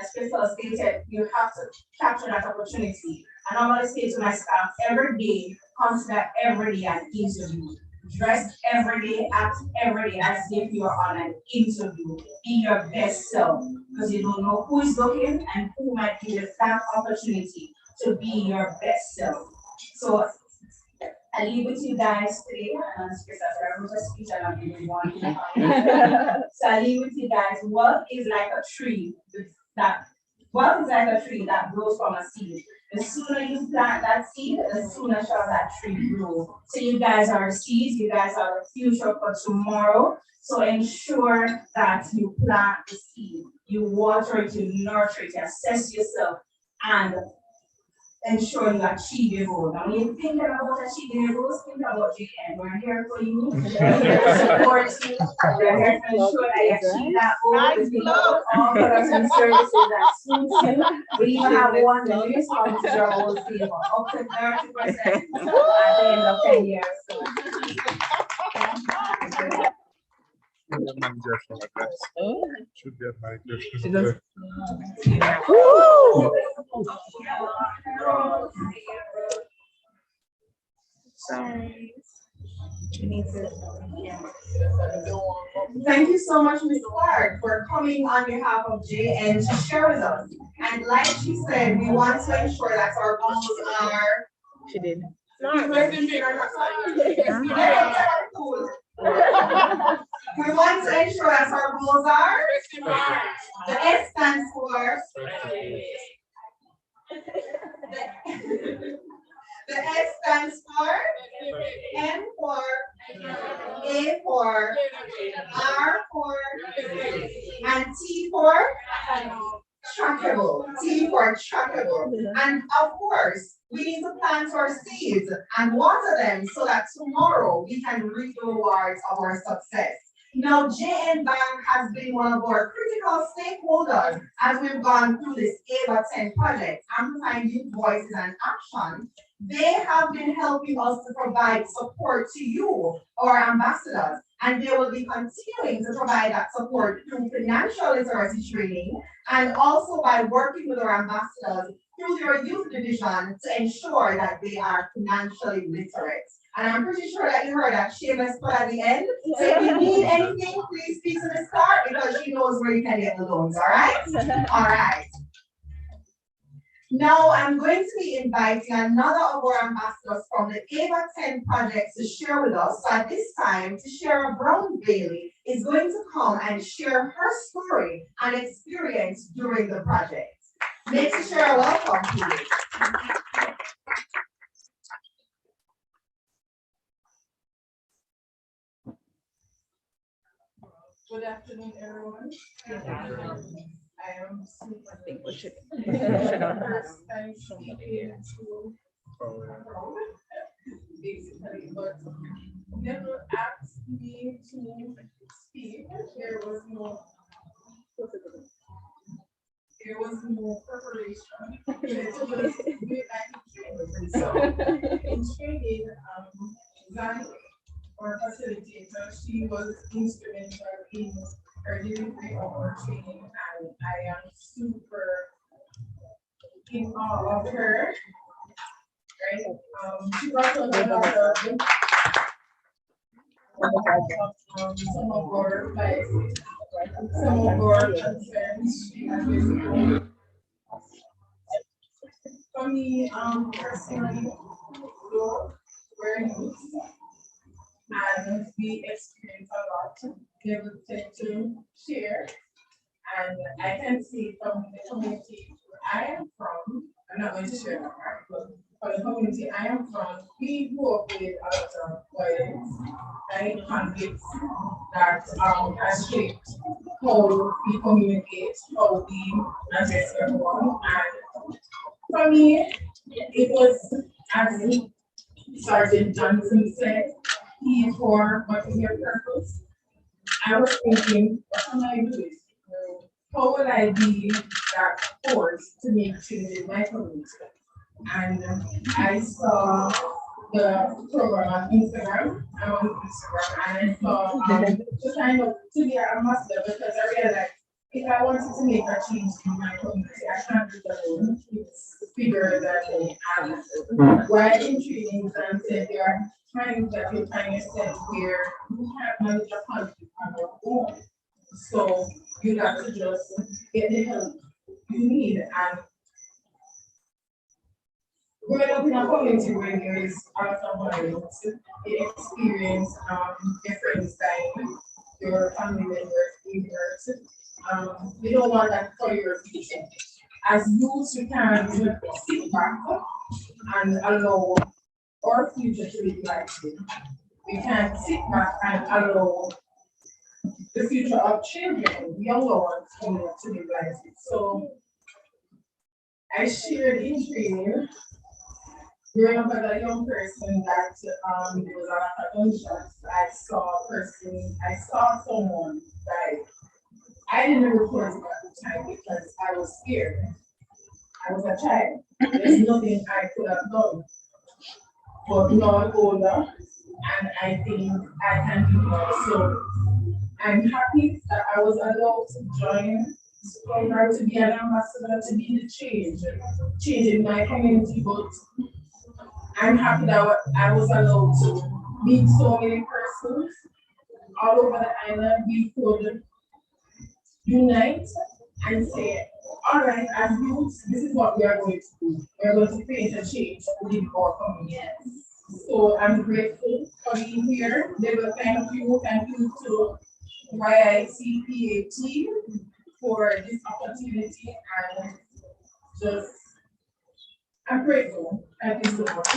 As Crystal stated, you have to capture that opportunity. And I'm going to say to my staff, every day, consider every day an interview. Dress every day, act every day as if you are on an interview. Be your best self, because you don't know who is looking and who might give you that opportunity to be your best self. So I leave with you guys today, and as Crystal said, I wrote a speech and I'm giving one. So I leave with you guys, wealth is like a tree that grows from a seed. The sooner you plant that seed, the sooner shall that tree grow. So you guys are seeds, you guys are the future for tomorrow. So ensure that you plant the seed, you water it, you nurture it, you assess yourself, and ensure you achieve your goal. Now, when you're thinking about achieving your goals, think about JN. We're here for you. We're here to support you. We're here to ensure that you achieve that goal. All products and services that suits you. We even have one that is how to your whole favor, up to 30% at the end of 10 years. So. Should get my question. Sorry. Thank you so much, Ms. Clark, for coming on behalf of JN to share with us. And like she said, we want to ensure that our goals are. She did. We want to ensure that our goals are. The S stands for. The S stands for M for A for R for and T for trackable. T for trackable. And of course, we need to plant our seeds and water them so that tomorrow we can reap the rewards of our success. Now, JN Bank has been one of our critical stakeholders as we've gone through this AVA 10 project, Amplifying Youth Voices and Action. They have been helping us to provide support to you, our ambassadors, and they will be continuing to provide that support through financial literacy training and also by working with our ambassadors through their youth division to ensure that they are financially literate. And I'm pretty sure that you heard that shameless plug at the end. So if you need anything, please speak to the star because she knows where you can get the loans, all right? All right. Now I'm going to be inviting another of our ambassadors from the AVA 10 project to share with us. So at this time, Tashira Brown Bailey is going to come and share her story and experience during the project. Make Tashira welcome, please. Good afternoon, everyone. I am super. I think we should. First time speaking to basically, but never asked me to speak. There was no preparation. It was way back in training. So in training, Zan, our facilitator, she was instrumental in her delivery of our training, and I am super in awe of her. Right? She brought us a lot of some of our biases, some of our concerns. For me, personally, we're youth, and we experience a lot. They would tend to share, and I can see from the community where I am from, I'm not going to share that part, but for the community I am from, we grew up with a lot of violence and conflicts that has shaped how we communicate, how we address everyone. And for me, it was, as Sergeant Johnson said, P for what is your purpose? I was thinking, what can I do? How will I be that force to make change in my community? And I saw the program on Instagram. I'm on Instagram, and I saw to kind of to be an ambassador, because I realized if I wanted to make a change in my community, I can't do that alone. It's bigger than me. And while in trainings, and said there are times that you find yourself where you can't manage a conflict on your own. So you have to just get the help you need. And growing up in a community where there is a lot of violence, you experience your friends dying, your family members being hurt. We don't want that for your future. As youth, we can sit back and allow our future to be like this. We can sit back and allow the future of children, younger ones, to be like this. So I shared in training, growing up as a young person, that there was a lot of gunshots. I saw someone die. I didn't report it at the time because I was scared. I was a child. There's nothing I could have done. But now I'm older, and I think I can do more. So I'm happy that I was allowed to join this program, to be an ambassador, to be the change in my community. But I'm happy that I was allowed to meet so many persons all over the island. We could unite and say, all right, as youths, this is what we are going to do. We're going to create a change within our community. So I'm grateful for being here. Thank you to YICPAT for this opportunity, and just I'm grateful. Thank you so much.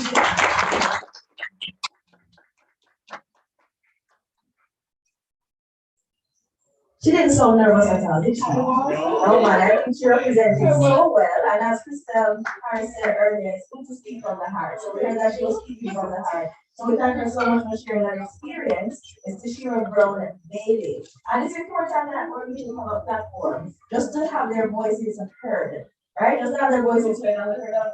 She didn't sound nervous at all, did she? No, man, I think she represented so well. And as Crystal Harris said earlier, it's good to speak from the heart. So we heard that she was speaking from the heart. So we thank her so much for sharing that experience. It's to share a grown baby. And it's important that we're meeting on a platform just to have their voices heard. Right? Just to have their voices heard. And we heard of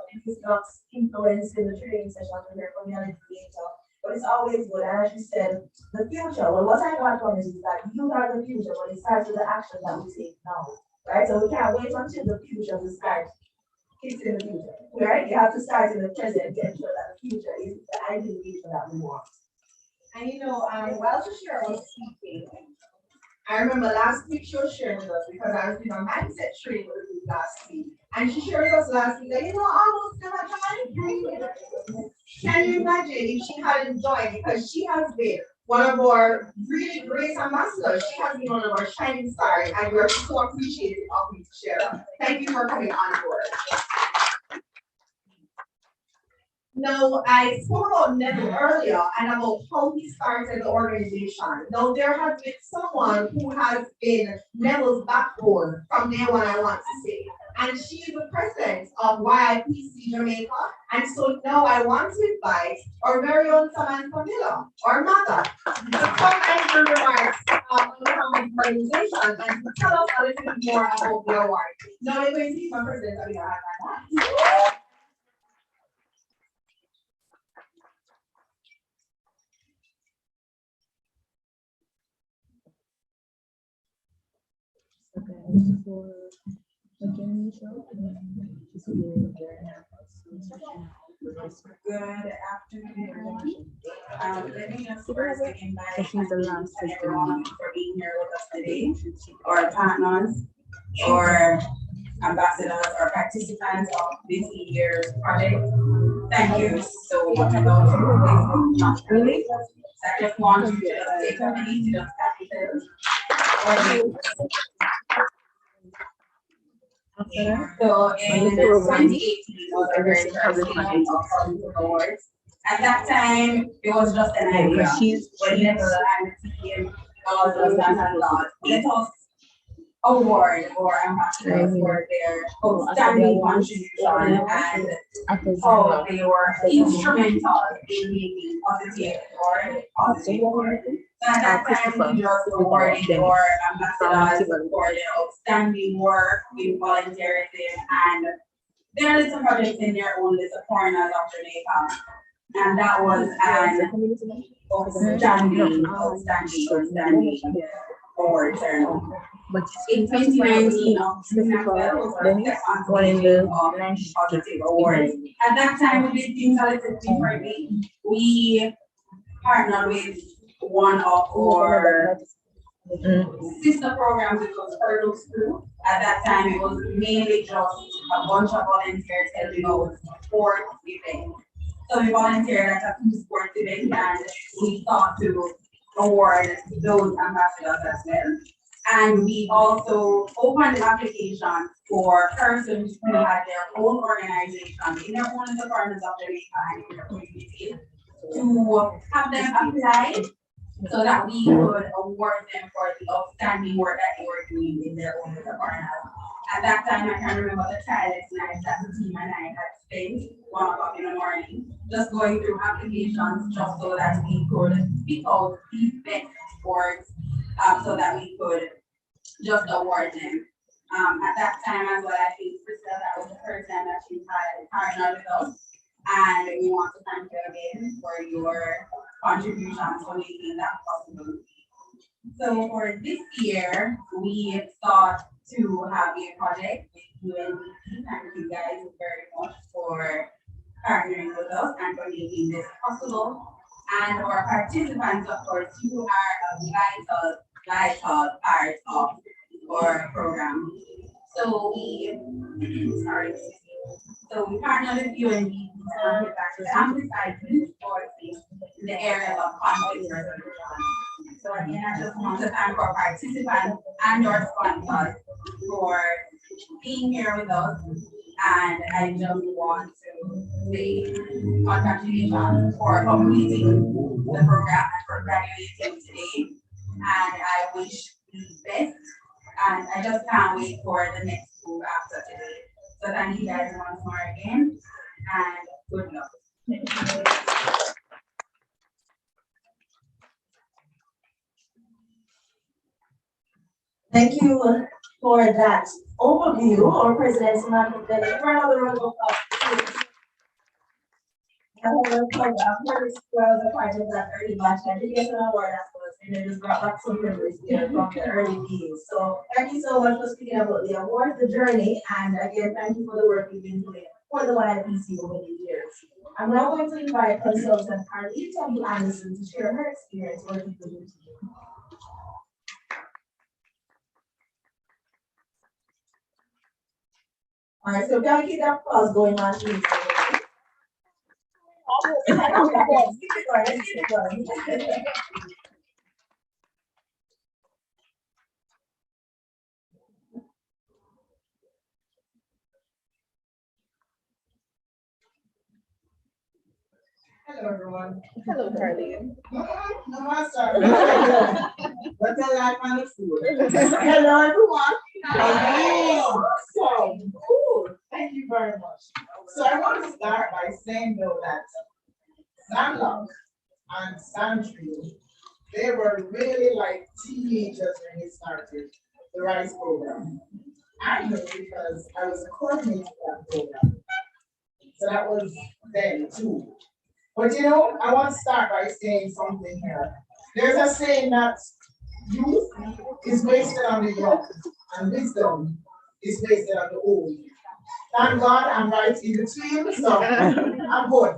influence in the training session we heard from the other creator. But it's always good. And as you said, the future, well, what I got from it is that you are the future, but it starts with the action that we take now. Right? So we can't wait until the future to start. It's in the future. Right? You have to start in the present and get sure that the future is the ideal future that we want. And while Shashira was speaking, I remember last week she was sharing with us, because I was doing a mindset training with you last week. And she shared with us last week that, almost never joined. Can you imagine if she hadn't joined? Because she has been one of our really great ambassadors. She has been one of our shining stars, and we're so appreciative of you, Shashira. Thank you for coming on board. Now, I spoke about Neville earlier and about how he started the organization. Now, there has been someone who has been Neville's backbone from day one, I want to say. And she is the president of YIPC Jamaica. And so now I want to invite our very own Samantha Miller, our mother, to come and give remarks on the organization and to tell us a little bit more about the award. Now, we're going to see my president of the award. Good afternoon. Let me just first begin by thanking everyone for being here with us today, our partners, or ambassadors, or participants of this year's project thank you so much about your not really. I just want you to just take a minute to just capital. So in 2018 was our very first game of awards. At that time, it was just an idea. When Neville and the team all of us had thought, let us award or ambassadors for their outstanding contribution and how they were instrumental in making positive or positive work. So at that time, we just awarded our ambassadors for their outstanding work in volunteerism and their little projects in their own little corners of Jamaica. And that was an outstanding award ceremony. But in 2019, Christina Williams was positive awards. At that time, we did things a little differently. We partnered with one of our sister programs, which was Hurdle School. At that time, it was mainly just a bunch of volunteers helping out sport events. So we volunteered at a few sports events and we thought to award those ambassadors as well. And we also opened the application for persons who had their own organization in their own departments of Jamaica and in their communities to have them apply so that we could award them for the outstanding work that they were doing in their own department. At that time, I can remember the tireless night that the team and I had spent 1 o'clock in the morning, just going through applications just so that we could pick out the best sports so that we could just award them. At that time as well, I think Priscilla, that was the first time that she had partnered with us. And we want to thank you again for your contributions to making that possible. So for this year, we thought to have a project with UNDP. Thank you guys very much for partnering with us and for making this possible. And our participants, of course, you are a vital part of our program. So we partnered with UNDP to amplify voices in the areas of conflict resolution. So again, I just want to thank our participants and our sponsors for being here with us. And I just want to say congratulations for completing the program and for graduating today. And I wish you the best. And I just can't wait for the next move after today. So thank you guys once more again, and good luck. Thank you for that overview, our President Samantha. Another round of applause. I've heard this was a part of that early batch. I did get an award afterwards, and it just brought back some memories from the early days. So thank you so much for speaking about the award, the journey, and again, thank you for the work you've been doing for the YPC over the years. I'm now going to invite consultant Carlita Anderson to share her experience working with you. All right, so can we keep that applause going on, please? Keep it going. Hello, everyone. Hello, Carly. No, I'm sorry. But I like my food. Hello, everyone. Hello. So, cool. Thank you very much. So I want to start by saying though that Sandlock and Sandtree, they were really like teenagers when they started the RISE program. I know because I was a coordinator of that program. So that was then too. But you know, I want to start by saying something here. There's a saying that youth is wasted on the young, and wisdom is wasted on the old. Thank God I'm right in between, so I'm good.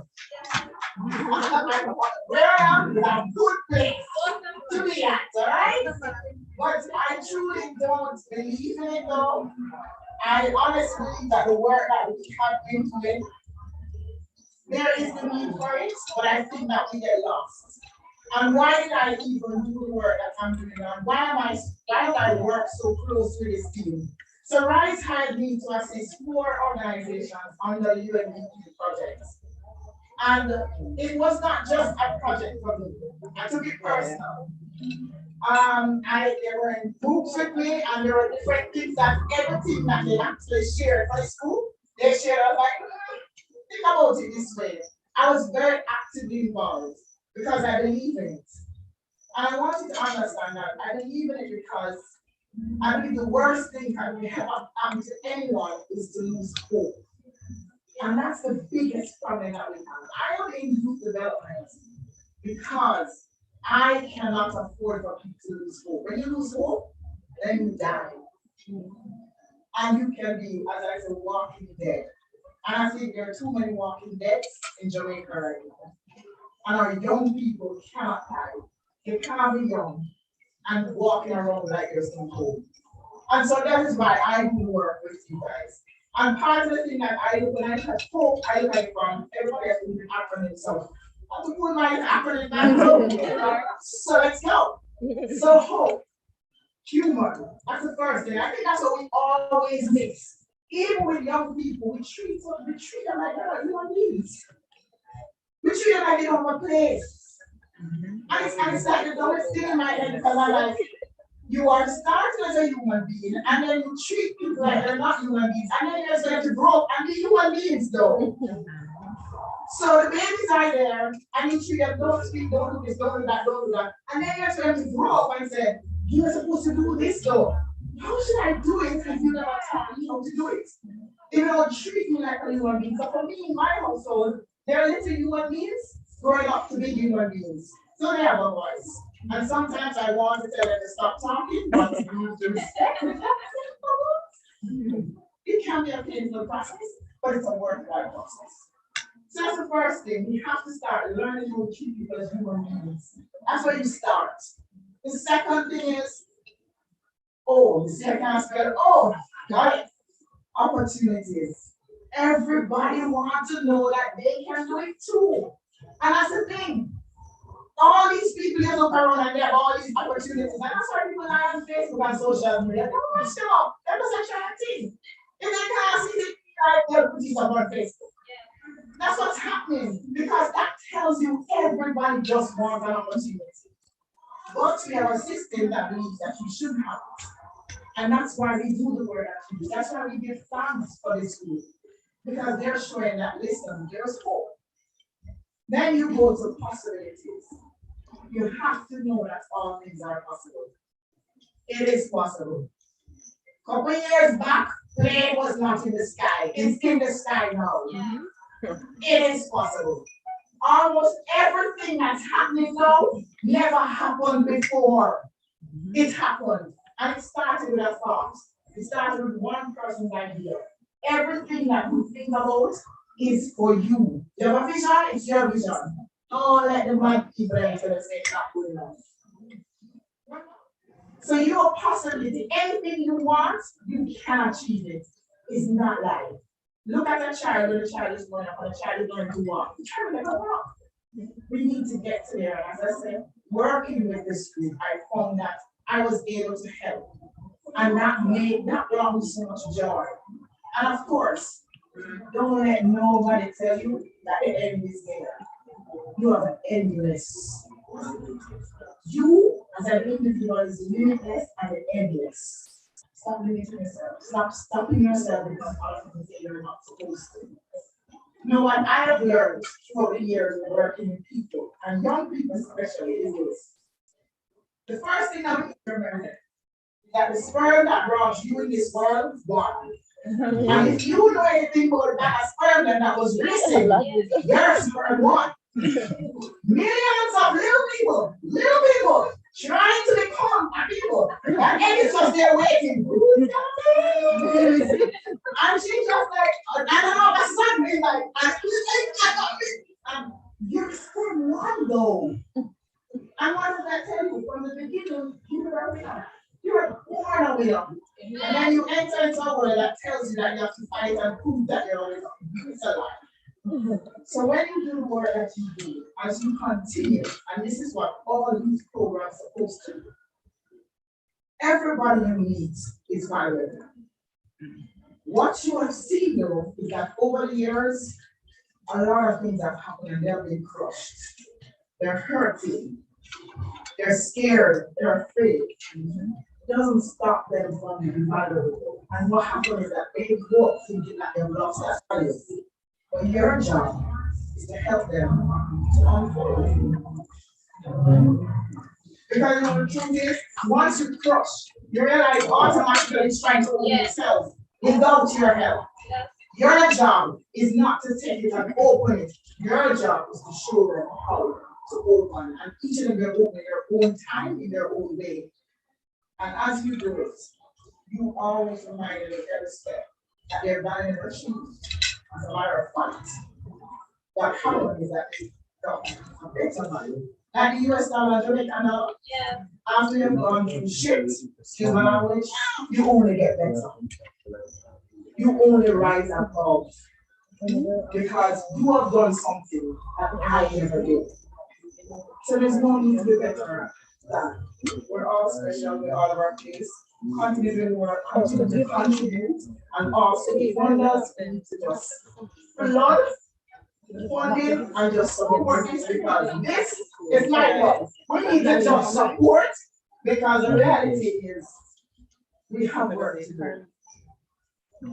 Where I am is a good place to be at, all right? But I truly don't believe in it though. I honestly believe that the work that we have been doing there is the need for it, but I think that we get lost. And why did I even do the work that I'm doing? And why do I work so close with this team? So RISE hired me to assist 4 organizations on the UNDP projects. And it was not just a project for me. I took it personal. They were in groups with me, and there were different things that everything that they actually shared for the school, they shared. I was like, think about it this way. I was very actively involved because I believe in it. And I want you to understand that I believe in it because I believe the worst thing that can happen to anyone is to lose hope. And that's the biggest problem that we have. I am in youth development because I cannot afford for people to lose hope. When you lose hope, then you die. And you can be, as I said, walking dead. And I think there are too many walking deads in Jamaica right now. And our young people cannot die. They cannot be young and walking around like there's no hope. And so that is why I do work with you guys. And part of the thing that I do when I have hope, I look at from everybody has been acronym. So I have to put my acronym back. So let's go. So hope, humor, that's the first thing. I think that's what we always miss. Even with young people, we treat them like they're human beings. We treat them like they don't have a place. And it's like the dumbest thing in my head because I'm like, you are starting as a human being, and then you treat people like they're not human beings, and then you're going to grow up and be human beings though. So the babies are there, and you treat them, don't speak, don't do this, don't do that, don't do that. And then you're going to grow up and say, you're supposed to do this though. How should I do it if you never taught me how to do it? They don't treat me like a human being. So for me, in my household, they're little human beings growing up to be human beings. So they have a voice. And sometimes I want to tell them to stop talking, but to respect the it can be a painful process, but it's a worthwhile process. So that's the first thing. We have to start learning how to treat people as human beings. That's where you start. The second thing is, the second aspect, got it. Opportunities. Everybody wants to know that they can do it too. And that's the thing. All these people you look around and they have all these opportunities. And that's why people are on Facebook and social media. Don't watch them up. They're just a thing. If they can't see it, they'll put it up on Facebook. That's what's happening. Because that tells you everybody just wants an opportunity. But we have a system that believes that you should have it. And that's why we do the word that we do. That's why we give thanks for this group. Because they're showing that, listen, there's hope. Then you go to possibilities. You have to know that all things are possible. It is possible. A couple years back, plane was not in the sky. It's in the sky now. It is possible. Almost everything that's happening now never happened before. It happened. And it started with a thought. It started with one person's idea. Everything that you think about is for you. You have a vision, it's your vision. Don't let the mad people enter and say it's not good enough. So your possibility, anything you want, you can achieve it. It's not life. Look at a child when the child is growing up and the child is learning to walk. The child will never walk. We need to get to there. As I said, working with this group, I found that I was able to help. And that brought me so much joy. And of course, don't let nobody tell you that the end is there. You have an endless. You, as an individual, is limitless and endless. Stop limiting yourself. Stop stopping yourself because other people say you're not supposed to. You know what I have learned throughout the years of working with people, and young people especially, is this. The first thing that we remember is that the sperm that brought you in this world is gone. And if you know anything about that sperm that was missing, your sperm won. Millions of little people trying to become a people. And it's just there waiting. And she just like, and then all of a sudden, like, and your sperm won though. And what does that tell you? From the beginning, you were a winner. You were born a winner. And then you enter into a world that tells you that you have to fight and prove that you're a winner. It's a lie. So when you do the work that you do, as you continue, and this is what all these programs are supposed to do, everybody you meet is valuable. What you have seen though is that over the years, a lot of things have happened and they've been crushed. They're hurting. They're scared. They're afraid. It doesn't stop them from being valuable. And what happens is that they grow up thinking that they've lost their value. But your job is to help them to unfold. Because you know, the truth is, once you crush, you realize automatically it's trying to open itself without your help. Your job is not to take it and open it. Your job is to show them how to open. And each of them will open their own time in their own way. And as you do it, you always remind them every step that they're value their shoes. As a matter of fact, what happened is that they got a better value. Like the US dollar, Jamaica now, after you've gone through shit, excuse my language, you only get better. You only rise above. Because you have done something that I never did. So there's no need to be better than. We're all special with all of our kids. Continue doing work, continue to contribute, and also fund us and to just love, funding, and just support this because this is my love. We need to just support because the reality is we have work to do.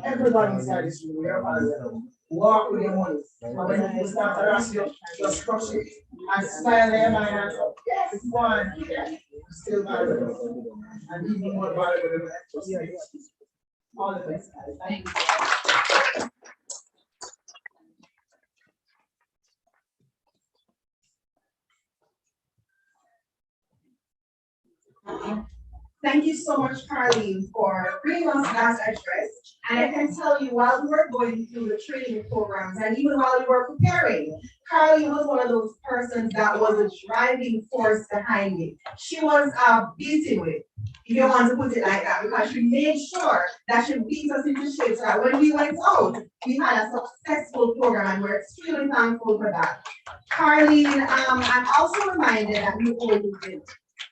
Everybody inside this room, we're all walk with your money. And when you start to ask you, just crush it and smile them and answer, yes, one, yeah, still valuable. And even more valuable than all the best, guys. Thank you. Thank you so much, Carleen, for bringing us that address. And I can tell you, while we were going through the training programs, and even while we were preparing, Carleen was one of those persons that was a driving force behind it. She was beating with it, if you want to put it like that, because she made sure that she beat us into shape so that when we went out, we had a successful program, and we're extremely thankful for that. Carleen, I'm also reminded that you owe you did.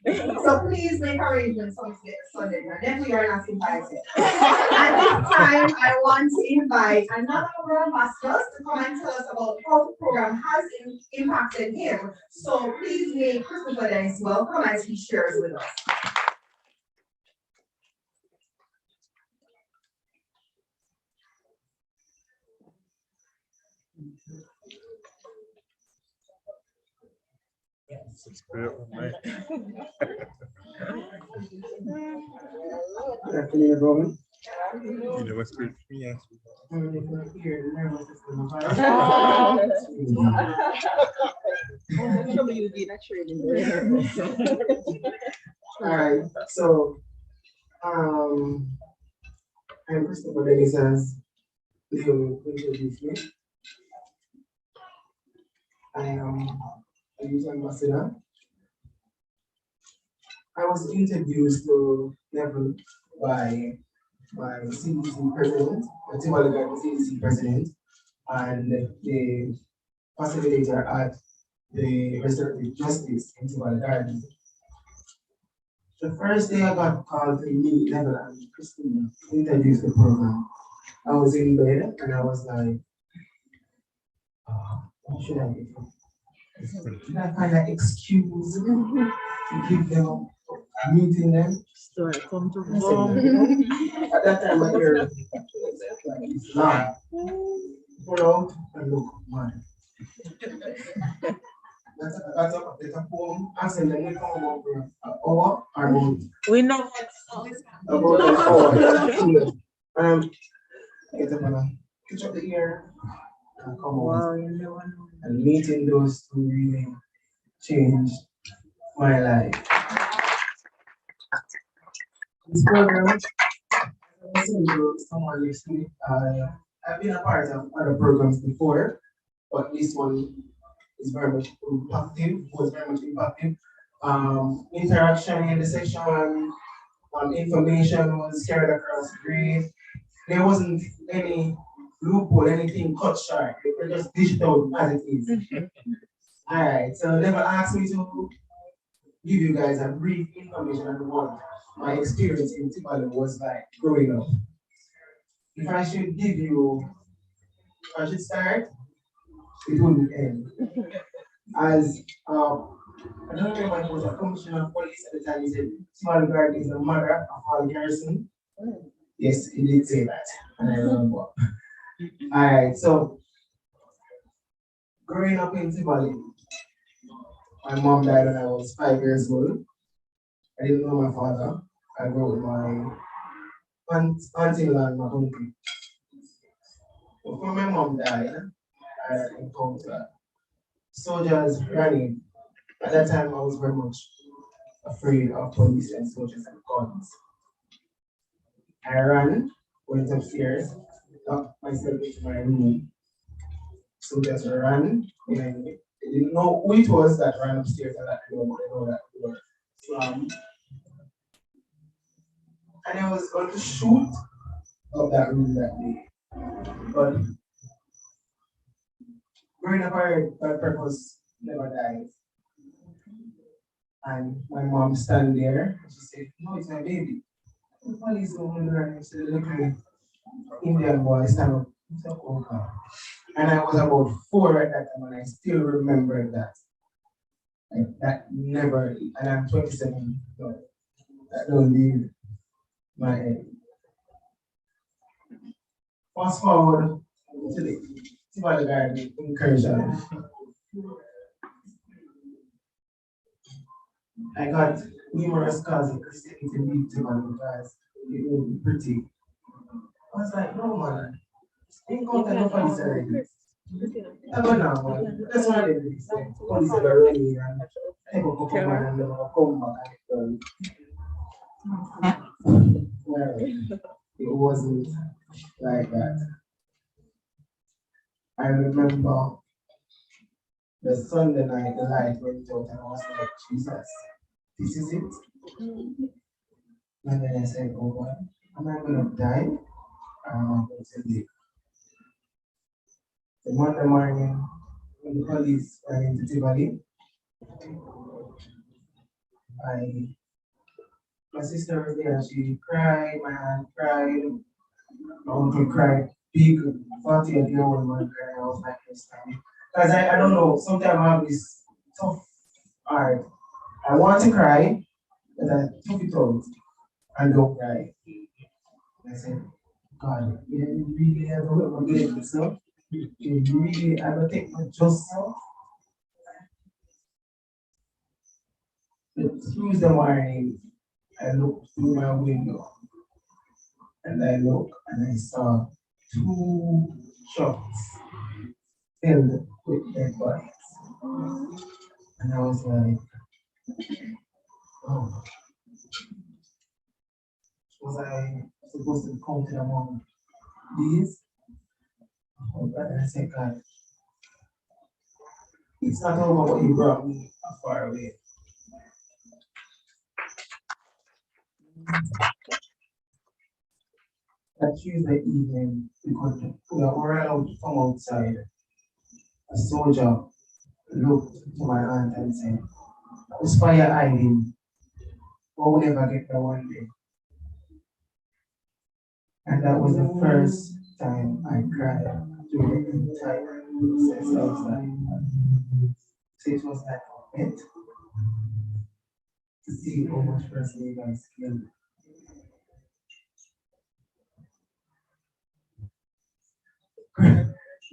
So please make arrangements for Sunday. Definitely are not invited. At this time, I want to invite another of our ambassadors to come and tell us about how the program has impacted him. So please make Christopher Dennis welcome as he shares with us. Good afternoon, everyone. You know what's great for me? All right, so I'm Christopher Dennis, as Leo introduced me. I am a youth ambassador. I was introduced to Level by CDC president, the CDC president, and the facilitator at the Restorative Justice in Tiwala Garden. The first day I got called to meet Level and Christina introduced the program. I was in bed and I was like, what should I do? Should I find an excuse to give them meeting them? So I come to home. At that time, my ear is loud. Pull out and look, man. That's a poem. I said, let me come over an hour or more. We know about an hour. Get up and catch up the ear and come over. And meeting those two really changed my life. This program, someone listening, I've been a part of other programs before, but this one is very much impactful, was very much impactful. Interaction in the session, information was carried across great. There wasn't any loophole, anything cut short. You can just dish it out as it is. Alright, so never ask me to give you guys a brief information on what my experience in Timberland was like growing up. If I should give you, if I should start, it wouldn't end. As I don't remember if it was a commissioner of police at the time, he said, Small Garden is the mother of all garrison. Yes, he did say that, and I remember. Alright, so growing up in Zimbabwe, my mom died when I was 5 years old. I didn't know my father. I grew up with my auntie-in-law and my uncle. Before my mom died, I encountered soldiers running. At that time, I was very much afraid of police and soldiers and guns. I ran, went upstairs, locked myself into my room. Soldiers ran behind me. They didn't know who it was that ran upstairs at that door, but they know that we were slammed. And I was going to shoot up that room that day. But growing up, I heard that purpose never dies. And my mom stand there and she said, no, it's my baby. The police woman running, so the little Indian boy stand up. It's a okay. And I was about 4 at that time, and I still remember that. Like, that never, and I'm 27, so that don't leave my head. Fast forward to the Zimbabwe Garden incursion. I got numerous calls of Christianity to meet Zimbabwe because it would be pretty. I was like, no man, ain't going to no police like this. Never now, man. That's why they do this. Police are running and people come back and never come back. Well, it wasn't like that. I remember the Sunday night, the light went out and I was like, Jesus, this is it? And then I said, oh God, am I going to die? Or am I going to live? The Monday morning, when the police went into Tivoli, my sister was there and she cried, my aunt cried, my uncle cried, big 40-year-old man cried. I was like, this time. Because I don't know, sometimes I have this tough heart. I want to cry, but I took it out and don't cry. I said, God, you really have to work on yourself. You really have to take my just self. Tuesday morning, I looked through my window and I looked and I saw 2 trucks filled with dead bodies. And I was like, oh, was I supposed to be counted among these? Oh, God, and I said, God, it's not over what you brought me far away. That Tuesday evening, we were allowed to come outside. A soldier looked to my aunt and said, "Whose fire hiding? But we'll never get there one day." And that was the first time I cried during the entire process of life. So it was like a pet to see how much person you guys killed.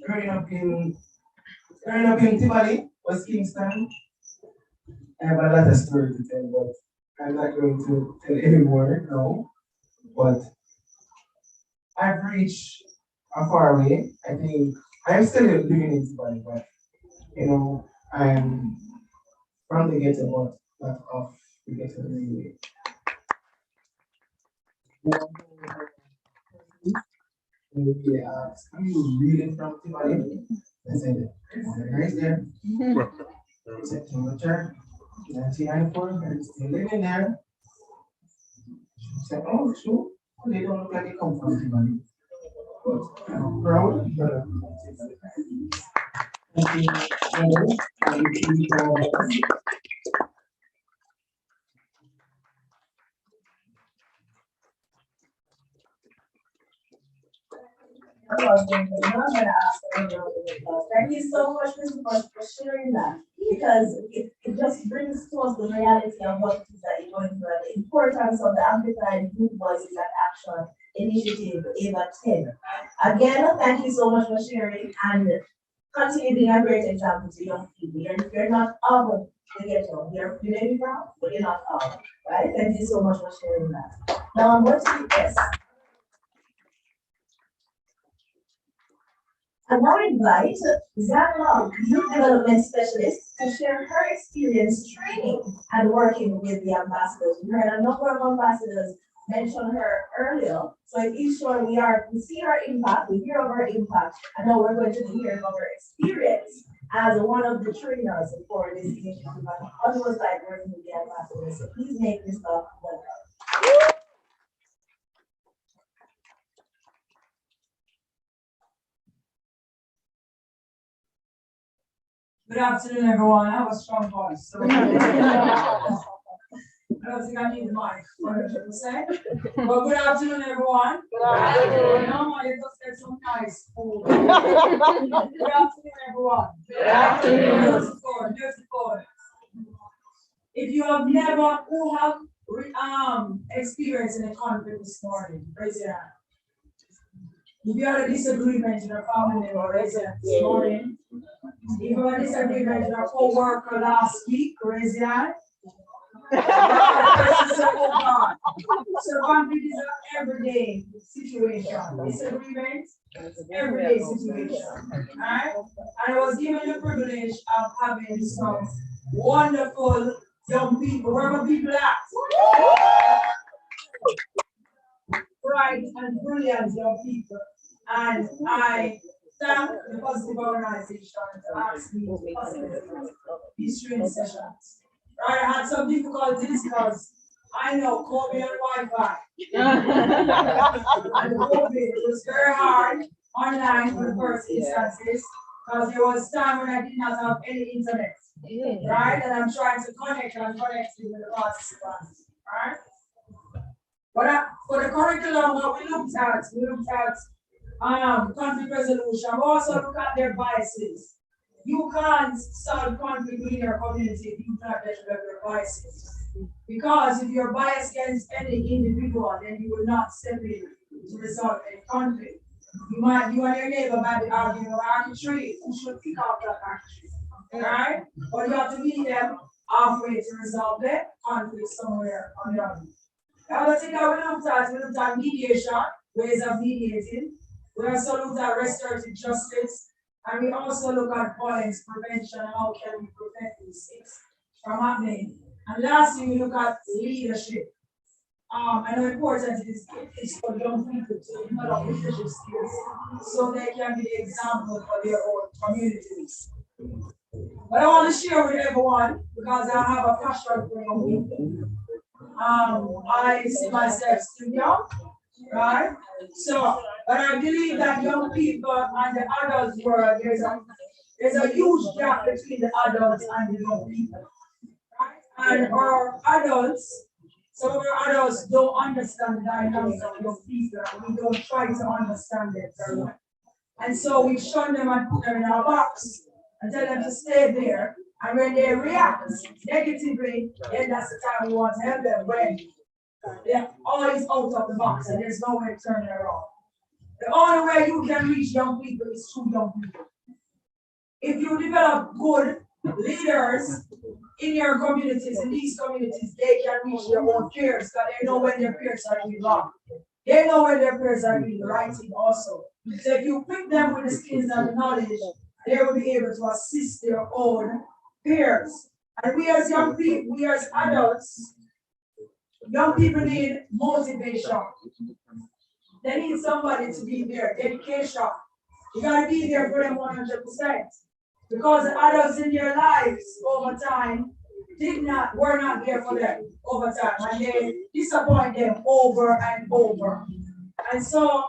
Growing up in Tivoli, West Kingston, I have a lot of stories to tell, but I'm not going to tell anymore now. But I've reached a far way. I think I'm still living in Zimbabwe, but I'm from the ghetto, but not off the ghetto anyway. They asked, "Are you really from Zimbabwe?" I said, "Right there." September 1994, I'm still living there. She said, "Oh, sure. They don't look like they come from Zimbabwe." But Proud, brother. Thank you so much, Mr. Bush, for sharing that, because it just brings to us the reality of what it is that you're going through and the importance of the Amplified Youth Voices and Action Initiative, AVA 10. Again, thank you so much for sharing and continue being a great example to young people. You're not out to get you. You may be proud, but you're not out. Right? Thank you so much for sharing that. Now I'm going to yes. I now invite Zana, Youth Development Specialist, to share her experience training and working with the ambassadors. We heard a number of ambassadors mention her earlier. So if you sure we see her impact, we hear of her impact, and now we're going to hear of her experience as one of the trainers for this initiative. And what it was like working with the ambassadors. So please make this up welcome. Good afternoon, everyone. I have a strong voice. So I don't think I need the mic, 100%. But good afternoon, everyone. Good afternoon. Normally, just get some nice food. Good afternoon, everyone. Good afternoon. Beautiful. If you have never, who have experienced in a conflict this morning, raise your hand. If you had a disagreement in a family member, raise your hand this morning. If you had a disagreement with a co-worker last week, raise your hand. So conflict is an everyday situation. Disagreement, everyday situation. Alright? And I was given the privilege of having some wonderful young people. Where are people at? Bright and brilliant young people. And I thank the Positive Organization to ask me to facilitate these training sessions. Right, I had some difficulties because I know COVID and Wi-Fi. And COVID was very hard online for the first instances because there was time when I did not have any internet. Right? And I'm trying to connect with the participants. Right? But for the curriculum, what we looked at conflict resolution. We also look at their biases. You can't solve conflict in your community if you cannot measure your biases. Because if you're biased against any individual, then you will not step in to resolve any conflict. You and your neighbor might be arguing over arc tree, who should pick up that arc tree. Alright? But you have to meet them halfway to resolve the conflict somewhere on the other. The other thing that we looked at mediation, ways of mediating. We also looked at restorative justice, and we also look at violence prevention and how can we prevent these things from happening. And lastly, we look at leadership. And how important it is for young people to develop leadership skills so they can be the example for their own communities. But I want to share with everyone because I have a passion for young people. I see myself still young, right? So, but I believe that young people and the adult world, there's a huge gap between the adults and the young people. Right? And our adults, some of our adults don't understand the dynamics of young people, and we don't try to understand it very well. And so we shun them and put them in our box and tell them to stay there. And when they react negatively, then that's the time we want to help them when they're always out of the box and there's no way to turn it around. The only way you can reach young people is through young people. If you develop good leaders in your communities, in these communities, they can reach their own peers because they know when their peers are doing wrong. They know when their peers are doing the right thing also. So if you equip them with the skills and the knowledge, they will be able to assist their own peers. And we as young people, we as adults, young people need motivation. They need somebody to be there, dedication. You gotta be there for them 100%. Because the adults in their lives over time were not there for them over time. And they disappoint them over and over. And so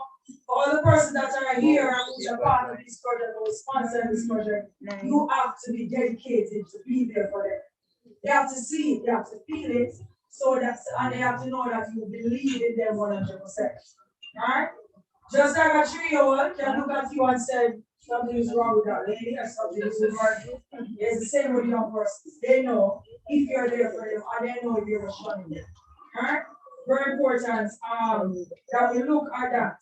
For all the persons that are here who are part of this project or sponsor this project, you have to be dedicated to be there for them. They have to see it, they have to feel it, so that, and they have to know that you believe in them 100%. Alright? Just like a 3-year-old can look at you and say, something is wrong with that lady or something is wrong. It's the same with young persons. They know if you're there for them, and they know if you're shunning them. Alright? Very important that we look at that.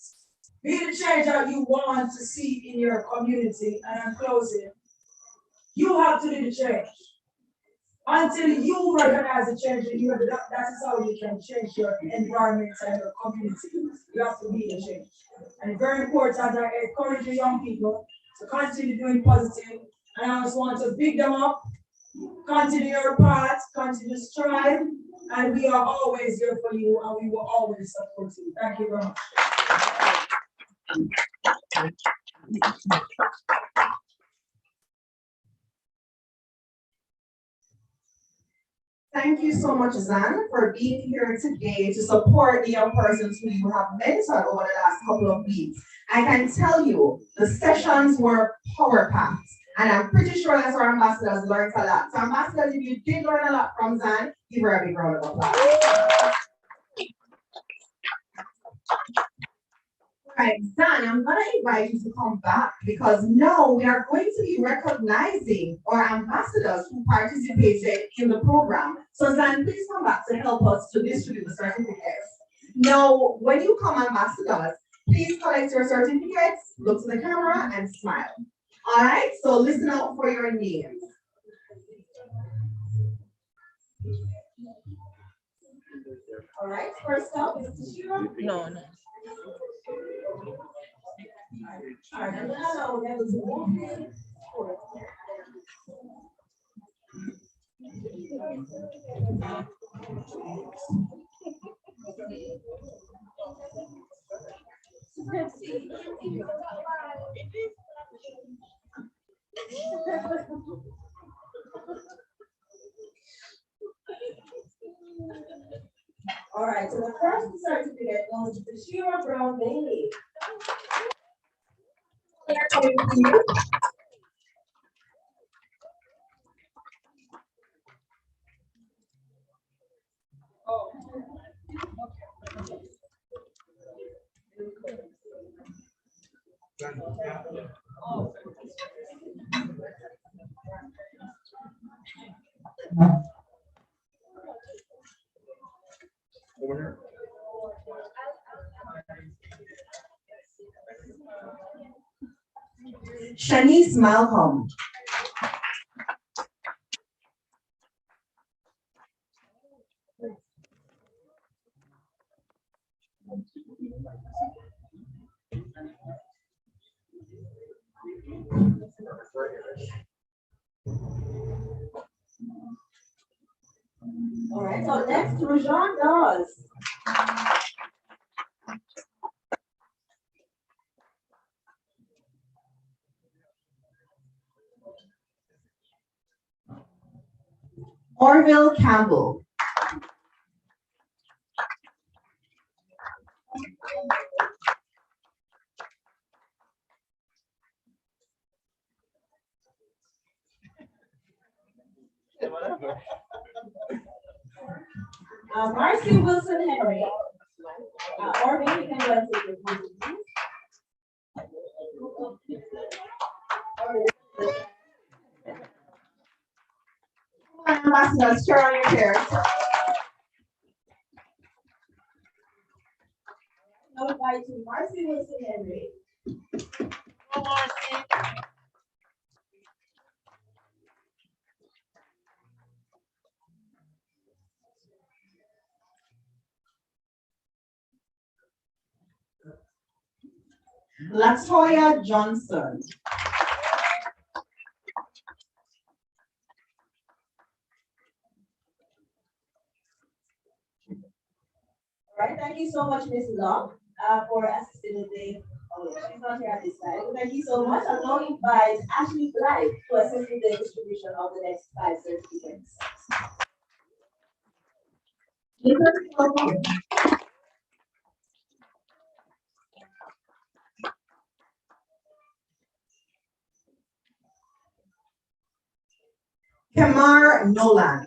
Be the change that you want to see in your community. And I'm closing. You have to be the change. Until you recognize the change in you, that is how you can change your environment and your community. You have to be the change. And very important, I encourage the young people to continue doing positive. And I just want to pick them up, continue your path, continue to strive, and we are always here for you, and we will always support you. Thank you very much. Thank you so much, Zan, for being here today to support the young persons who you have mentored over the last couple of weeks. I can tell you, the sessions were power-packed, and I'm pretty sure that's our ambassadors learned a lot. So ambassadors, if you did learn a lot from Zan, give her a big round of applause. All right, Zan, I'm gonna invite you to come back because now we are going to be recognizing our ambassadors who participated in the program. So Zan, please come back to help us to distribute the certificates. Now, when you come ambassadors, please collect your certificates, look to the camera and smile. All right, so listen out for your names. All right, first up is Tashira. No. All right, hello, that was all right, so the first certificate goes to Tashira Brown Bailey. Shanice Malcolm. All right, so next, Rajon Dawes. Orville Campbell. Marcy Wilson Henry. Orville, you can go and take your photo, please. Ambassadors, turn on your chair. Now invite to Marcy Wilson Henry. Latoya Johnson. All right, thank you so much, Ms. Long, for assisting with the, she's not here at this time. Thank you so much. I'll now invite Ashley Blythe to assist with the distribution of the next 5 certificates. Kamar Nolan.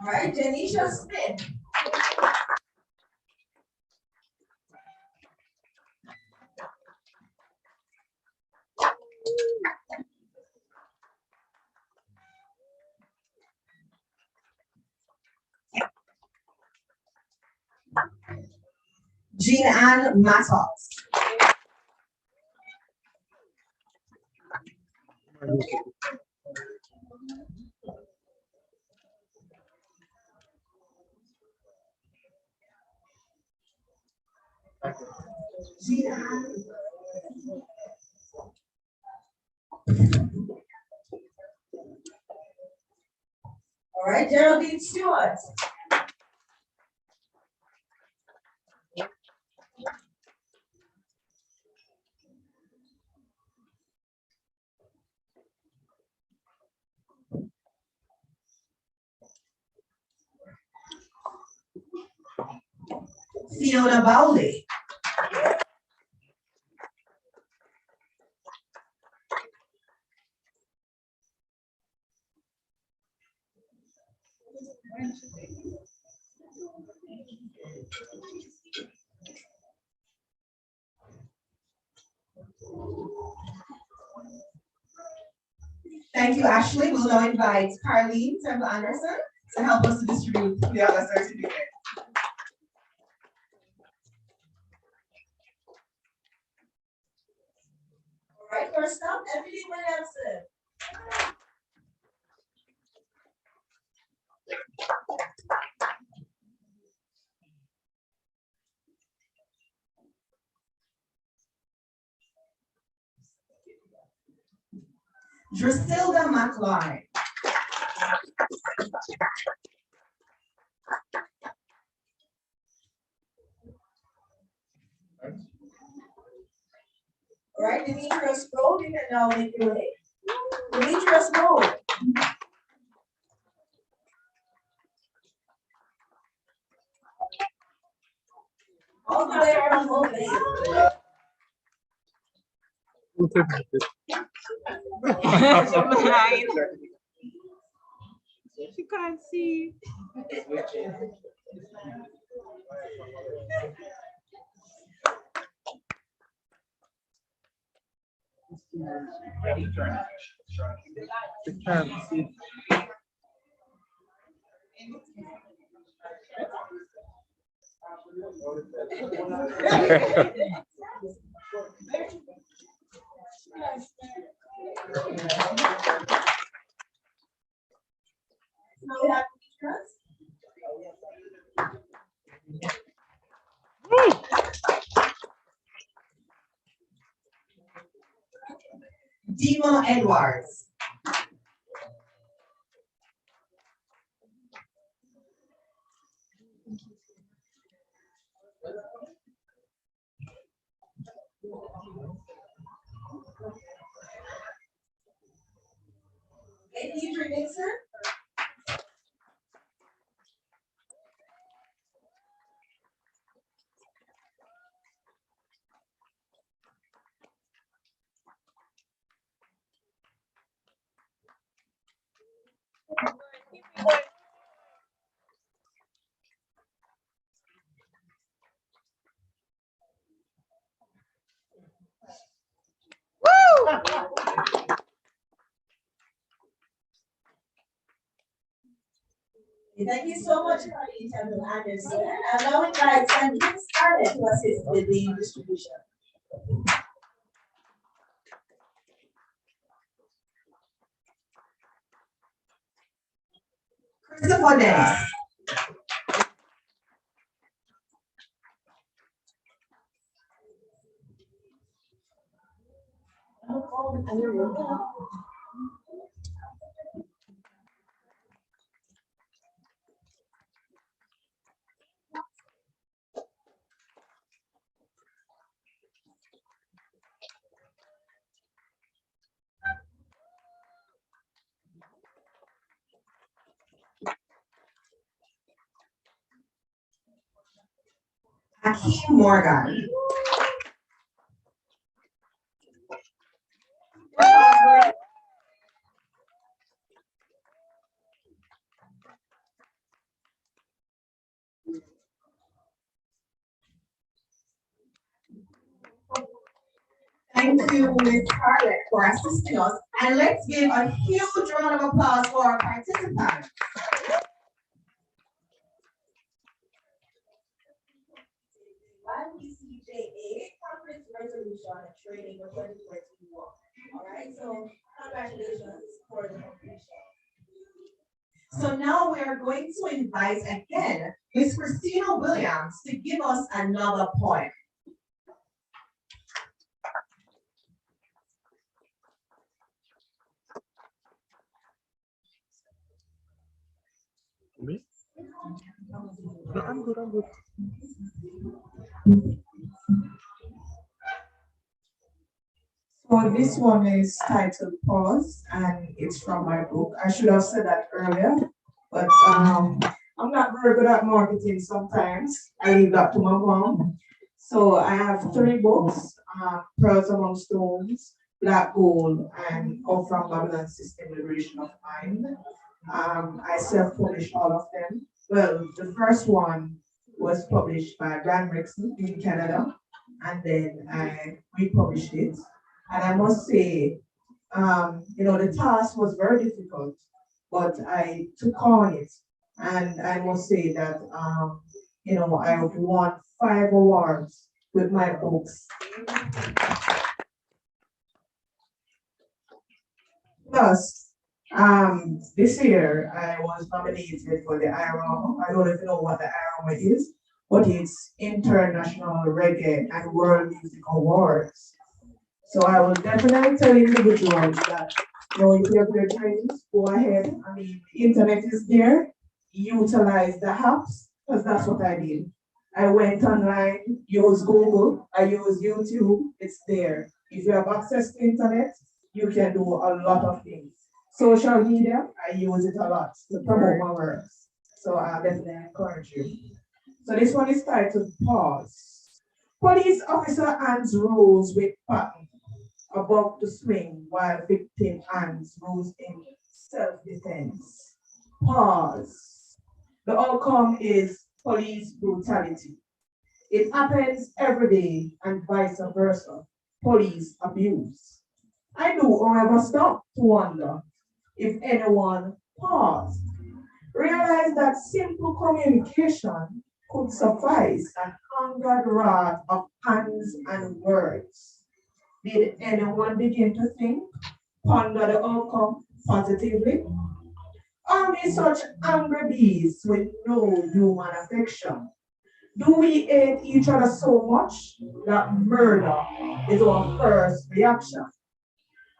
All right, Janisha Smith. Jean Ann Matos. Jean Ann. All right, Geraldine Stewart. Fiona Bowley. Thank you, Ashley. We'll now invite Carlene Temple Anderson to help us to distribute the other certificate. All right, first up, Emily Williamson. Drusilda McLeod. All right, Demetrius Rowe, you can now make your way. Demetrius Rowe. All the way around over there. You can't see. Now we have Demetrius. Dima Edwards. Adrian Nixon. Thank you so much, Carly Temple Anderson. And now we invite Sandy Scarlett to assist with the distribution. Christopher Dennis. Hakeem Morgan. Thank you, Ms. Scarlett, for assisting us. And let's give a huge round of applause for our participants. YPCJA Conference Resolution Training for 2021. All right, so congratulations for the completion. So now we are going to invite again Ms. Christina Williams to give us another poem. Me? No, I'm good, I'm good. So this one is titled Pause, and it's from my book. I should have said that earlier, but I'm not very good at marketing sometimes. I leave that to my mom. So I have 3 books, Pearls Among Stones, Black Gold, and Up From Babylon System Liberation of Mind. I self-published all of them. Well, the first one was published by Grant Rexon in Canada, and then I republished it. And I must say, the task was very difficult, but I took on it. And I must say that, I won 5 awards with my books. Plus, this year I was nominated for the IROM. I don't even know what the IROM is, but it's International Reggae and World Music Awards. So I will definitely tell individuals that, if you have your dreams, go ahead. I mean, the internet is there. Utilize the apps, because that's what I did. I went online, use Google, I use YouTube, it's there. If you have access to internet, you can do a lot of things. Social media, I use it a lot to promote my works. So I definitely encourage you. So this one is titled Pause. Police officer hands rules with pattern above the swing while victim hands rules in self-defense. Pause. The outcome is police brutality. It happens every day and vice versa. Police abuse. I do, however, stop to wonder if anyone paused. Realize that simple communication could suffice an angered wrath of hands and words. Did anyone begin to think, ponder the outcome positively? Are we such angry beasts with no human affection? Do we hate each other so much that murder is our first reaction?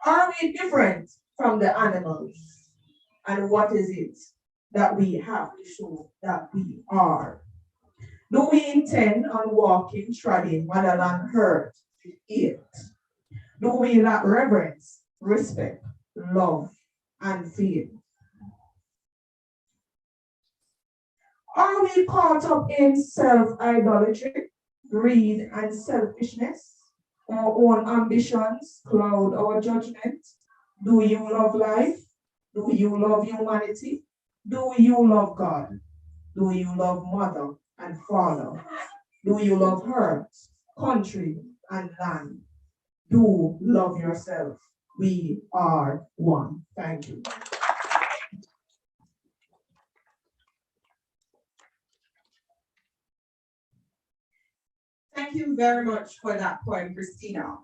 Are we different from the animals? And what is it that we have to show that we are? Do we intend on walking, treading, rather than hurt, it? Do we lack reverence, respect, love, and fear? Are we caught up in self-idolatry, greed, and selfishness? Our own ambitions cloud our judgment. Do you love life? Do you love humanity? Do you love God? Do you love mother and father? Do you love earth, country, and land? Do love yourself. We are one. Thank you. Thank you very much for that poem, Christina.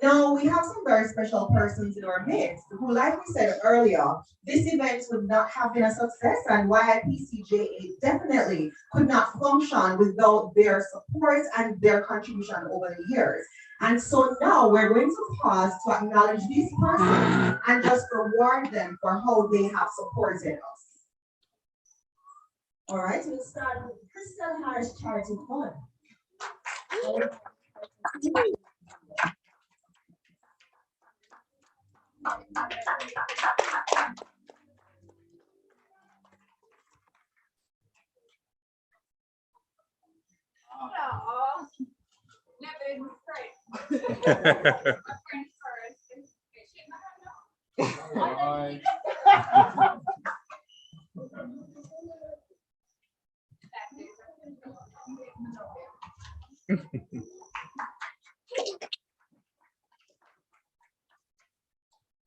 Now we have some very special persons in our midst who, like we said earlier, this event would not have been a success, and YIPCJA definitely could not function without their support and their contribution over the years. And so now we're going to pause to acknowledge these persons and just reward them for how they have supported us. All right, we'll start with Crystal Harris Charity Fund.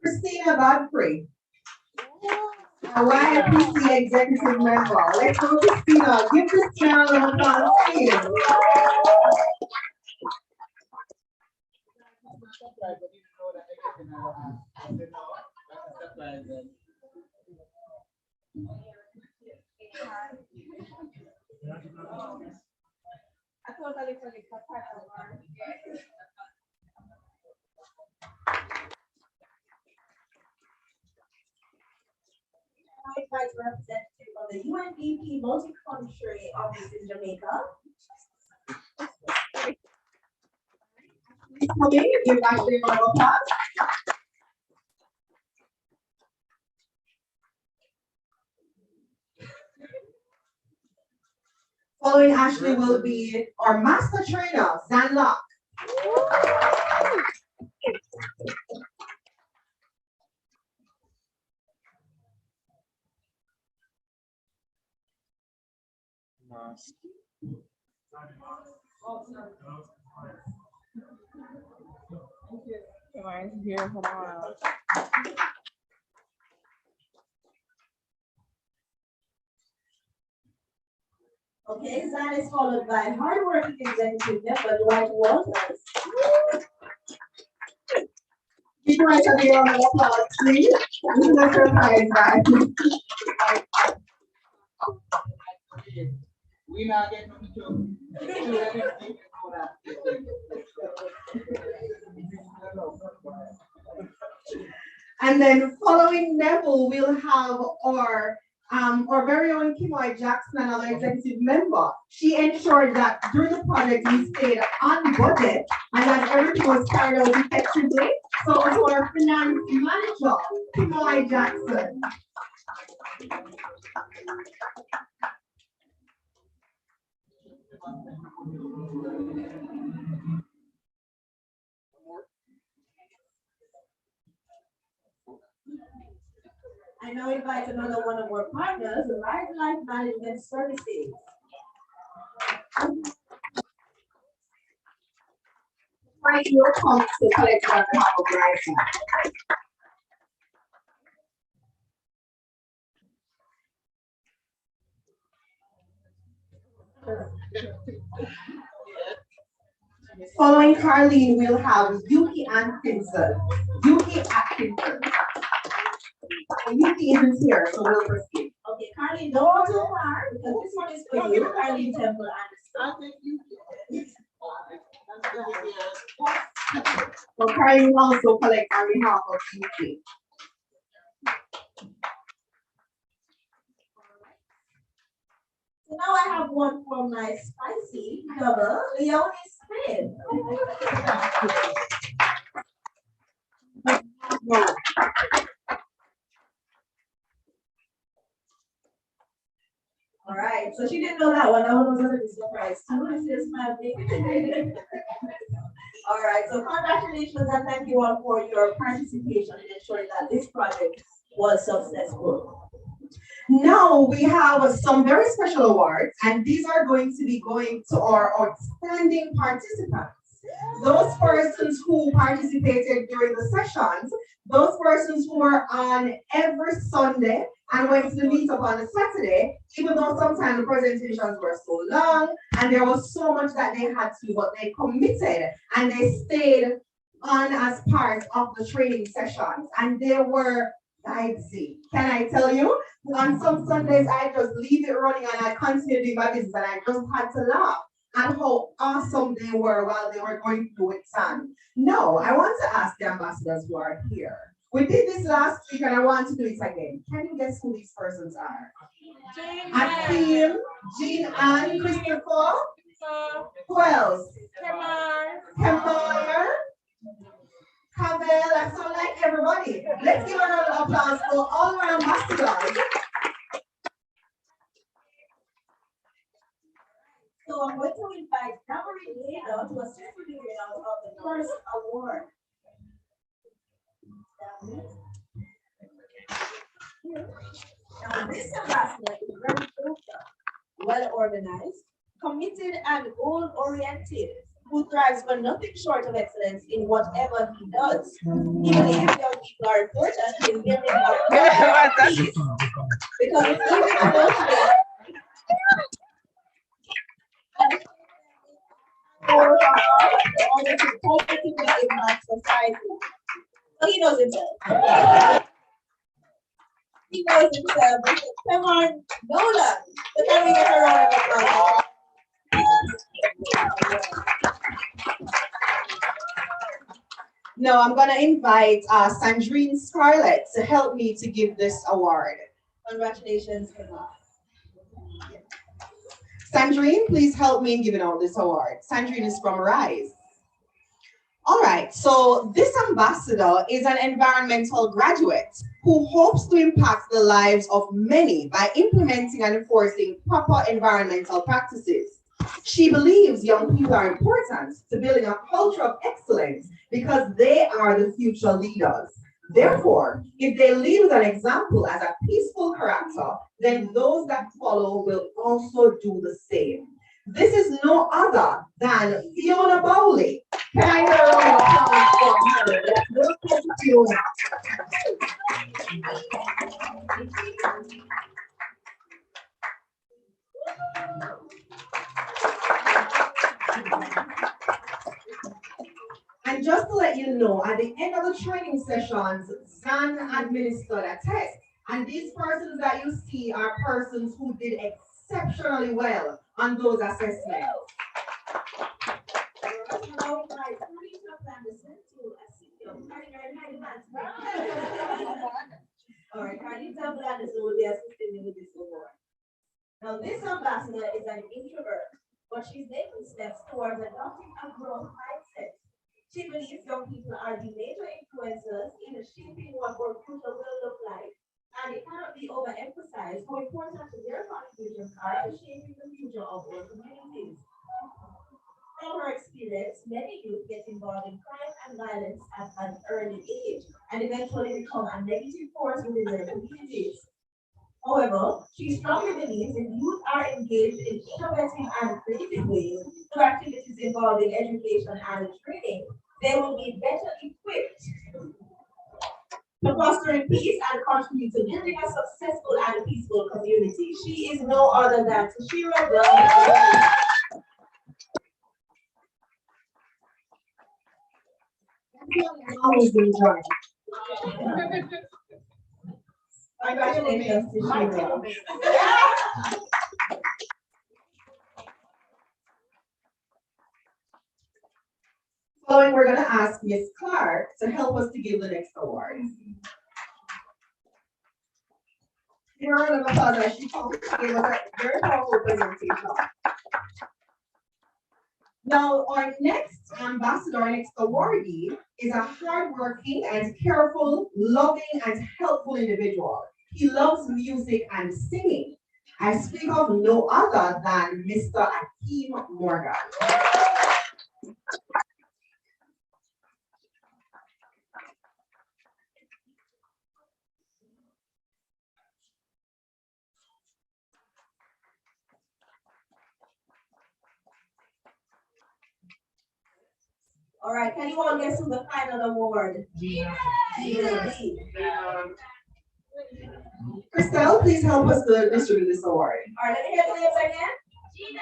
Christina Godfrey, a YFPC executive member. Let's go, Christina. Give Christina a round of applause, please. I totally forget. Vice representative of the UNDP multi-country office in Jamaica. Okay, give Ashley a round of applause. Following Ashley will be our master trainer, Zan Locke. Here for a while. Okay, Zan is followed by hardworking executive member Dwight Walters. Give Dwight a round of applause, please. This is a surprise, guys. We not getting on the show. And then following Neville, we'll have our very own Kimoy Jackson, another executive member. She ensured that during the project we stayed on budget and that everything was carried out effectively. So our finance manager, Kimoy Jackson. I now invite another one of our partners, the Life Management Services. Right, your comments to collect on behalf of Life. Following Carlene, we'll have Yuki Atkinson. Yuki Atkinson. Yuki isn't here, so we'll proceed. Okay, Carlene, don't go too far because this one is for you, Carlene Temple. And I think Yuki. So Carlene will also collect on behalf of Yuki. So now I have one for my spicy double, Leonie Smith. All right, so she didn't know that one. That one was going to be surprised too. This is my thing. All right, so congratulations and thank you all for your participation in ensuring that this project was successful. Now we have some very special awards, and these are going to be going to our outstanding participants. Those persons who participated during the sessions, those persons who were on every Sunday and went to the meetup on a Saturday, even though sometimes the presentations were so long and there was so much that they had to do, but they committed and they stayed on as part of the training sessions, and they were guidesy. Can I tell you? On some Sundays, I just leave it running and I continue doing my business, and I just had to laugh at how awesome they were while they were going through with Sun. No, I want to ask the ambassadors who are here. We did this last week and I want to do it again. Can you guess who these persons are? Akeem, Jean Ann, Christopher. Who else? Kemar. Kabel, that sound like everybody. Let's give a round of applause for all our ambassadors. So I'm going to invite Valerie Leda to assist with the reading of the first award. Now, this ambassador is very focused, well organized, committed, and goal-oriented, who thrives for nothing short of excellence in whatever he does. He believes young people are important in building up peace, because it's easy to motivate to positively impact society. But he knows himself. He knows himself. Come on, Nolan. So can we get a round of applause? Now I'm gonna invite Sandrine Scarlett to help me to give this award. Congratulations, Emma. Sandrine, please help me in giving out this award. Sandrine is from Rise. All right, so this ambassador is an environmental graduate who hopes to impact the lives of many by implementing and enforcing proper environmental practices. She believes young people are important to building a culture of excellence because they are the future leaders. Therefore, if they lead with an example as a peaceful character, then those that follow will also do the same. This is no other than Fiona Bowley. Can I hear a round of applause for her? Welcome, Fiona. And just to let you know, at the end of the training sessions, Zan administered a test. And these persons that you see are persons who did exceptionally well on those assessments. All right, Carlita Blandison will be assisting me with this award. Now, this ambassador is an introvert, but she's making steps towards adopting a growth mindset. She believes young people are the major influencers in shaping what our future will look like. And it cannot be overemphasized how important their contributions are to shaping the future of our communities. From her experience, many youth get involved in crime and violence at an early age and eventually become a negative force within their communities. However, she strongly believes if youth are engaged in innovative and creative ways through activities involving education and training, they will be better equipped to foster peace and contribute to building a successful and peaceful community. She is no other than Tashira Brown. Always been joined. Congratulations, Tashira. Following, we're going to ask Ms. Clark to help us to give the next award. Give her a round of applause as she gave us a very powerful presentation. Now, our next ambassador, our next awardee, is a hardworking and careful, loving and helpful individual. He loves music and singing. I speak of no other than Mr. Akeem Morgan. All right, can you all guess who the final award? Gina. Christelle, please help us to distribute this award. All right, let me hear the names again. Gina.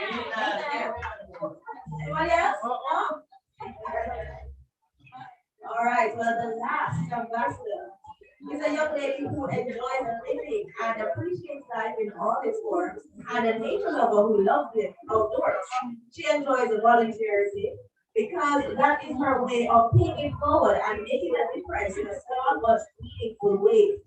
Anybody else? No? All right, well, the last ambassador is a young lady who enjoys living and appreciates life in all its forms, and a nature lover who loves it outdoors. She enjoys volunteering because that is her way of paying it forward and making a difference in a small but meaningful way.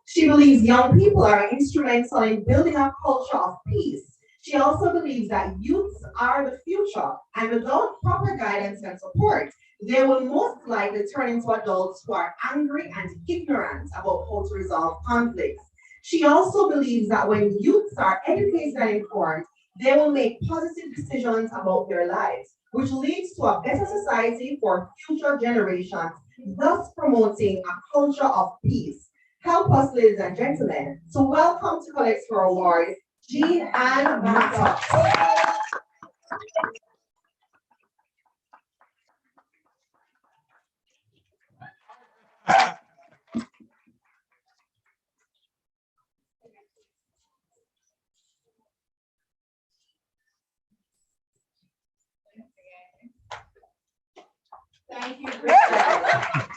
She believes young people are instrumental in building a culture of peace. She also believes that youths are the future, and without proper guidance and support, they will most likely turn into adults who are angry and ignorant about how to resolve conflicts. She also believes that when youths are educated and informed, They will make positive decisions about their lives, which leads to a better society for future generations, thus promoting a culture of peace. Help us, ladies and gentlemen, to welcome to collect her award, Jean Ann Mata. Thank you, Christina.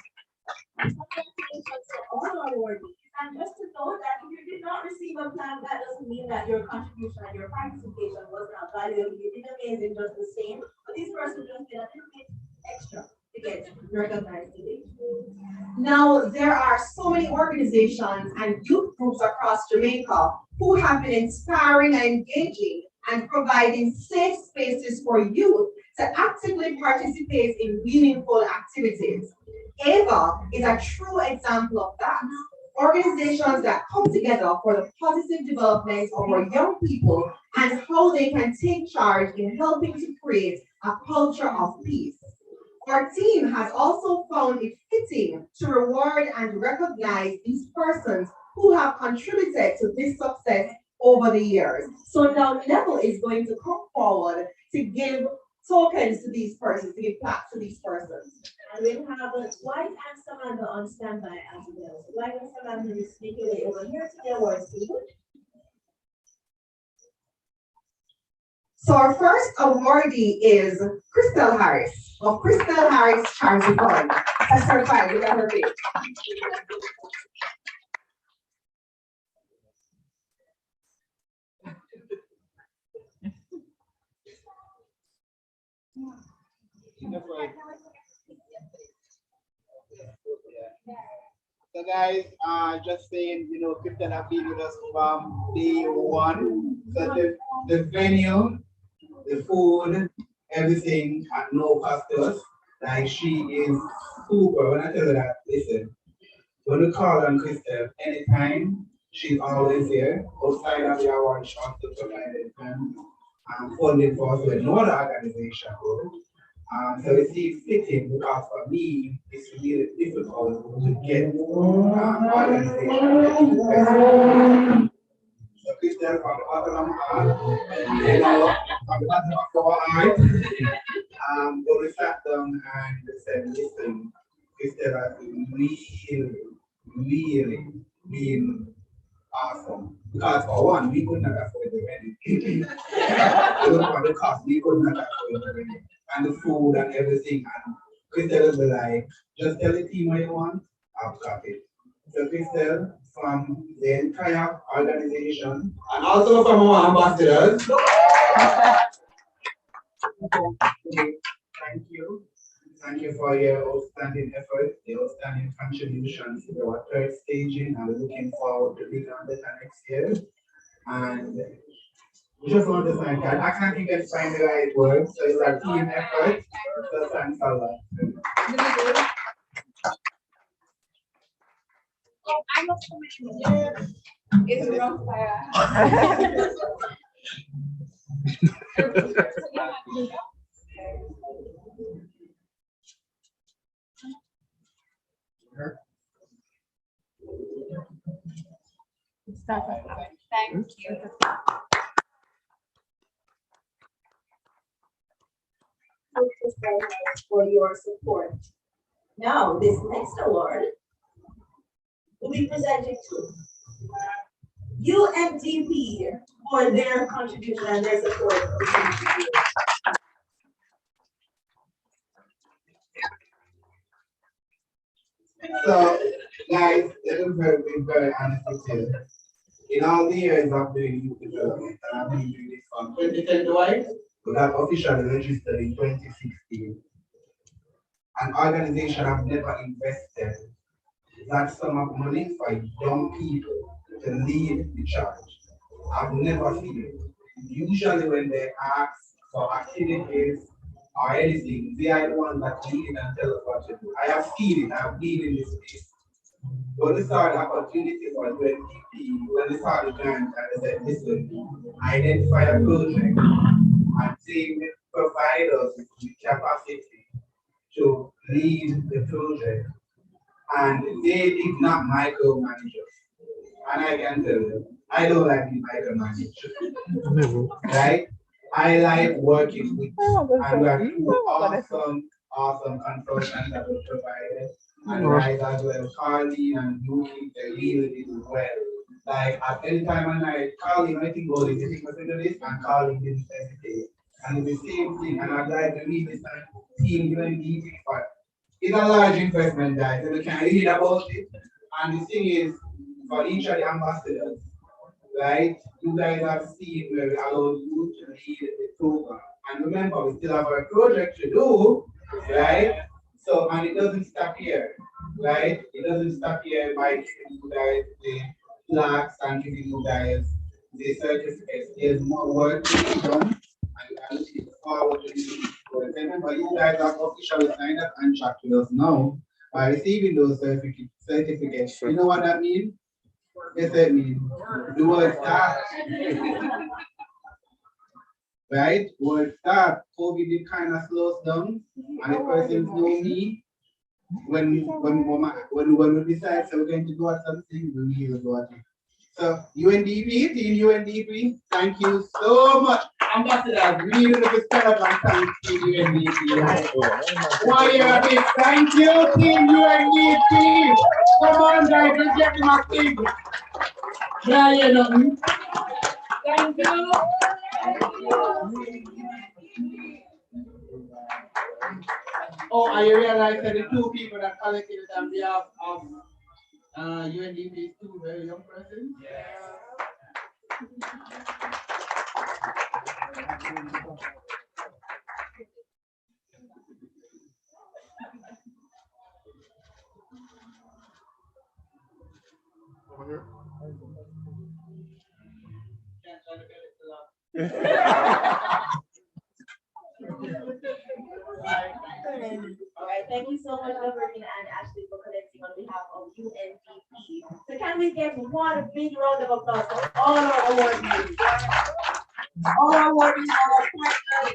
All our awardees. And just to know that if you did not receive a plan, that doesn't mean that your contribution and your participation was not valuable. You did amazing just the same, but this person just did a little bit extra to get recognized today. Now, there are so many organizations and youth groups across Jamaica who have been inspiring and engaging and providing safe spaces for youth to actively participate in meaningful activities. AVA is a true example of that. Organizations that come together for the positive development of our young people and how they can take charge in helping to create a culture of peace. Our team has also found it fitting to reward and recognize these persons who have contributed to this success over the years. So now Neville is going to come forward to give tokens to these persons, to give plaques to these persons. And we'll have White and Samantha on standby as well. So White and Samantha will make your way over here to the awards table. So our first awardee is Crystal Harris of Crystal Harris Charity Fund. That's her file, look at her page. So guys, just saying, Krypton have been with us from day one. So the venue, the food, everything at no cost to us. Like she is super. When I tell her that, listen, when we call on Crystal anytime, she's always there. Outside of the award, she wants to provide it and funding for us with no other organization. So it's fitting because for me, it's really difficult to get organization. So Crystal from the bottom of my heart, from the bottom of our heart, when we sat down and said, listen, Crystal has really been awesome. Because for one, we could not afford the wedding. For the cost, we could not afford the wedding. And the food and everything. And Crystal will be like, just tell the team what you want, I've got it. So Crystal, from the entire organization, and also from our ambassadors, thank you. Thank you for your outstanding effort, the outstanding contributions to our third staging, and we're looking forward to bigger and better next year. And we just want to thank you. I can't even find the right words, so it's a team effort. So thanks a lot. It's a rough fire. Thank you. Thank you very much for your support. Now, this next award will be presented to UMDP for their contribution and their support. So, guys, let me be very honest with you. In all the years of doing youth development, and I've been doing this from 2010, we got officially registered in 2016. An organization I've never invested that sum of money for young people to lead the charge. I've never seen it. Usually when they ask for activities or anything, they are the ones that lead and tell us what to do. I have seen it, I've been in this space. When we saw the opportunity for UNDP, when we saw the grant, I said, listen, identify a project and team provide us with the capacity to lead the project. And they did not micromanage us. And I can tell you, I don't like the micromanage. Right? I like working with, and we are two awesome consultants that we provided. And guys as well, Carly and Yuki, they really did well. Like at any time of night, Carly, I think about it, you think to this, and Carly didn't hesitate. And it's the same thing, and I'd like to read this team UNDP, but it's a large investment, guys, and we can read about it. And the thing is, for each of the ambassadors, right, you guys have seen where we allow you to lead the program. And remember, we still have a project to do, right? So, and it doesn't stop here, right? It doesn't stop here by giving you guys the plaques and giving you guys the certificates. There's more work to be done, and I'm looking forward to this. Remember, you guys have officially signed a contract with us now by receiving those certificates. You know what that means? Yes, that means the word start. Right? Word start. COVID did kind of slows down, and the persons know me. When we decide so we're going to do something, we will do it. So UNDP, team UNDP, thank you so much. Ambassador, really look stand up and thank Team UNDP. Why you big thank you, Team UNDP. Come on, guys, let's get my team. Yeah, you know. Thank you. Oh, I realize that the two people that collected it on behalf of UNDP is two very young persons. Yeah. All right, thank you so much, Verena and Ashley, for connecting on behalf of UNDP. So can we get one big round of applause for all our awardees? All our awardees,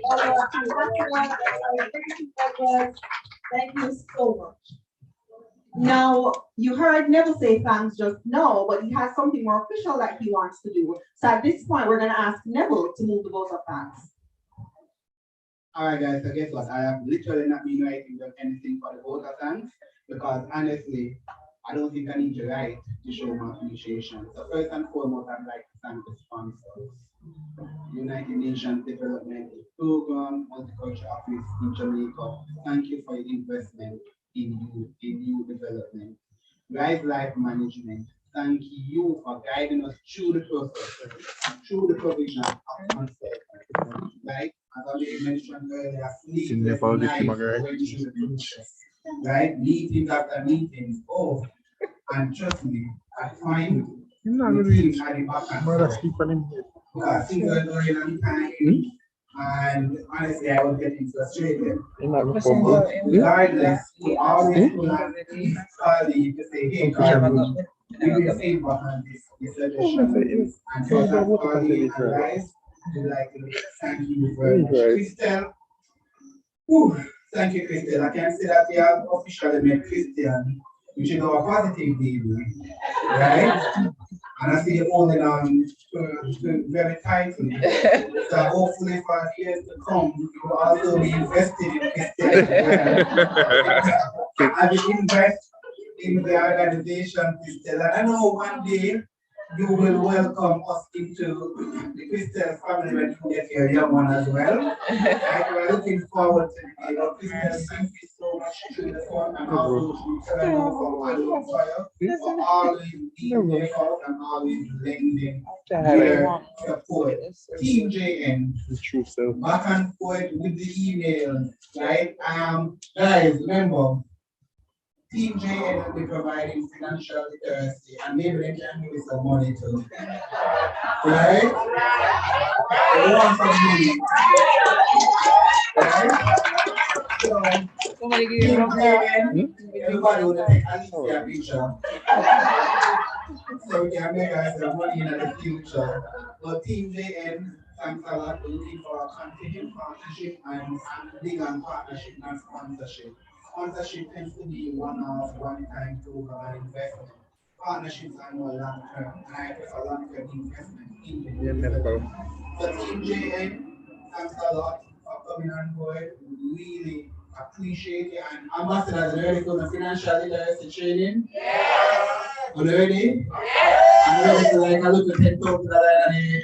all our partners, all our thank you so much. Now, you heard Neville say thanks just now, but he has something more official that he wants to do. So at this point, we're going to ask Neville to move the vote of thanks. All right, guys, so guess what? I have literally not been writing down anything for the vote of thanks because honestly, I don't think I need to write to show my appreciation. So first and foremost, I'd like to thank the sponsors. United Nations Development Program, Multicultural Office in Jamaica. Thank you for your investment in youth development. Rise Life Management. Thank you for guiding us through the process, through the provision of concept. Right? As I mentioned earlier, sleepless nights went through the process. Right? Meetings after meetings. Oh, and trust me, I find the team at the back and forth. Because things were going on time, and honestly, I was getting frustrated. But regardless, we always pull out the colleague to say, hey, Carly, we will save behind this suggestion. And so that Carly and guys, we'd like to thank you very much. Crystal, thank you, Crystal. I can say that we have officially met Christian, which is our positive baby, right? And I see you holding on very tightly. So hopefully for years to come, you will also be invested in Christian as well. I will invest in the organization, Christian. And I know one day you will welcome us into the Christian family when you get your young one as well. And we're looking forward to the day. Christian, thank you so much to the fun and also for always being there for us and always lending their support. Team JN, back and forth with the emails, right? Guys, remember, Team JN will be providing financial literacy and maybe they can give me some money too. Right? They want some money. Right? So, Team JN Everybody would take at least a picture. So we can make ourselves money in the future. But Team JN, thanks a lot. We're looking for a continued partnership and big on partnership, not sponsorship. Sponsorship tends to be one-off, one-time program investment. Partnerships are more long-term, and I prefer long-term investment in the development. So Team JN, thanks a lot for coming on board. We really appreciate it. And ambassadors, are you ready for the financial literacy training? Are you ready? I'm ready to like a little $10,000.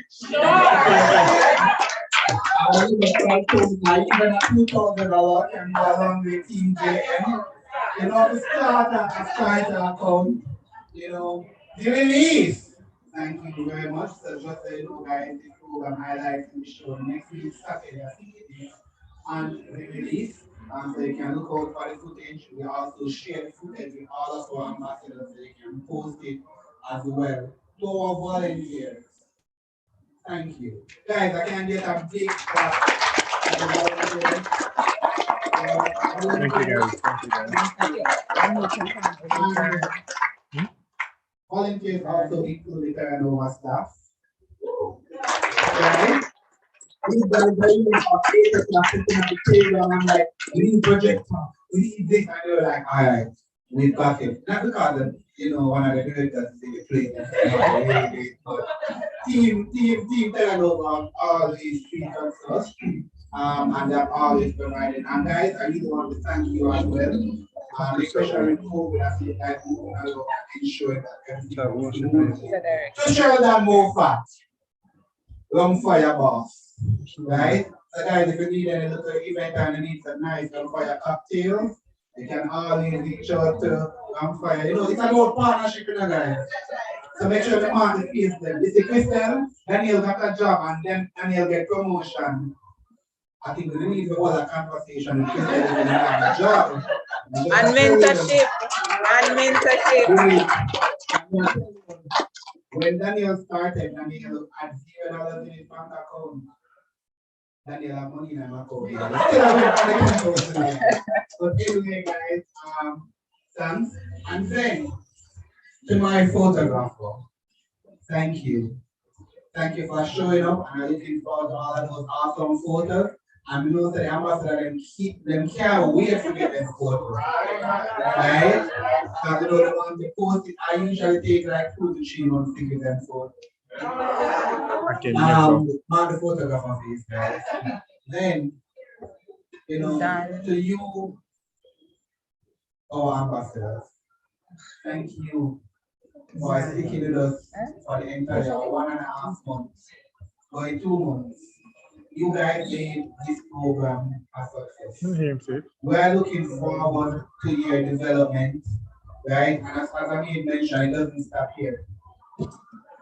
A little $5,000, even a $2,000 can go along with Team JN. You know, to start a starter account, you know, the release. Thank you very much. So just so you know, guys, this program highlights in the show next week, Saturday, I think it is, and the release. So you can look out for the footage. We also share the footage with all of our ambassadors so you can post it as well. To our volunteers. Thank you. Guys, I can get a big clap for the volunteers. Thank you guys. Volunteers also include the turnover staff. Right? These guys are using our paper class sitting at the table and I'm like, we need projector, we need this, and they're like, all right, we got it. Not because of, you know, one of the directors in the play, but team turnover all these street and stuff. And they're always providing. And guys, I really want to thank you as well. Especially with COVID, I feel like we want to ensure that everything is good. To show that more fat, long fire boss, right? So guys, if you need any little event and you need some nice long fire cocktails, you can always reach out to long fire. You know, it's about partnership, you know, guys. So make sure the man is face them. This is Christian, Daniel got a job and then Daniel get promotion. I think we need to hold a conversation with Christian when he got a job. And mentorship. When Daniel started, Daniel had $0 in his bank account. Daniel had money in his account. But anyway, guys, thanks. And then to my photographer, thank you. Thank you for showing up and I'm looking forward to all of those awesome photos. And we know that the ambassador them can't wait to get them photos. Right? Because you know the ones they post it, I usually take like 2 to 3 months to get them photos. Not the photographer face, guys. Then, you know, to you, our ambassadors, thank you for sticking with us for the entire 1.5 months, going 2 months. You guys made this program a success. We are looking forward to your development, right? And as I mentioned, it doesn't stop here,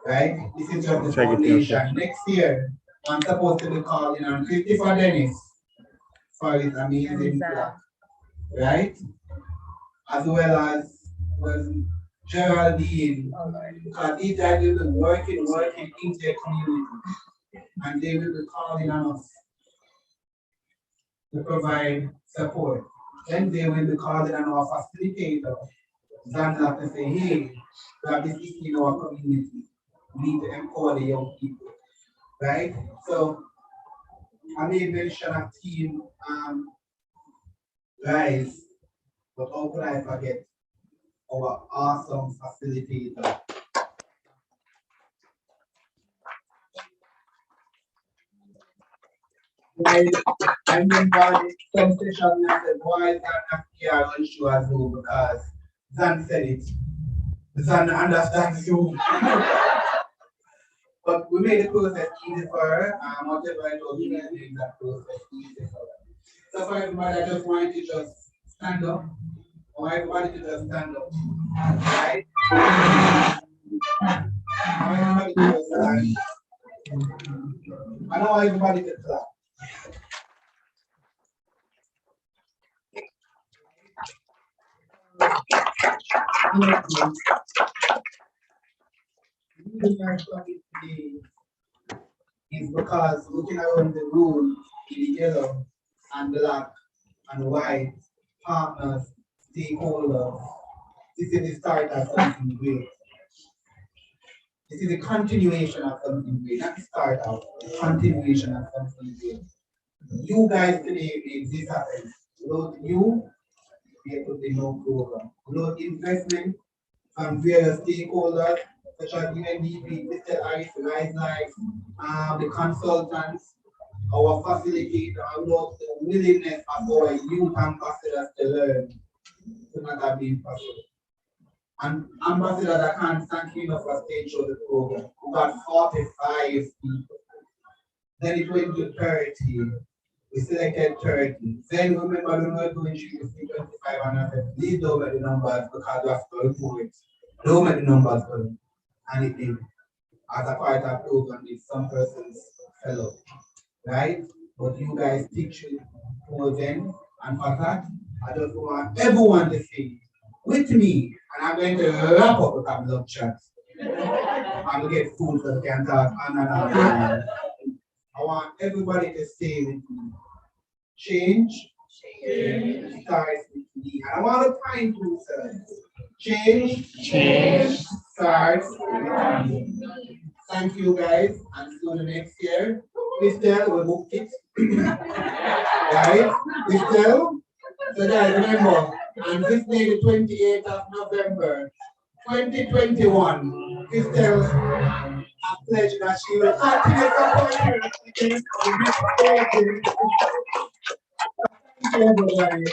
right? This is just the foundation. Next year, I'm supposed to be calling on Christopher Dennis for his amazing plaque, right? As well as Geraldine, because these guys will be working in their community. And they will be calling on us to provide support. Then they will be calling on our facilitator, Zanda, to say, hey, we have this issue in our community. We need to empower the young people. Right? So I made mention of team guys, but how could I forget our awesome facilitator? I remember some session I said, why is that not here on show as well? Because Zan said it. Zan understands you. But we made the process easy for her. Whatever I told you, we made that process easy for her. So for everybody, I just want you to just stand up. I want everybody to just stand up. Right? I want everybody to just stand. I don't want everybody to clap. Is because looking around the room in the yellow and black and white partners, stakeholders. This is the start of something great. This is a continuation of something great, not the start of the continuation of something great. You guys today make this happen. Without you, there could be no program. Without investment from various stakeholders, such as UNDP, Mr. Ice, Rise Life, the consultants, our facilitator, without the willingness of our youth ambassadors to learn, to not have been possible. And ambassadors, I can't thank you enough for staying through the program. We got 45 people. Then it went to 30. We selected 30. Then remember when we were doing 25 and I said, please don't make the numbers because we have to report it. Don't make the numbers for them. And it did. As a part of the program, did some persons fellow. Right? But you guys teach it towards them. And for that, I just want everyone to say with me, and I'm going to wrap up with a love chat. I'm going to get food so we can talk on and on. I want everybody to say with me, change starts with me. And I want to find two words. Change starts with me. Thank you guys, and see you next year. Christelle will book it. Right? Christelle? So guys, remember, and this day, the 28th of November, 2021, Christelle has pledged that she will continue supporting. Thank you, everybody.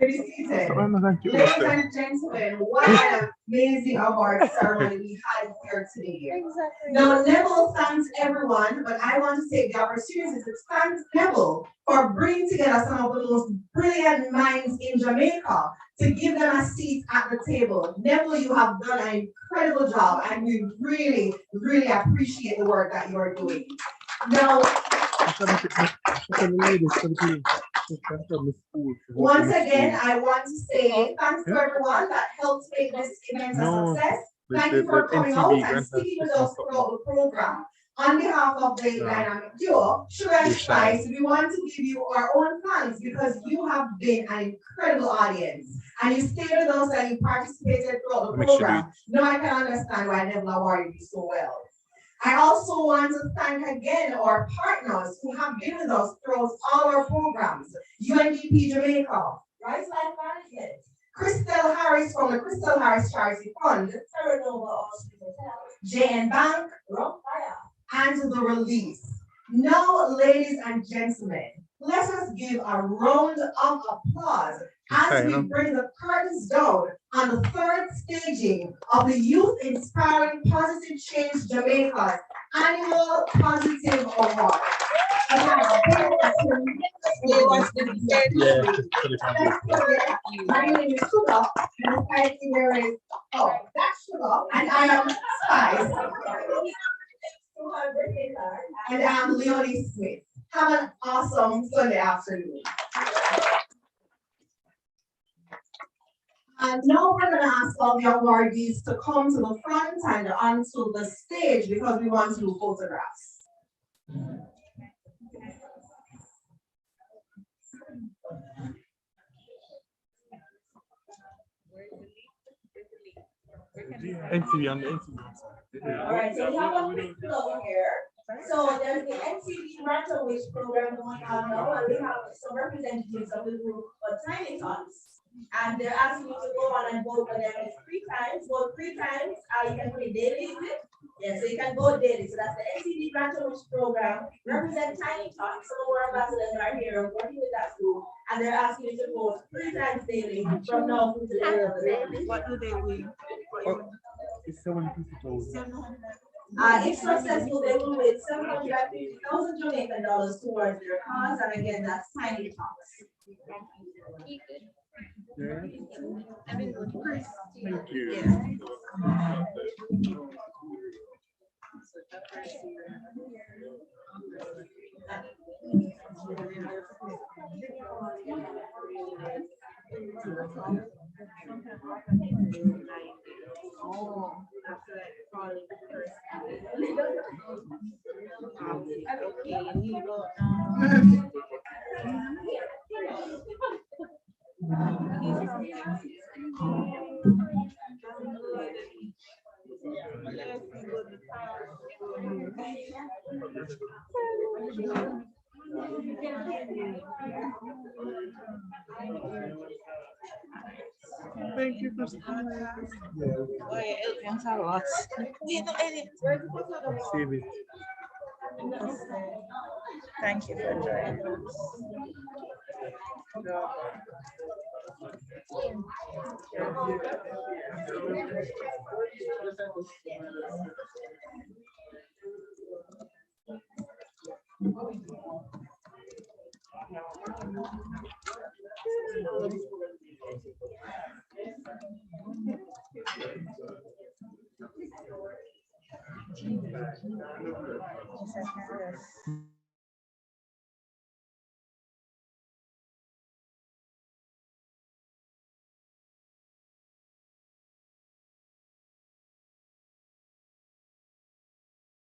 Ladies and gentlemen, what an amazing award ceremony we had here today. Exactly. Now, Neville thanks everyone, but I want to take the opportunity to thank Neville for bringing together some of the most brilliant minds in Jamaica to give them a seat at the table. Neville, you have done an incredible job, and we really, really appreciate the work that you are doing. Now, once again, I want to say thanks to everyone that helped make this event a success. Thank you for coming out and speaking with us throughout the program. On behalf of the Dynamic Duo, Sugar and Spice, we want to give you our own thanks because you have been an incredible audience. And you stayed with us and you participated throughout the program. Now I can understand why Neville awarded you so well. I also want to thank again our partners who have been with us throughout all our programs. UNDP Jamaica, Rise Life Management, Crystal Harris from the Crystal Harris Charity Fund, Terranova Hospital, JN Bank, Rock Fire, and The Release. Now, ladies and gentlemen, let us give a round of applause as we bring the curtains down on the third staging of the Youth Inspiring Positive Change Jamaica's annual Positive Award. My name is Sugar, and there is, that's Sugar, and I am Spice. And I'm Leonie Smith. Have an awesome Sunday afternoon. And now we're going to ask all the awardees to come to the front and onto the stage because we want to do photographs. NTV on the NTV. All right, so we have a quick flow here. So there's the NTV rental wage program going on now, and we have some representatives of the group for Tiny Tots. And they're asking you to go on and vote for them 3 times. Vote 3 times. You can put it daily, is it? Yeah, so you can vote daily. So that's the NTV rental wage program. Represent Tiny Tots. Some of our ambassadors are here working with that group, and they're asking you to vote 3 times daily from now through the end of the day. What do they win? It's 750,000. If successful, they will win 750,000 Jamaican dollars towards their cause, and again, that's Tiny Tots. Yeah. Thank you. Okay. Thank you, Christina. Oh, yeah, thanks a lot. We no edit. Save it. Thank you for joining us. Yes, I can rest.